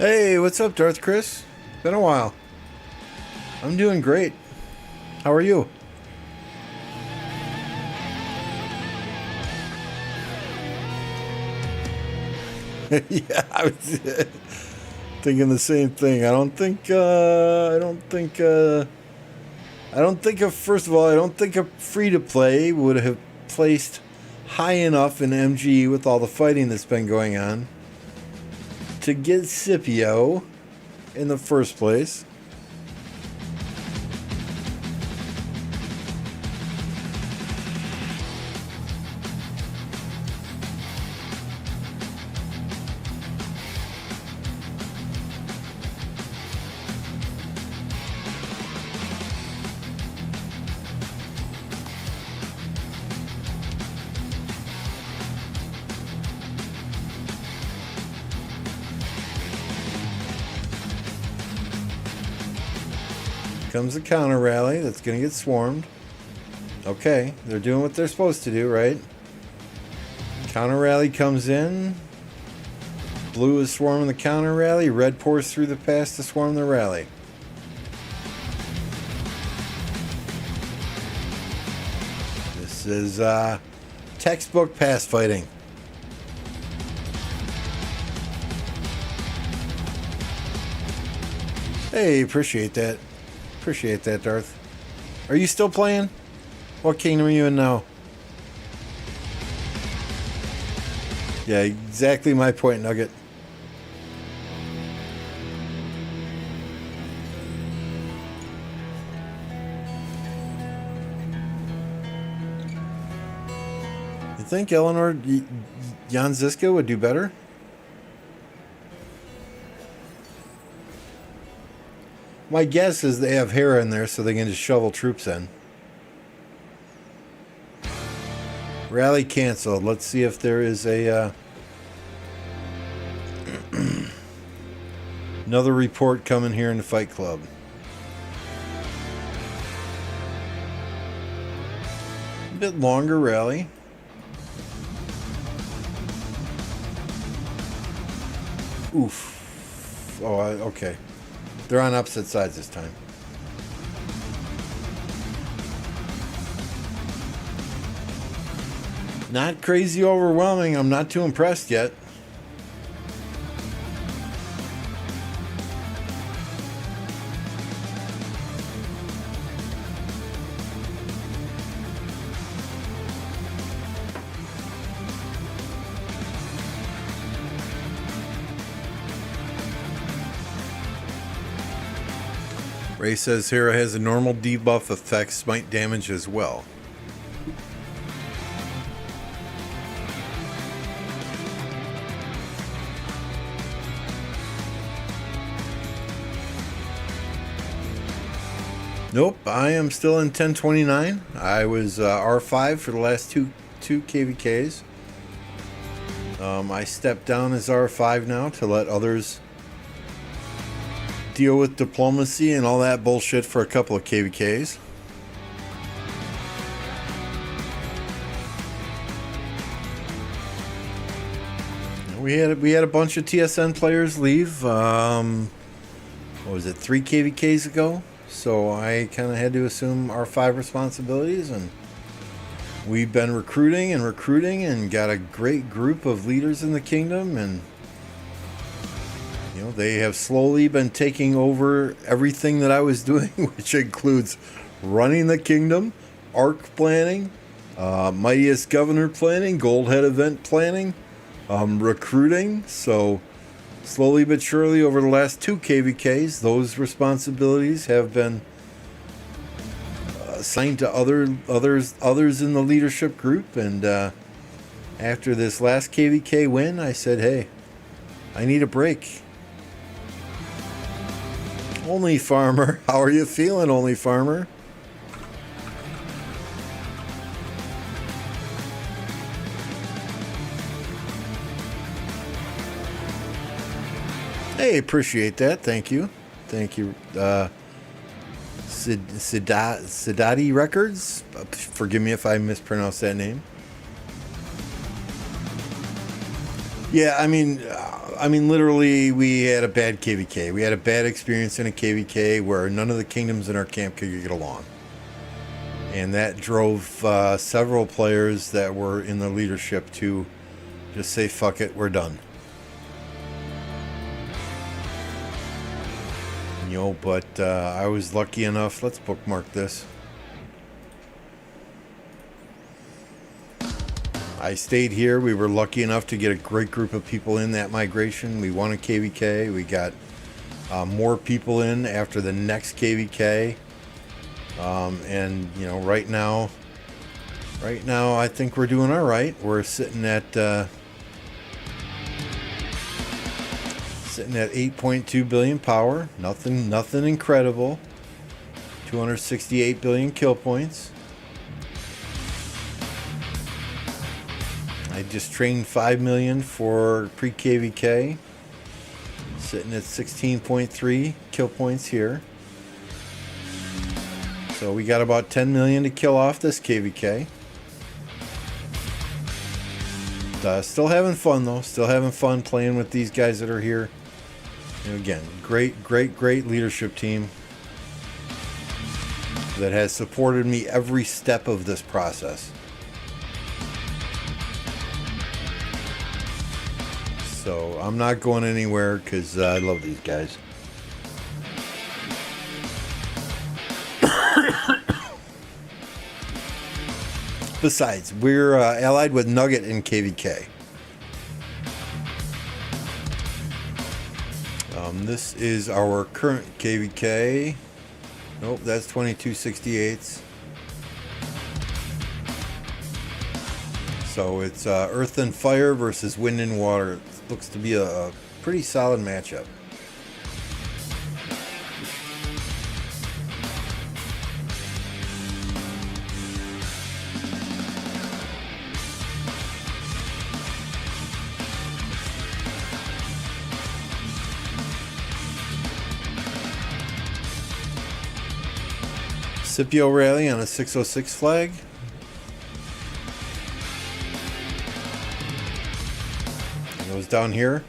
S1: Hey, what's up, Darth Chris? Been a while. I'm doing great. How are you? Yeah, I was thinking the same thing. First of all, I don't think a free-to-play would have placed high enough in MG with all the fighting that's been going on to get Scipio in the first place. Comes a counter rally that's going to get swarmed. Okay, they're doing what they're supposed to do, right? Counter rally comes in. Blue is swarming the counter rally. Red pours through the pass to swarm the rally. This is textbook pass fighting. Hey, appreciate that. Appreciate that, Darth. Are you still playing? What kingdom are you in now? Yeah, exactly my point, Nugget. You think Eleanor Janziska would do better? My guess is they have Hera in there so they can just shovel troops in. Rally canceled. Let's see if there is a another report coming here in the Fight Club. A bit longer rally. Oof. Oh, okay. They're on opposite sides this time. Not crazy overwhelming. I'm not too impressed yet. Ray says Hera has a normal debuff effect, smite damage as well. Nope, I am still in 1029. I was R5 for the last two KvKs. I stepped down as R5 now to let others deal with diplomacy and all that bullshit for a couple of KvKs. We had a bunch of TSN players leave. What was it, 3 KvKs ago? So I kind of had to assume R5 responsibilities, and we've been recruiting and got a great group of leaders in the kingdom, and you know, they have slowly been taking over everything that I was doing, which includes running the kingdom, arc planning, mightiest governor planning, gold head event planning, recruiting. So slowly but surely over the last 2 KvKs, those responsibilities have been assigned to others in the leadership group. And after this last KvK win, I said, hey, I need a break. Only Farmer, how are you feeling, Only Farmer? Hey, appreciate that. Thank you. Thank you. Sidati Records. Forgive me if I mispronounced that name. Yeah, I mean, I mean, literally, we had a bad KvK. We had a bad experience in a KvK where none of the kingdoms in our camp could get along. And that drove several players that were in the leadership to just say, fuck it, we're done. You know, but I was lucky enough. Let's bookmark this. I stayed here. We were lucky enough to get a great group of people in that migration. We won a KvK. We got more people in after the next KvK. And you know, right now, I think we're doing all right. We're sitting at 8.2 billion power. Nothing incredible. 268 billion kill points. I just trained 5 million for PreKvK. Sitting at 16.3 kill points here. So we got about 10 million to kill off this KvK. Still having fun though. Still having fun playing with these guys that are here. And again, great leadership team that has supported me every step of this process. So I'm not going anywhere because I love these guys. Besides, we're allied with Nugget in KvK. This is our current KvK. Nope, that's 2268s. So it's Earth and Fire versus Wind and Water. It looks to be a pretty solid matchup. Scipio rally on a 606 flag. It goes down here.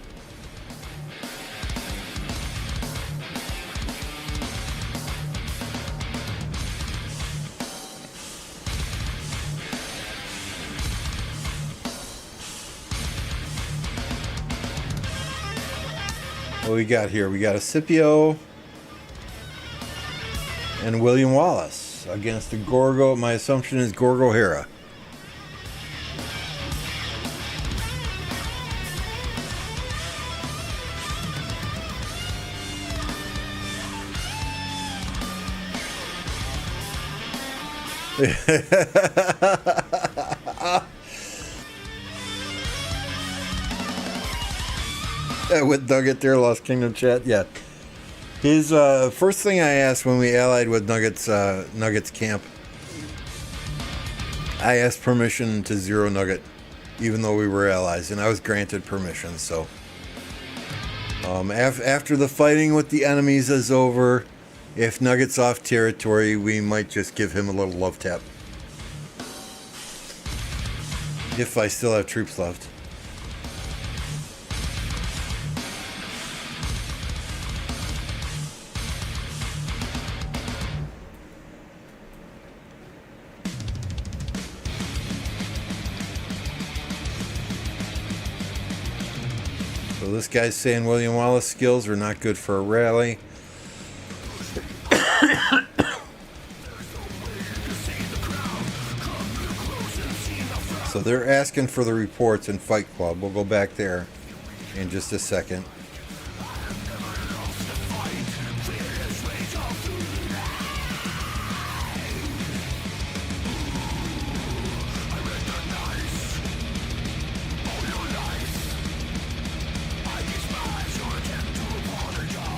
S1: What we got here? We got a Scipio and William Wallace against the Gorgo. My assumption is Gorgo Hera. With Nugget there, Lost Kingdom chat, yeah. His first thing I asked when we allied with Nugget's camp, I asked permission to zero Nugget, even though we were allies, and I was granted permission. So after the fighting with the enemies is over, if Nugget's off territory, we might just give him a little love tap. If I still have troops left. So this guy's saying William Wallace skills are not good for a rally. So they're asking for the reports in Fight Club. We'll go back there in just a second.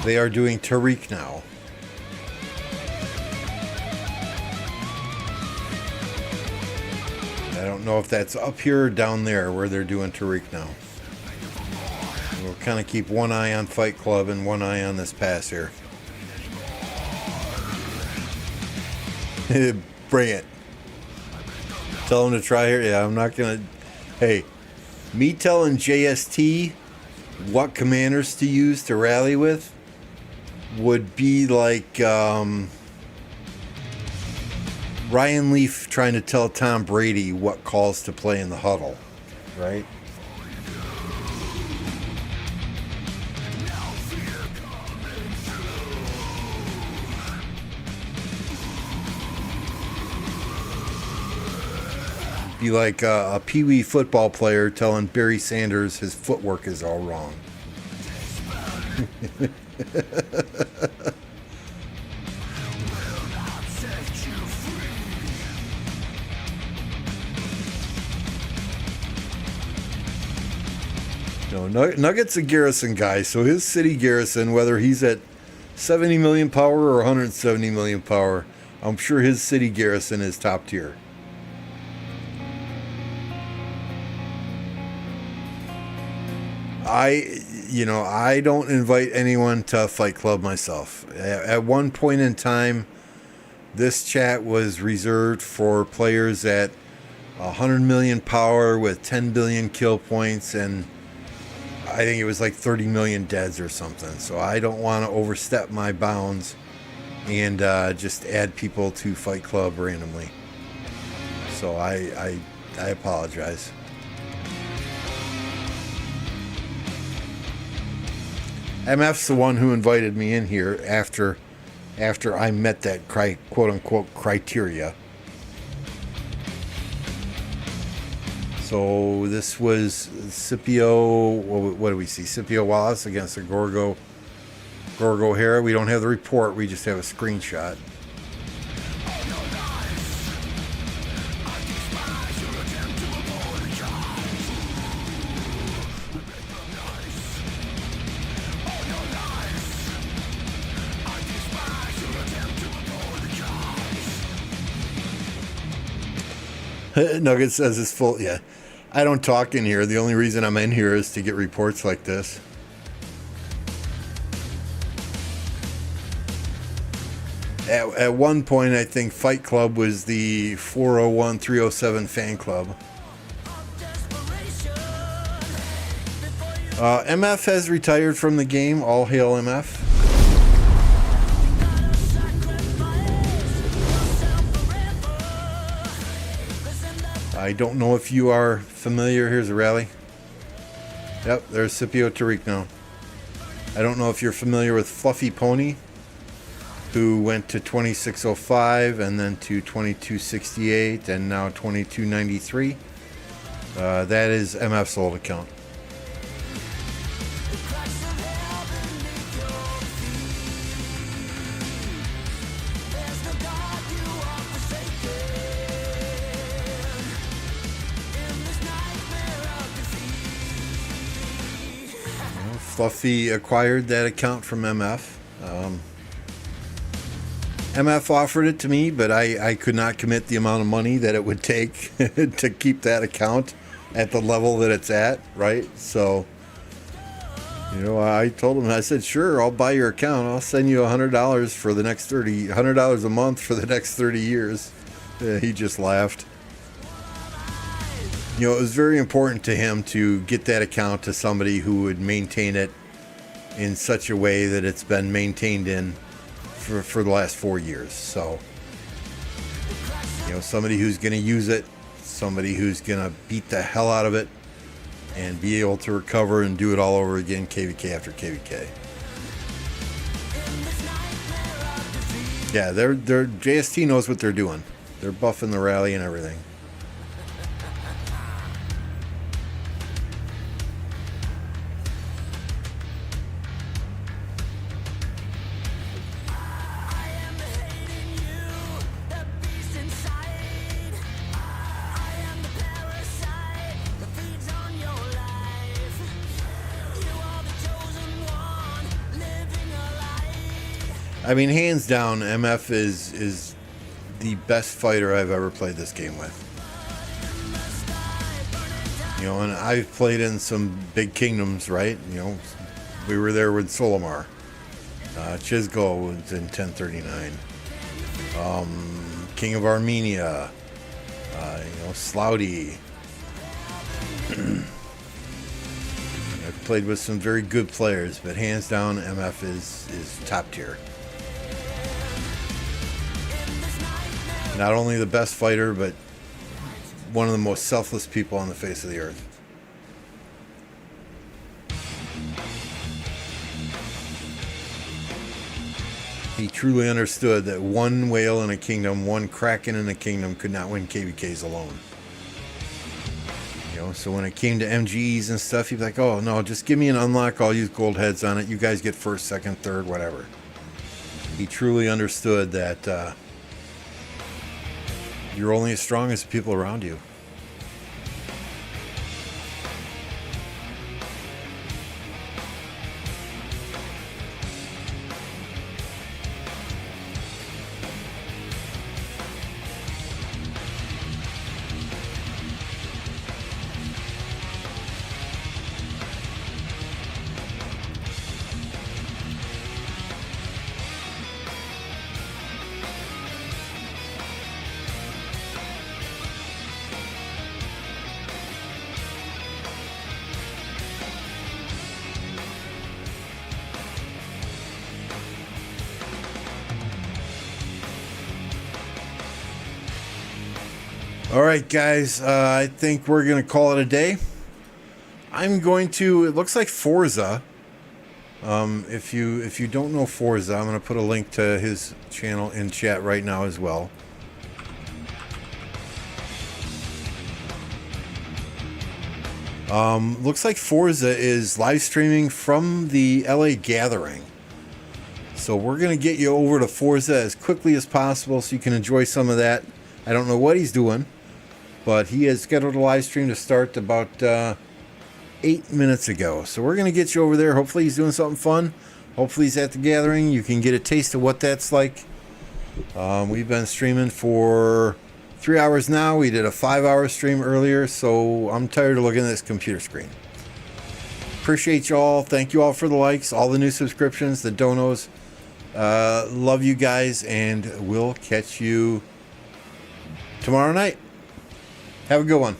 S1: They are doing Tariq now. I don't know if that's up here or down there where they're doing Tariq now. We'll kind of keep one eye on Fight Club and one eye on this pass here. Bring it. Tell them to try here. Yeah, I'm not going to... Hey, me telling JST what commanders to use to rally with would be like Ryan Leaf trying to tell Tom Brady what calls to play in the huddle, right? Be like a Pee-wee football player telling Barry Sanders his footwork is all wrong. No, Nugget's a garrison guy, so his city garrison, whether he's at 70 million power or 170 million power, I'm sure his city garrison is top tier. I don't invite anyone to Fight Club myself. At one point in time, this chat was reserved for players at 100 million power with 10 billion kill points, and I think it was like 30 million deads or something. So I don't want to overstep my bounds and just add people to Fight Club randomly. So I apologize. MF's the one who invited me in here after I met that quote-unquote criteria. So this was Scipio, what do we see? Scipio Wallace against the Gorgo Hera. We don't have the report, we just have a screenshot. Nugget says it's full. Yeah, I don't talk in here. The only reason I'm in here is to get reports like this. At one point, I think Fight Club was the 401, 307 fan club. MF has retired from the game. All hail MF. I don't know if you are familiar. Here's a rally. Yep, there's Scipio Tariq now. I don't know if you're familiar with Fluffy Pony, who went to 2605 and then to 2268 and now 2293. That is MF's old account. Fluffy acquired that account from MF. MF offered it to me, but I could not commit the amount of money that it would take to keep that account at the level that it's at, right? So, I told him, I said, sure, I'll buy your account. I'll send you $100 for the next $100 a month for the next 30 years. He just laughed. It was very important to him to get that account to somebody who would maintain it in such a way that it's been maintained in for the last 4 years. So, somebody who's going to use it, somebody who's going to beat the hell out of it and be able to recover and do it all over again, KvK after KvK. Yeah, they're JST knows what they're doing. They're buffing the rally and everything. I mean, hands down, MF is the best fighter I've ever played this game with. And I've played in some big kingdoms, right? We were there with Solomar. Chizgo was in 1039. King of Armenia. Slouty. played with some very good players, but hands down, MF is top tier. Not only the best fighter, but one of the most selfless people on the face of the earth. He truly understood that one whale in a kingdom, one kraken in a kingdom could not win KvKs alone. You know, so when it came to MGEs and stuff, he'd be like, oh no, just give me an unlock, I'll use gold heads on it, you guys get first, second, third, whatever. He truly understood that you're only as strong as the people around you. All right, guys, I think we're going to call it a day. I'm going to, it looks like Forza. If you don't know Forza, I'm going to put a link to his channel in chat right now as well. Looks like Forza is live streaming from the LA Gathering. So we're going to get you over to Forza as quickly as possible so you can enjoy some of that. I don't know what he's doing, but he has scheduled a live stream to start about 8 minutes ago. So we're going to get you over there. Hopefully he's doing something fun. Hopefully he's at the gathering. You can get a taste of what that's like. We've been streaming for 3 hours now. We did a 5-hour stream earlier, so I'm tired of looking at this computer screen. Appreciate you all. Thank you all for the likes, all the new subscriptions, the donos. Love you guys, and we'll catch you tomorrow night. Have a good one.